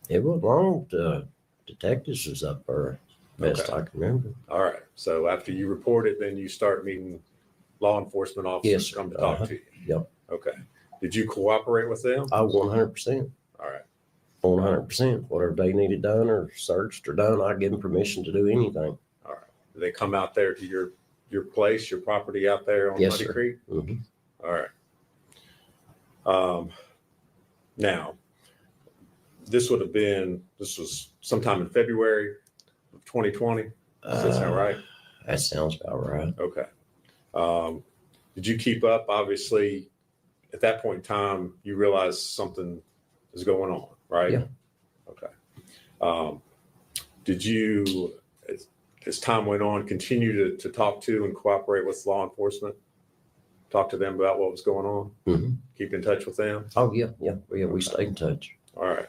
It was long. The detectives was up there, best I can remember. All right. So after you report it, then you start meeting law enforcement officers Yes, to come to talk to you. Yep. Okay. Did you cooperate with them? I 100%. All right. 100%. Whatever they needed done or searched or done, I give them permission to do anything. All right. Did they come out there to your place, your property out there on Yes, Muddy sir. Creek? Mm-hmm. All right. Now, this was sometime in February of 2020. Does that sound right? That sounds about right. Okay. Did you keep up? Obviously, at that point in time, you realized something is going on, right? Yeah. Okay. Did you, as time went on, continue to talk to and cooperate with law enforcement? Talk to them about what was going on? Mm-hmm. Keep in touch with them? Oh, yeah. We stayed in touch. All right.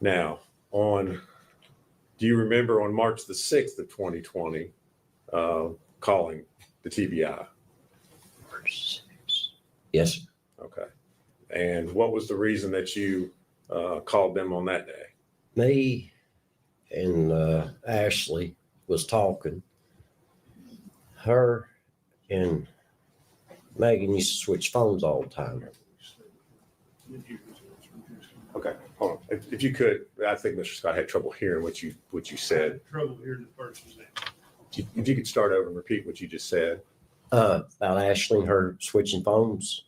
Now, do you remember on March the 6th of 2020, calling the TBI? Yes, sir. Okay. And what was the reason that you called them on that day? Me and Ashley was talking. Her and Megan used to switch phones all the time. Okay, hold on. If you could, I think Mr. Scott had trouble hearing what you said. Trouble hearing the person's name. If you could start over and repeat what you just said. About Ashley and her switching phones.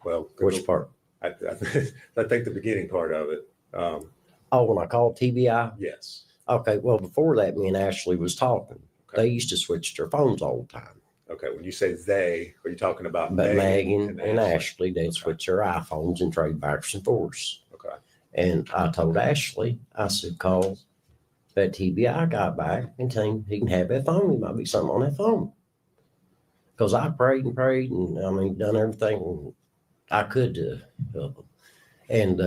Well, Which part? I think the beginning part of it. Oh, when I called TBI? Yes. Okay, well, before that, me and Ashley was talking. Okay. They used to switch their phones all the time. Okay. When you say they, are you talking about But Megan Megan and Ashley, they'd switch their iPhones and trade backwards and forwards. Okay. And I told Ashley, I said, call that TBI guy back and tell him he can have that phone. There might be something on that phone. Because I prayed and done everything I could to help them. And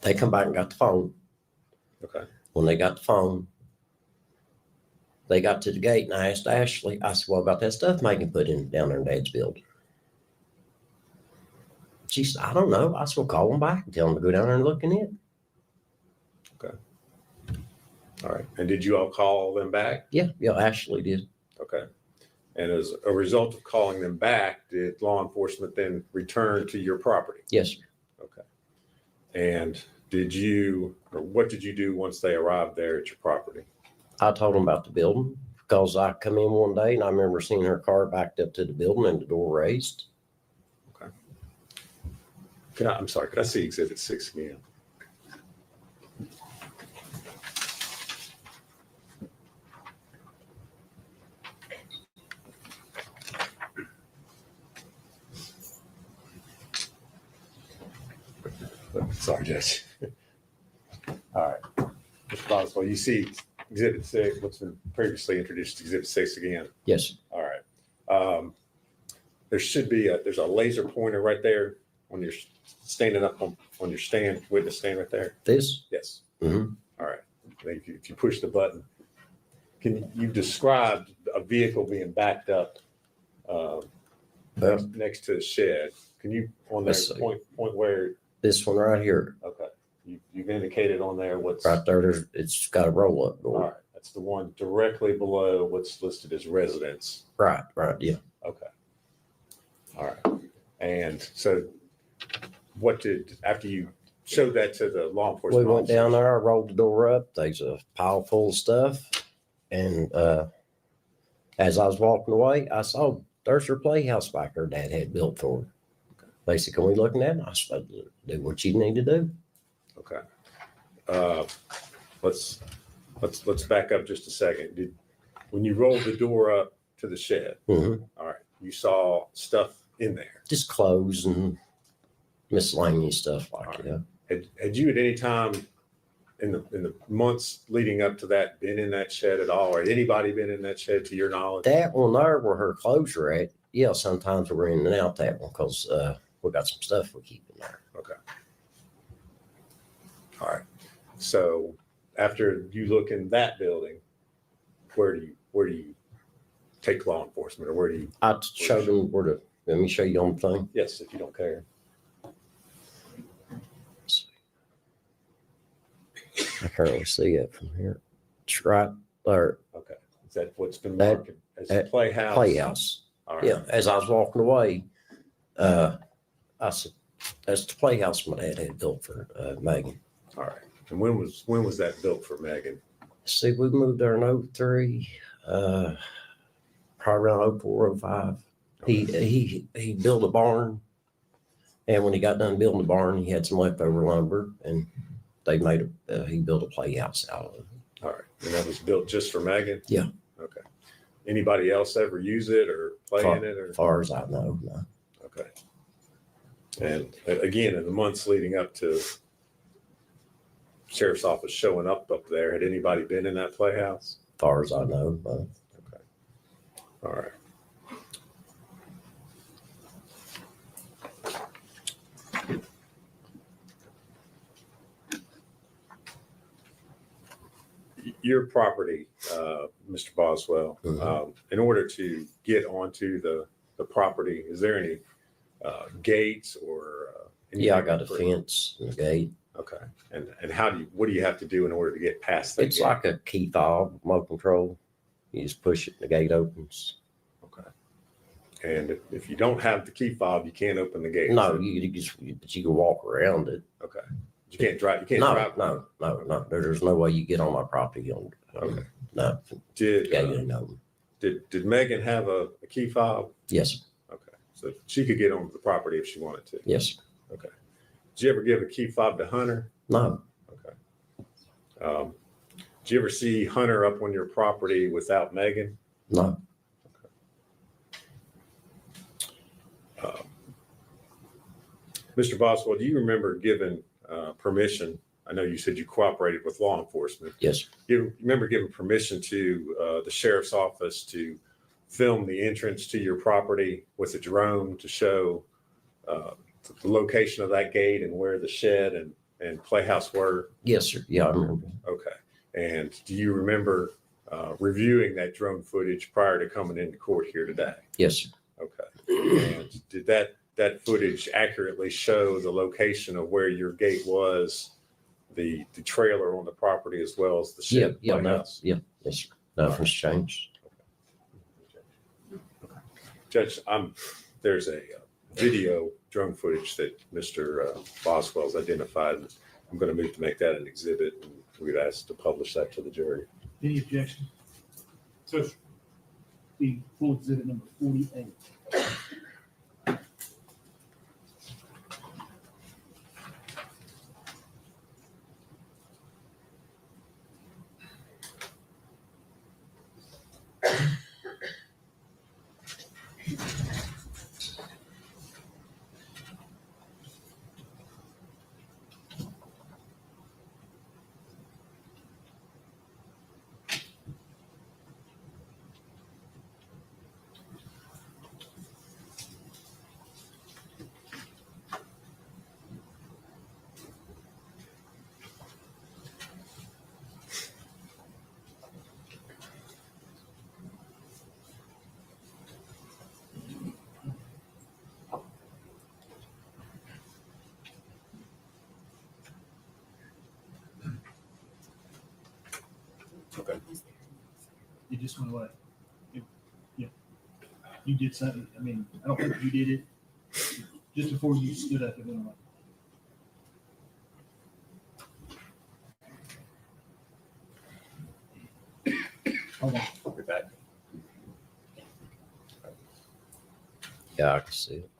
they come back and got the phone. Okay. When they got the phone, they got to the gate and I asked Ashley, I said, what about that stuff Megan put in down there in Dad's building? She said, I don't know. I was going to call them back and tell them to go down there and look in it. All right. And did you all call them back? Yeah, Ashley did. Okay. And as a result of calling them back, did law enforcement then return to your property? Yes, sir. Okay. And what did you do once they arrived there at your property? I told them about the building because I come in one day and I remember seeing her car backed up to the building and the door raised. I'm sorry, could I see Exhibit 6 again? Sorry, Judge. All right. Mr. Boswell, you see Exhibit 6, what's been previously introduced, Exhibit 6 again. Yes, sir. All right. There should be there's a laser pointer right there when you're standing up on your witness stand right there. This? Yes. Mm-hmm. All right. If you push the button, can you describe a vehicle being backed up next to the shed? Can you on there Let's see. point where? This one right here, Okay. You've indicated on there what's right there. It's got a roll up all door. right. That's the one directly below what's listed as residence. Right. Yeah. Okay. All right. And so after you showed that to the law We enforcement went down officers- there, I rolled the door up. There's a pile full of stuff. And as I was walking away, I saw there's her playhouse back her dad had built for her. They said, can we look at that? And I said, do what you need to do. Okay. Let's back up just a second. When you rolled the door up to the shed, Mm-hmm. all right, you saw stuff in there. Just clothes and miscellaneous stuff like All that. Had you at any time in the months leading up to that been in that shed at all, or had anybody been in that shed to your knowledge? That one there where her clothes are at, yeah, sometimes we're in and out that one because we got some stuff we keep in there. Okay. All right. So after you look in that building, where do you take law enforcement, or where do you? I showed them where to, let me show you on the thing. Yes, if you don't care. I can't really see it from here. It's right there, Okay. Is that what's been That- marked as a playhouse? playhouse. All right. Yeah, as I was walking away, I said, that's the playhouse my dad had built for Megan. All right. And when was that built for Megan? See, we moved there in 03, probably around 04, 05. He built a barn, and when he got done building the barn, he had some leftover lumber, and he built a playhouse out of it. All right. And that was built just for Megan? Yeah. Okay. Anybody else ever use it or play in it, or? As far as I know, no. Okay. And again, in the months leading up to sheriff's office showing up there, had anybody been in that playhouse? As far as I know, no. Okay. All right. Your property, Mr. Boswell, Mhm. in order to get onto the property, is there any gates or? Yeah, I got a anything? fence and a gate. Okay. And what do you have to do in order to get past that? It's gate? like a key fob, remote control. You just push it and the gate opens. Okay. And if you don't have the key fob, you can't open the gate. No, but you can walk around it. Okay. You can't drive. You can't No, drive. no. There's no way you get on my property on, Okay. no, Did gate ain't open. did Megan have a key fob? Yes, sir. Okay. So she could get onto the property if she wanted to. Yes, sir. Okay. Did you ever give a key fob to Hunter? No, Okay. Did you ever see Hunter up on your property without Megan? no. Mr. Boswell, do you remember giving permission? I know you said you cooperated with law enforcement. Yes, sir. You remember giving permission to the sheriff's office to film the entrance to your property with a drone to show the location of that gate and where the shed and playhouse were? Yes, sir. Yeah, I remember. Okay. And do you remember reviewing that drone footage prior to coming into court here today? Yes, sir. Okay. And did that that footage accurately show the location of where your gate was, the trailer on the property as well as the Yeah, shed yeah, no, playhouse? yeah, yes, sir. Nothing's changed. Judge, there's a video drone footage that Mr. Boswell's identified. I'm going to move to make that an exhibit, and we'd ask to publish that to the jury. Any objection? So the full exhibit number 48. Okay. You just went away. Yeah. You did something. I mean, I don't think you did it. Just before you stood up, it went away. Hold on. I'll be back. Yeah, I can see it.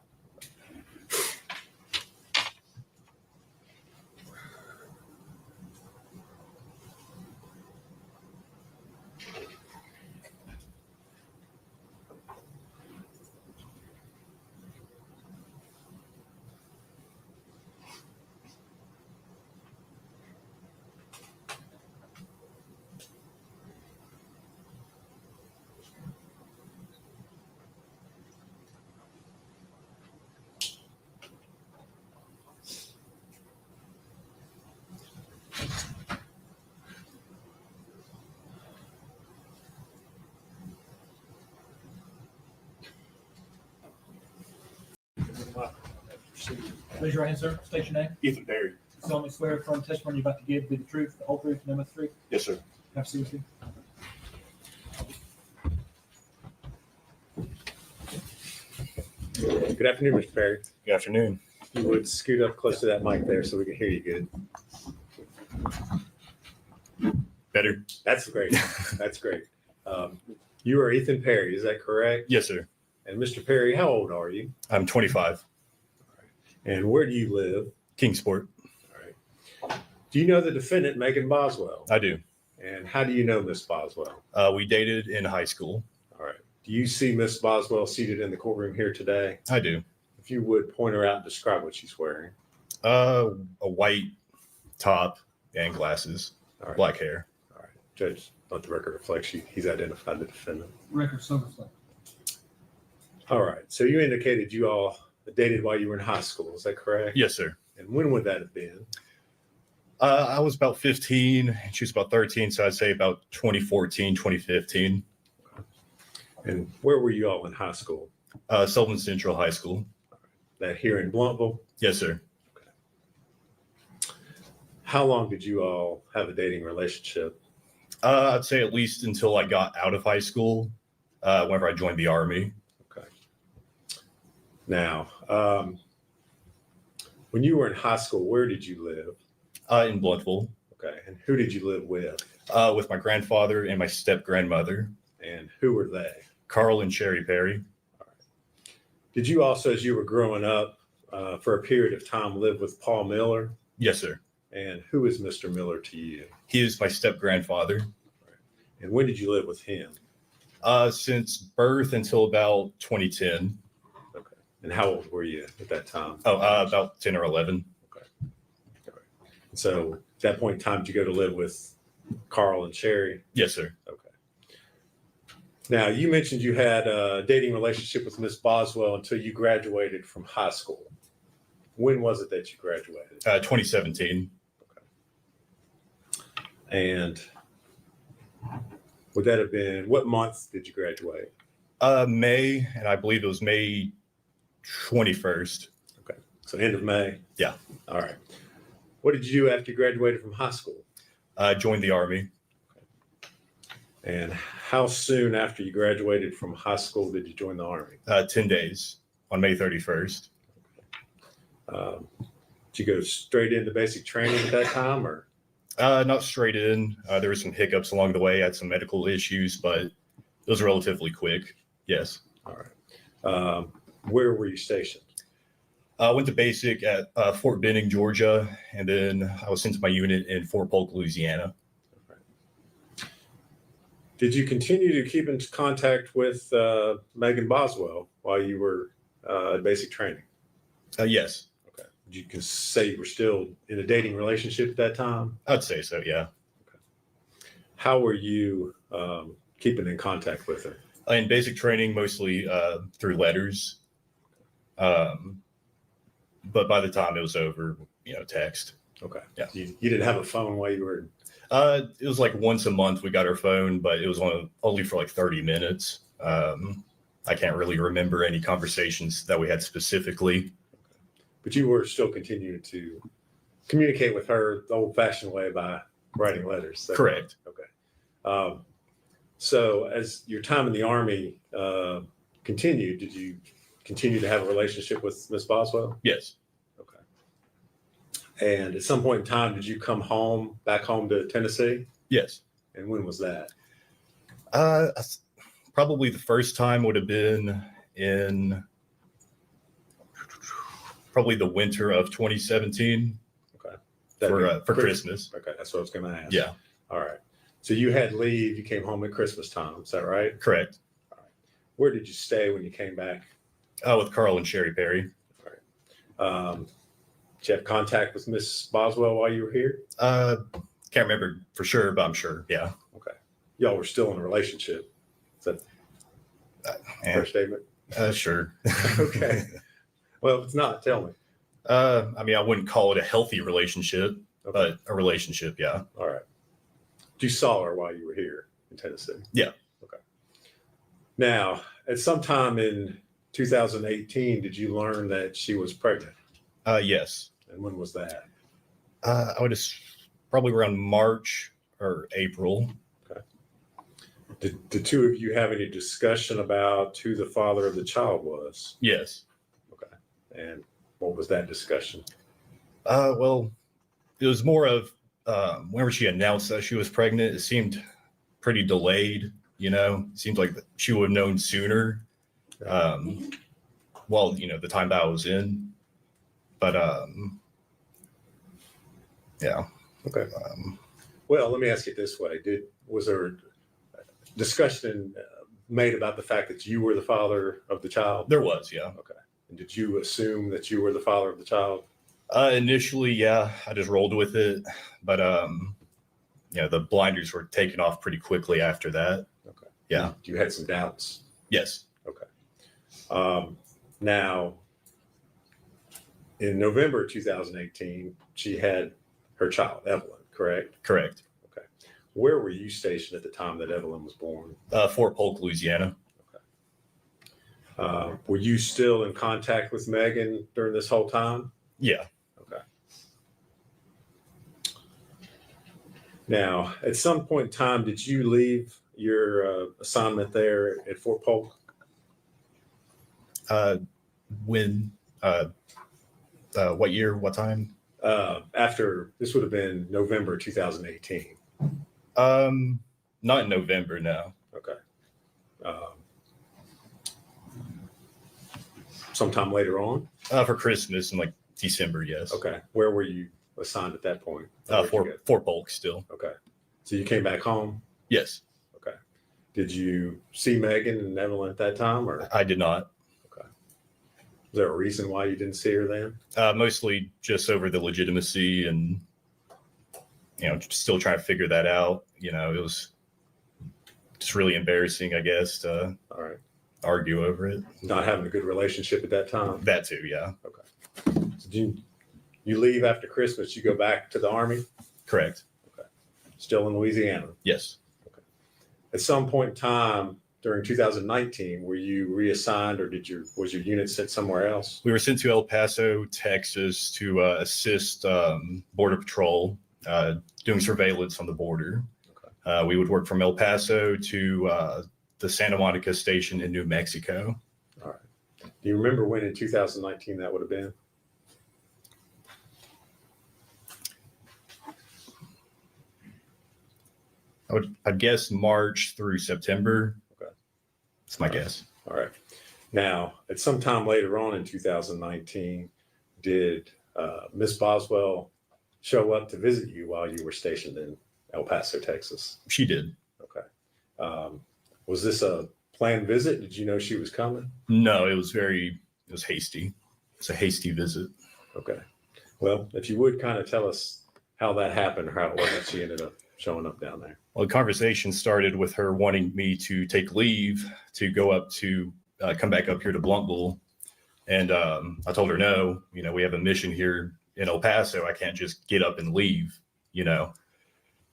Raise your hand, sir. State your name. Ethan Perry. Solemnly swear affirm testimony you're about to give be the truth, the whole truth, and nothing but the truth. Yes, sir. Have a seat with you. Good afternoon, Mr. Perry. Good afternoon. If you would scoot up close to that mic there so we can hear you good. Better? That's great. That's great. You are Ethan Perry, is that correct? Yes, sir. And Mr. Perry, how old are you? I'm 25. And where do you live? Kingsport. All right. Do you know the defendant, Megan Boswell? I do. And how do you know Miss Boswell? We dated in high school. All right. Do you see Miss Boswell seated in the courtroom here today? I do. If you would point her out and describe what she's wearing. A white top and glasses, All right. black hair. All right. Judge, let the record reflect he's identified the defendant. Record so reflect. All right. So you indicated you all dated while you were in high school. Is that correct? Yes, sir. And when would that have been? I was about 15 and she was about 13. So I'd say about 2014, 2015. And where were you all in high school? Sullivan Central High School. That here in Blountville? Yes, sir. How long did you all have a dating relationship? I'd say at least until I got out of high school, whenever I joined the Army. Okay. Now, when you were in high school, where did you live? In Blountville. Okay. And who did you live with? With my grandfather and my step-grandmother, And who were they? Carl and Sherry Perry. Did you also, as you were growing up, for a period of time, live with Paul Miller? Yes, sir. And who is Mr. Miller to you? He is my step-grandfather. And when did you live with him? Since birth until about 2010. Okay. And how old were you at that time? About 10 or 11. Okay. All right. So at that point in time, did you go to live with Carl and Sherry? Yes, sir. Okay. Now, you mentioned you had a dating relationship with Miss Boswell until you graduated from high school. When was it that you graduated? 2017. And would that have been, what month did you graduate? May, and I believe it was May 21st. So end of May? Yeah. All right. What did you do after you graduated from high school? I joined the Army. And how soon after you graduated from high school did you join the Army? 10 days on May 31st. Did you go straight into basic training at that time, or? Not straight in. There were some hiccups along the way. I had some medical issues, but it was relatively quick. Yes. All right. Where were you stationed? I went to basic at Fort Benning, Georgia, and then I was sent to my unit in Fort Polk, Louisiana. Did you continue to keep in contact with Megan Boswell while you were at basic training? Yes, Okay. You can say you were still in a dating relationship at that time? I'd say so, yeah. How were you keeping in contact with her? In basic training, mostly through letters. But by the time it was over, text. Okay. Yeah. You didn't have a phone while you were. It was like once a month we got our phone, but it was only for like 30 minutes. I can't really remember any conversations that we had specifically. But you were still continuing to communicate with her the old-fashioned way by writing letters. So, Correct. Okay. So as your time in the Army continued, did you continue to have a relationship with Miss Boswell? Yes. Okay. And at some point in time, did you come back home to Tennessee? Yes. And when was that? Probably the first time would have been in probably the winter of 2017. Okay. For Christmas. Okay, that's what I was going to ask. Yeah. All right. So you had leave. You came home at Christmas time. Is that right? Correct. All right. Where did you stay when you came back? With Carl and Sherry Perry. All right. Did you have contact with Miss Boswell while you were here? Can't remember for sure, but I'm sure. Yeah. Okay. Y'all were still in a relationship. Is that fair statement? Sure. Okay. Well, if it's not, tell me. I mean, I wouldn't call it a healthy relationship, but a relationship. Yeah. All right. You saw her while you were here in Tennessee? Yeah. Okay. Now, at some time in 2018, did you learn that she was pregnant? Yes. And when was that? I would have probably around March or April. Okay. Did the two of you have any discussion about who the father of the child was? Yes. Okay. And what was that discussion? Well, it was more of whenever she announced that she was pregnant, it seemed pretty delayed. It seemed like she would have known sooner. Well, the time that I was in. But yeah. Okay. Well, let me ask it this way: was there discussion made about the fact that you were the father of the child? There was, yeah. Okay. And did you assume that you were the father of the child? Initially, yeah, I just rolled with it, but the blinders were taken off pretty quickly after that. Okay. Yeah. You had some doubts. Yes. Okay. Now, in November 2018, she had her child, Evelyn, correct? Correct. Okay. Where were you stationed at the time that Evelyn was born? Fort Polk, Louisiana. Were you still in contact with Megan during this whole time? Yeah. Okay. Now, at some point in time, did you leave your assignment there at Fort Polk? When? What year? What time? After this would have been November 2018. Not in November, no. Okay. Sometime later on? For Christmas in like December, yes. Okay. Where were you assigned at that point? Fort Polk still. Okay. So you came back home? Yes. Okay. Did you see Megan and Evelyn at that time, or? I did not. Okay. Was there a reason why you didn't see her then? Mostly just over the legitimacy and, still trying to figure that out. It was just really embarrassing, I guess, to All right. argue over it. Not having a good relationship at that time? That too, yeah. Okay. So you leave after Christmas, you go back to the Army? Correct. Okay. Still in Louisiana? Yes. At some point in time, during 2019, were you reassigned, or was your unit sent somewhere else? We were sent to El Paso, Texas to assist Border Patrol doing surveillance on the border. Okay. We would work from El Paso to the Santa Monica station in New Mexico. All right. Do you remember when in 2019 that would have been? I'd guess March through September. Okay. That's my guess. All right. Now, at some time later on in 2019, did Miss Boswell show up to visit you while you were stationed in El Paso, Texas? She did. Okay. Was this a planned visit? Did you know she was coming? No, it was hasty. It's a hasty visit. Okay. Well, if you would kind of tell us how that happened, or how it was that she ended up showing up down there. Well, the conversation started with her wanting me to take leave to go up to come back up here to Bluntville. And I told her, no, we have a mission here in El Paso. I can't just get up and leave, And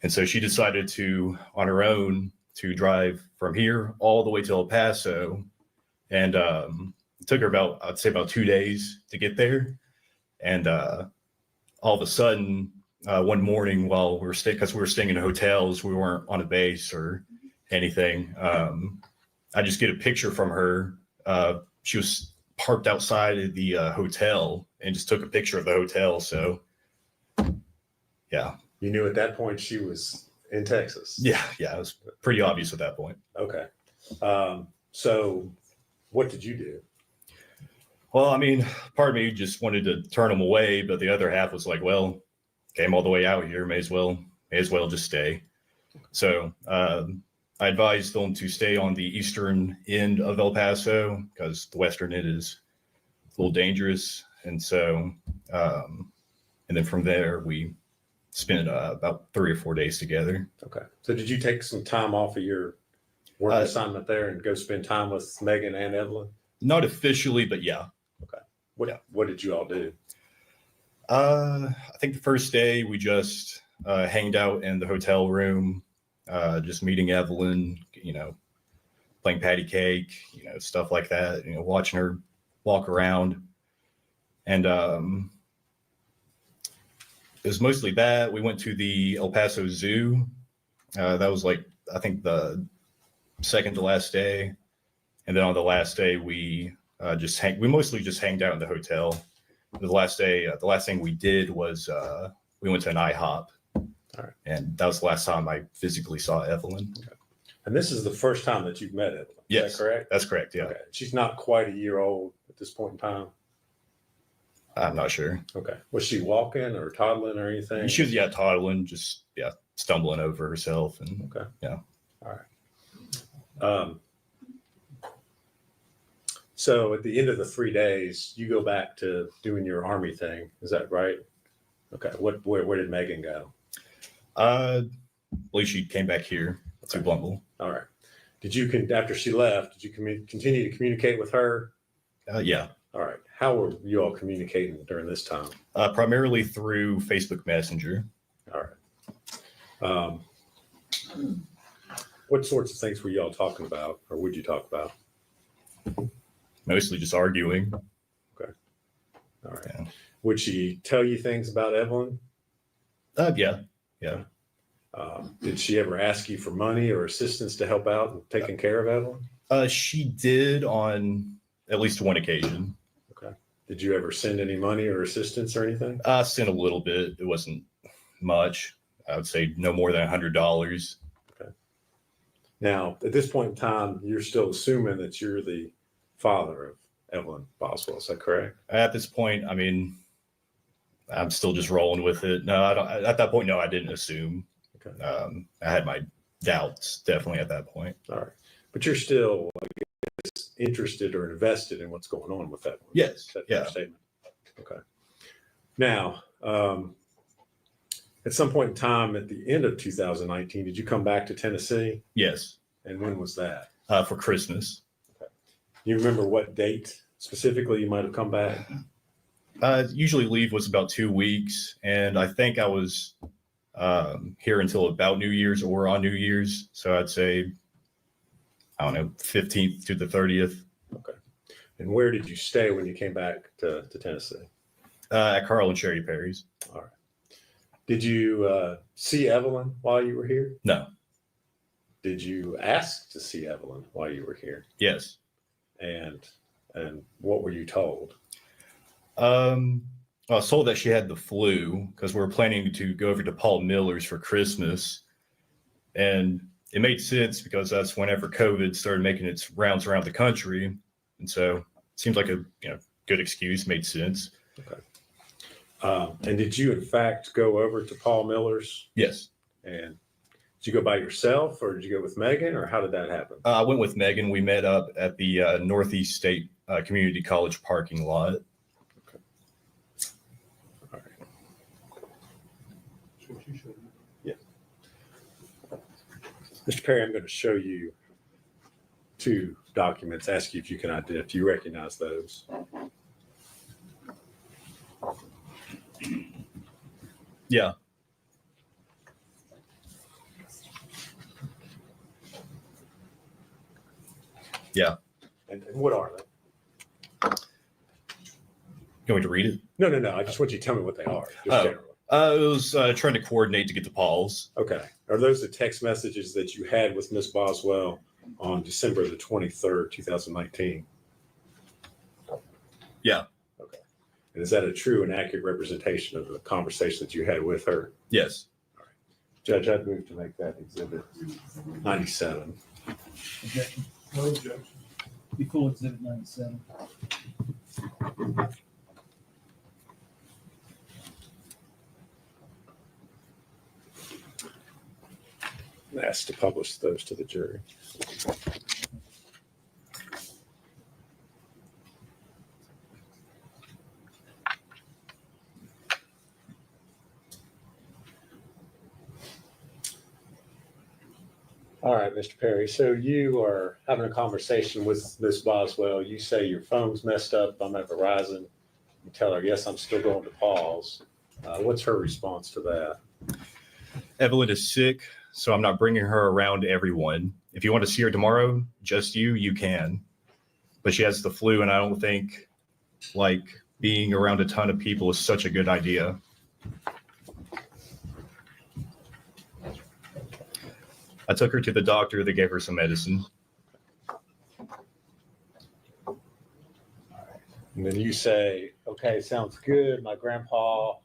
so she decided to, on her own, to drive from here all the way to El Paso. And it took her I'd say about 2 days to get there. And all of a sudden, one morning while because we were staying in hotels, we weren't on a base or anything. I just get a picture from her. She was parked outside of the hotel and just took a picture of the hotel. So, yeah. You knew at that point she was in Texas. Yeah. It was pretty obvious at that point. Okay. So what did you do? Well, I mean, part of me just wanted to turn them away, but the other half was like, well, came all the way out here, may as well just stay. So I advised them to stay on the eastern end of El Paso because the western end is a little dangerous. And so, and then from there, we spent about 3 or 4 days together. Okay. So did you take some time off of your work assignment there and go spend time with Megan and Evelyn? Not officially, but yeah. Okay. What did you all do? I think the first day we just hanged out in the hotel room, just meeting Evelyn, playing patty cake, stuff like that, watching her walk around. And it was mostly that. We went to the El Paso Zoo. That was I think the second to last day. And then on the last day, we mostly just hanged out in the hotel. The last thing we did was we went to an IHOP. All right. And that was the last time I physically saw Evelyn. Okay. And this is the first time that you've met Evelyn. Yes. Is that correct? That's correct. Yeah. Okay. She's not quite a year old at this point in time. I'm not sure. Okay. Was she walking or toddling or anything? She was, toddling, just, stumbling over herself. And Okay. Yeah. All right. So at the end of the 3 days, you go back to doing your Army thing. Is that right? Okay. Where did Megan go? I believe she came back here to Bluntville. All right. After she left, did you continue to communicate with her? Yeah. All right. How were you all communicating during this time? Primarily through Facebook Messenger. All right. What sorts of things were you all talking about, or would you talk about? Mostly just arguing. Okay. All right. Yeah. Would she tell you things about Evelyn? Yeah. Did she ever ask you for money or assistance to help out in taking care of Evelyn? She did on at least one occasion. Okay. Did you ever send any money or assistance or anything? I sent a little bit. It wasn't much. I would say no more than $100. Okay. Now, at this point in time, you're still assuming that you're the father of Evelyn Boswell. Is that correct? At this point, I mean, I'm still just rolling with it. No, I don't. At that point, no, I didn't assume. Okay. I had my doubts definitely at that point. All right. But you're still, I guess, interested or invested in what's going on with that one. Yes. Is that Yeah. your statement? Okay. Now, at some point in time at the end of 2019, did you come back to Tennessee? Yes. And when was that? For Christmas. You remember what date specifically you might have come back? Usually leave was about 2 weeks, and I think I was here until about New Year's or on New Year's. So I'd say I don't know, 15th to the 30th. And where did you stay when you came back to Tennessee? At Carl and Sherry Perry's. All right. Did you see Evelyn while you were here? No. Did you ask to see Evelyn while you were here? Yes. And what were you told? I was told that she had the flu because we were planning to go over to Paul Miller's for Christmas. And it made sense because that's whenever COVID started making its rounds around the country. And so it seems like a good excuse, made sense. Okay. And did you in fact go over to Paul Miller's? Yes. And did you go by yourself or did you go with Megan or how did that happen? I went with Megan. We met up at the Northeast State Community College parking lot. Okay. All right. Yeah. Mr. Perry, I'm going to show you two documents, ask you if you can identify, if you recognize those. Yeah. Yeah. And what are they? You want me to read it? No. I just want you to tell me what they are, just Oh. generally. It was trying to coordinate to get to Paul's. Okay. Are those the text messages that you had with Ms. Boswell on December the 23rd, 2019? Yeah. Okay. And is that a true and accurate representation of the conversation that you had with her? Yes. Judge, I'd move to make that exhibit 97. Objection. No objection. Be full exhibit 97. Asked to publish those to the jury. All right, Mr. Perry. So you are having a conversation with Ms. Boswell. You say your phone's messed up. I'm at Verizon. You tell her, yes, I'm still going to Paul's. What's her response to that? Evelyn is sick, so I'm not bringing her around everyone. If you want to see her tomorrow, just you can. But she has the flu, and I don't think being around a ton of people is such a good idea. I took her to the doctor. They gave her some medicine. And then you say, okay, sounds good. My grandpa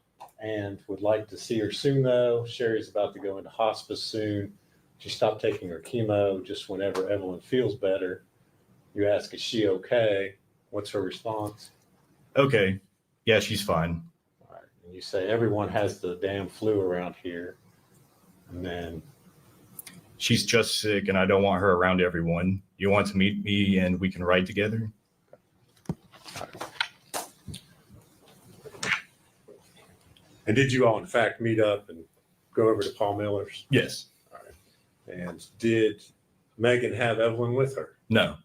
and would like to see her soon, though. Sherry's about to go into hospice soon. She stopped taking her chemo just whenever Evelyn feels better. You ask, is she okay? What's her response? Okay. Yeah, she's fine. All right. And you say, everyone has the damn flu around here. And then She's just sick, and I don't want her around everyone. You want to meet me, and we can ride together? And did you all, in fact, meet up and go over to Paul Miller's? Yes. All right. And did Megan have Evelyn with her? No.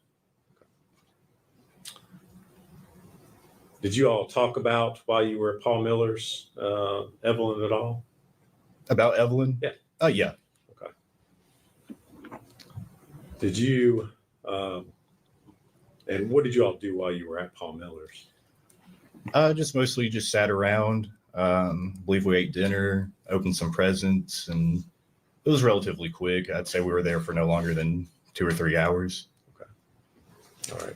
Did you all talk about while you were at Paul Miller's, Evelyn at all? About Evelyn? Yeah. Oh, yeah. Okay. Did you, and what did you all do while you were at Paul Miller's? Just mostly just sat around. Believe we ate dinner, opened some presents, and it was relatively quick. I'd say we were there for no longer than 2 or 3 hours. All right.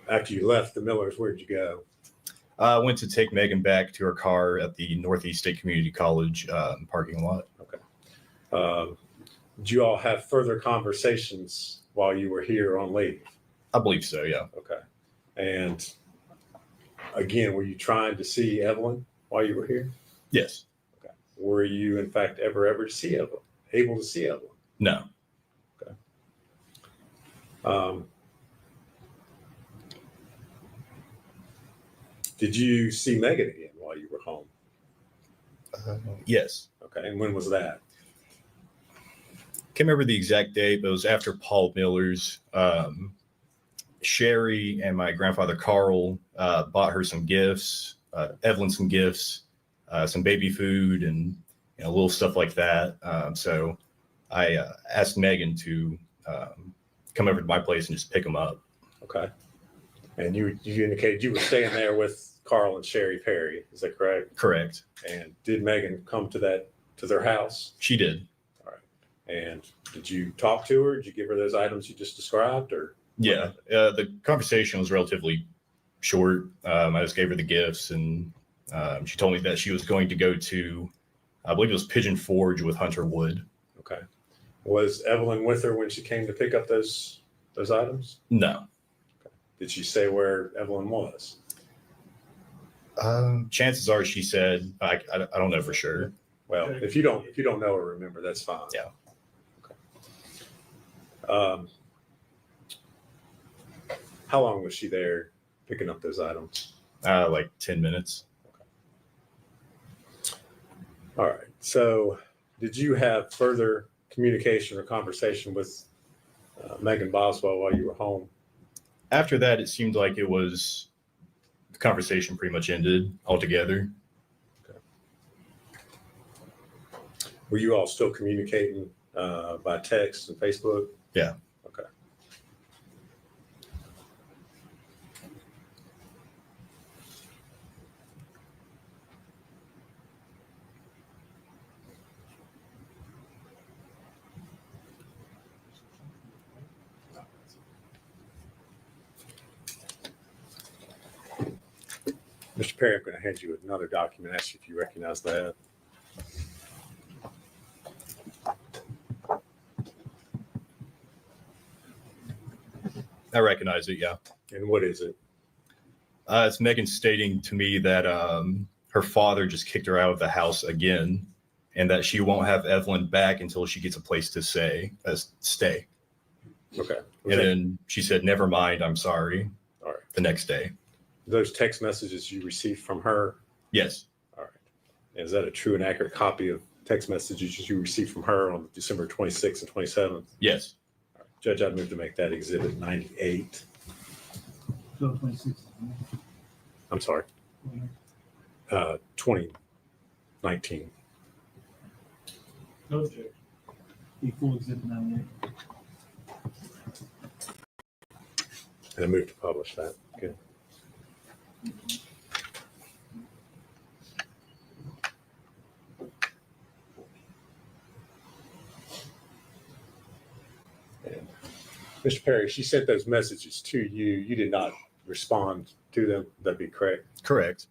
After you left the Millers, where'd you go? I went to take Megan back to her car at the Northeast State Community College parking lot. Okay. Did you all have further conversations while you were here on leave? I believe so, yeah. Okay. And again, were you trying to see Evelyn while you were here? Yes. Okay. Were you, in fact, ever to see Evelyn? Able to see Evelyn? No. Did you see Megan again while you were home? Yes. Okay. And when was that? Can't remember the exact date, but it was after Paul Miller's. Sherry and my grandfather Carl bought her some gifts, Evelyn some gifts, some baby food, and little stuff like that. So I asked Megan to come over to my place and just pick them up. Okay. And you indicated you were staying there with Carl and Sherry Perry. Is that correct? Correct. And did Megan come to their house? She did. All right. And did you talk to her? Did you give her those items you just described, or? Yeah. The conversation was relatively short. I just gave her the gifts, and she told me that she was going to go to, I believe it was Pigeon Forge with Hunter Wood. Okay. Was Evelyn with her when she came to pick up those items? No. Did she say where Evelyn was? Chances are she said, I don't know for sure. Well, if you don't know or remember, that's fine. Yeah. Okay. How long was she there picking up those items? Like 10 minutes. All right. So did you have further communication or conversation with Megan Boswell while you were home? After that, it seemed like the conversation pretty much ended altogether. Okay. Were you all still communicating by text and Facebook? Yeah. Okay. Mr. Perry, I'm going to hand you another document, ask you if you recognize that. I recognize it. Yeah. And what is it? It's Megan stating to me that her father just kicked her out of the house again, and that she won't have Evelyn back until she gets a place to stay. Okay. And then she said, "Never mind, I'm sorry." All right. The next day. Those text messages you received from her? Yes. All right. Is that a true and accurate copy of text messages you received from her on December 26th and 27th? Yes. All right. Judge, I'd move to make that exhibit 98. 26. I'm sorry. 2019. No objection. Equal exhibit 98. And I move to publish that. Good. And Mr. Perry, she sent those messages to you. You did not respond to them. That'd be correct. Correct.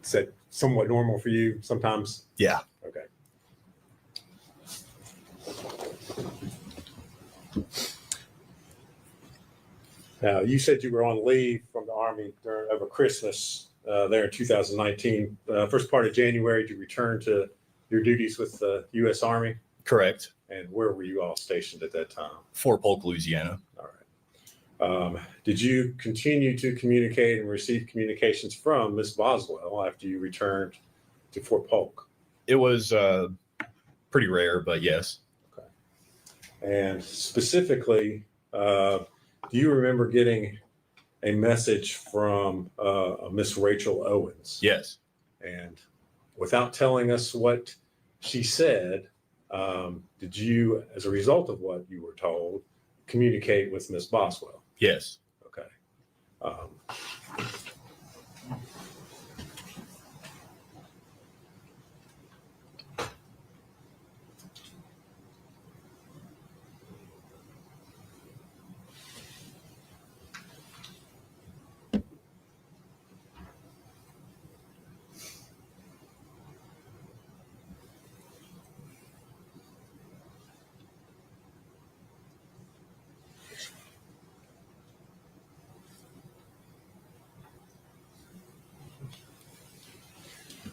Is that somewhat normal for you sometimes? Yeah. Okay. Now, you said you were on leave from the Army over Christmas there in 2019. First part of January, did you return to your duties with the U.S. Army? Correct. And where were you all stationed at that time? Fort Polk, Louisiana. All right. Did you continue to communicate and receive communications from Miss Boswell after you returned to Fort Polk? It was pretty rare, but yes. Okay. And specifically, do you remember getting a message from Miss Rachel Owens? Yes. And without telling us what she said, did you, as a result of what you were told, communicate with Miss Boswell? Yes. Okay.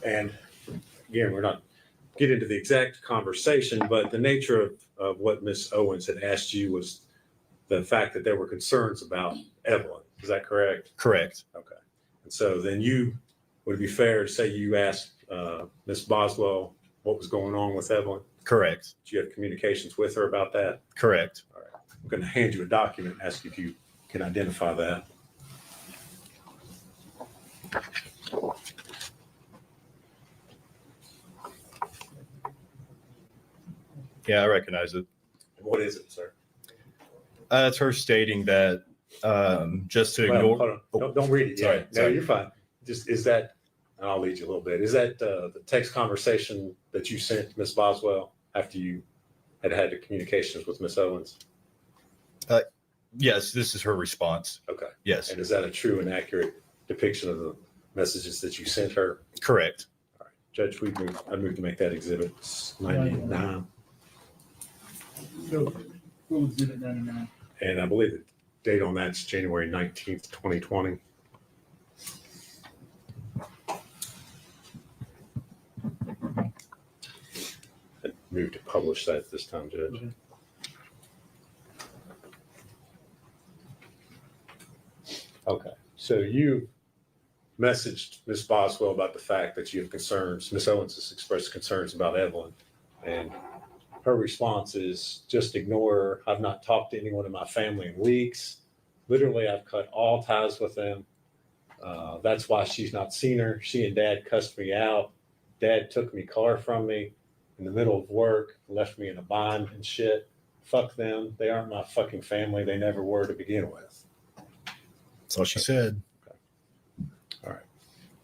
And again, we're not get into the exact conversation, but the nature of what Miss Owens had asked you was the fact that there were concerns about Evelyn. Is that correct? Correct. Okay. And so then would it be fair to say you asked Miss Boswell what was going on with Evelyn? Correct. Did you have communications with her about that? Correct. All right. I'm going to hand you a document and ask if you can identify that. Yeah, I recognize it. What is it, sir? It's her stating that just to Well, ignore. hold on. Oh, Don't read it sorry, yet. No, sorry. you're fine. Just, is that, and I'll lead you a little bit. Is that the text conversation that you sent Ms. Boswell after you had the communications with Ms. Owens? Yes, this is her response. Okay. Yes, And is that a true and accurate depiction of the messages that you sent her? correct. All right. Judge, I move to make that exhibit 99. So, full exhibit 99. And I believe the date on that's January 19th, 2020. I move to publish that this time, Judge. Okay. Okay, so you messaged Ms. Boswell about the fact that you have concerns, Ms. Owens has expressed concerns about Evelyn, and her response is just ignore her. I've not talked to anyone in my family in weeks. Literally, I've cut all ties with them. That's why she's not seen her. She and Dad cussed me out. Dad took me car from me in the middle of work, left me in a bind and shit. Fuck them. They aren't my fucking family. They never were to begin with. That's all she said. All right.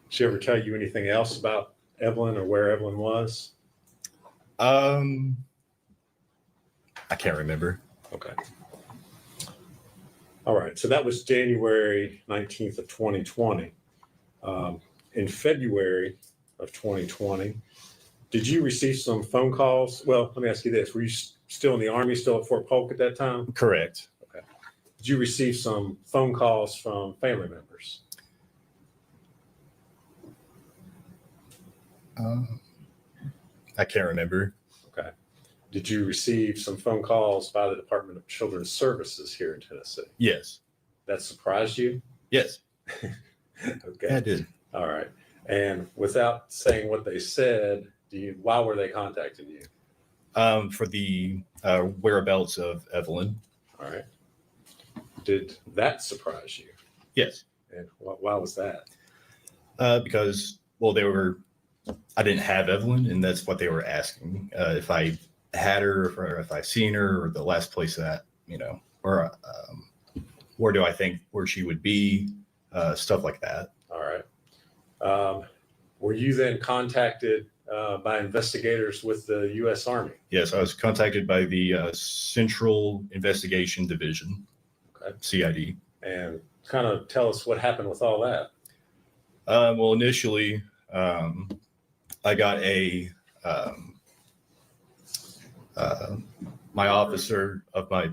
Did she ever tell you anything else about Evelyn or where Evelyn was? I can't remember. Okay. All right. So that was January 19th of 2020. In February of 2020, did you receive some phone calls? Well, let me ask you this. Were you still in the Army, still at Fort Polk at that time? Correct. Did you receive some phone calls from family members? I can't remember. Okay. Did you receive some phone calls by the Department of Children's Services here in Tennessee? Yes. That surprised you? Yes. Okay. I did. All right. And without saying what they said, why were they contacting you? For the whereabouts of Evelyn. All right. Did that surprise you? Yes. And why was that? Because, well, I didn't have Evelyn, and that's what they were asking. If I had her, or if I seen her, or the last place that, or where do I think where she would be, stuff like that. All right. Were you then contacted by investigators with the U.S. Army? Yes, I was contacted by the Central Investigation Division, Okay. CID. And kind of tell us what happened with all that. Well, initially, I got my officer of my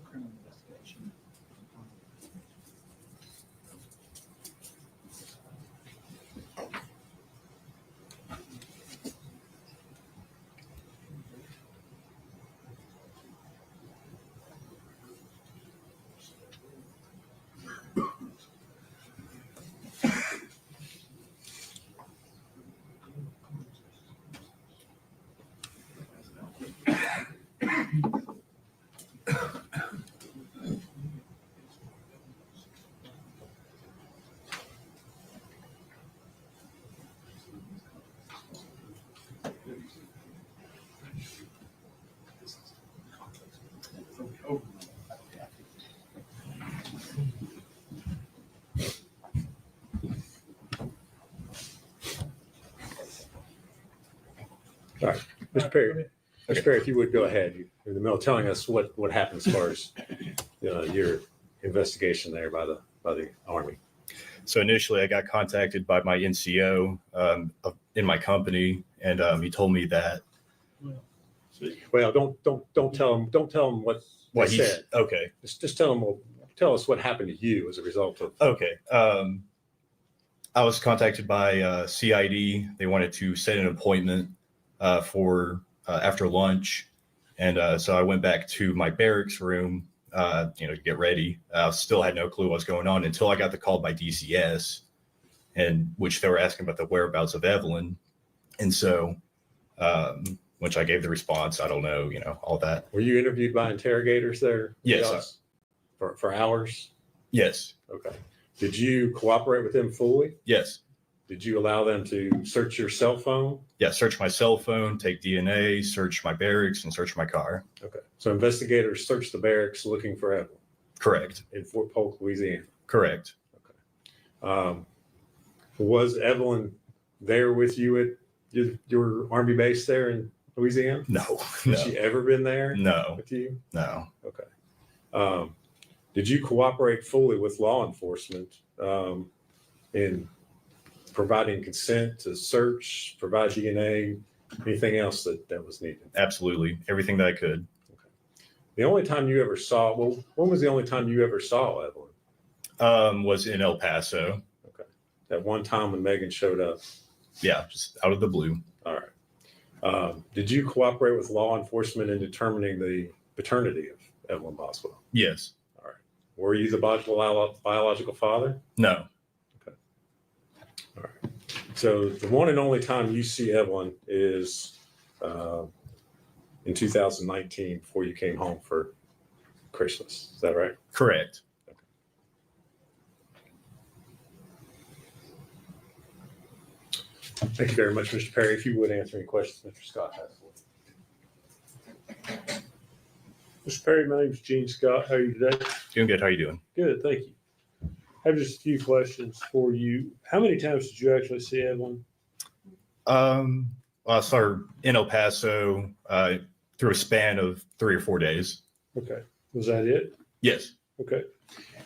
Criminal investigation. All right. Mr. Perry, if you would go ahead. You're in the middle of telling us what happened as far as your investigation there by the Army. So initially, I got contacted by my NCO in my company, and he told me that Well, don't tell them what they What he said. okay. Just tell them, tell us what happened to you as a result of. Okay. I was contacted by CID. They wanted to set an appointment for after lunch. And so I went back to my barracks room, to get ready. Still had no clue what was going on until I got the call by DCS, and which they were asking about the whereabouts of Evelyn. And so, which I gave the response, I don't know, all that. Were you interviewed by interrogators there? Yes. For hours? Yes. Okay. Did you cooperate with them fully? Yes. Did you allow them to search your cell phone? Yeah. Search my cell phone, take DNA, search my barracks, and search my car. Okay. So investigators searched the barracks looking for Evelyn Correct. in Fort Polk, Louisiana. Correct. Was Evelyn there with you at your Army base there in Louisiana? No. Has she ever been there No. with you? No. Okay. Did you cooperate fully with law enforcement in providing consent to search, provide DNA, anything else that was needed? Absolutely. Everything that I could. The only time you ever saw, when was the only time you ever saw Evelyn? Was in El Paso. Okay. That one time when Megan showed up. Yeah, just out of the blue. All right. Did you cooperate with law enforcement in determining the paternity of Evelyn Boswell? Yes. All right. Were you the biological father? No. Okay. All right. So the one and only time you see Evelyn is in 2019 before you came home for Christmas. Is that right? Correct. Thank you very much, Mr. Perry. If you would answer any questions Mr. Scott has. Mr. Perry, my name's Gene Scott. How are you today? Doing good. How are you doing? Good, thank you. I have just a few questions for you. How many times did you actually see Evelyn? Well, I saw her in El Paso through a span of 3 or 4 days. Okay, was that it? Yes. Okay.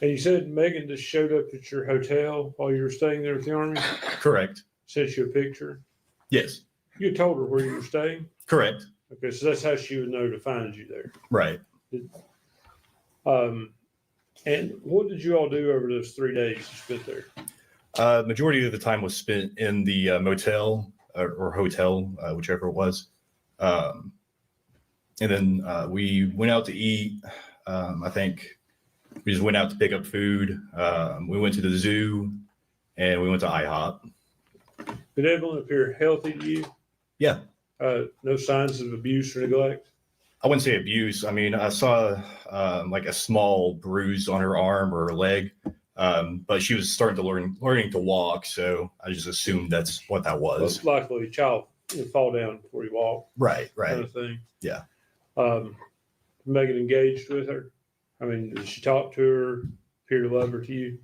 And you said Megan just showed up at your hotel while you were staying there with the Army? Correct. Sent you a picture? Yes. You told her where you were staying? Correct. Okay, so that's how she would know to find you there. Right. And what did you all do over those 3 days you spent there? Majority of the time was spent in the motel or hotel, whichever it was. And then we went out to eat. I think we just went out to pick up food. We went to the zoo and we went to IHOP. Did Evelyn appear healthy to you? Yeah. No signs of abuse or neglect? I wouldn't say abuse. I mean, I saw like a small bruise on her arm or her leg, but she was starting to learning to walk. So I just assumed that's what that was. Most likely a child would fall down before you walk, Right. kind Right. of thing. Yeah. Megan engaged with her? I mean, did she talk to her, appear to love her to you?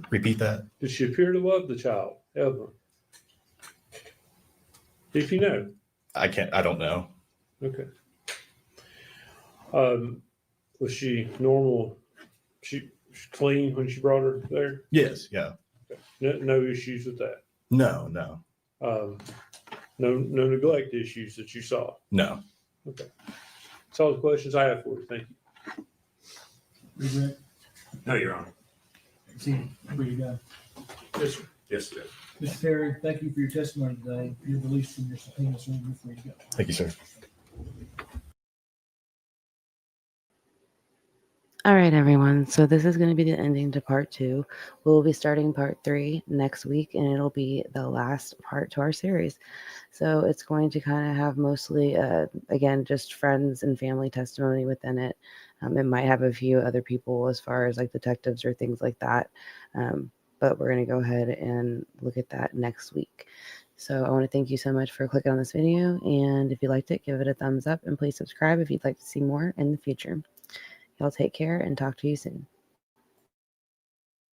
Repeat that. Did she appear to love the child, Evelyn? If you know. I don't know. Okay. Was she normal? She clean when she brought her there? Yes. Yeah. No issues with that? No. No neglect issues that you saw? No. Okay. That's all the questions I have for you. Thank you. Regret. No, Your Honor. See, where you go. Yes, sir. Yes, sir. Mr. Perry, thank you for your testimony today. You're released from your subpoena, so you're free to go. Thank you, sir. All right, everyone. So this is going to be the ending to part 2. We'll be starting part 3 next week, and it'll be the last part to our series. So it's going to kind of have mostly, again, just friends and family testimony within it. It might have a few other people as far as like detectives or things like that. But we're going to go ahead and look at that next week. So I want to thank you so much for clicking on this video. And if you liked it, give it a thumbs up and please subscribe if you'd like to see more in the future. Y'all take care and talk to you soon.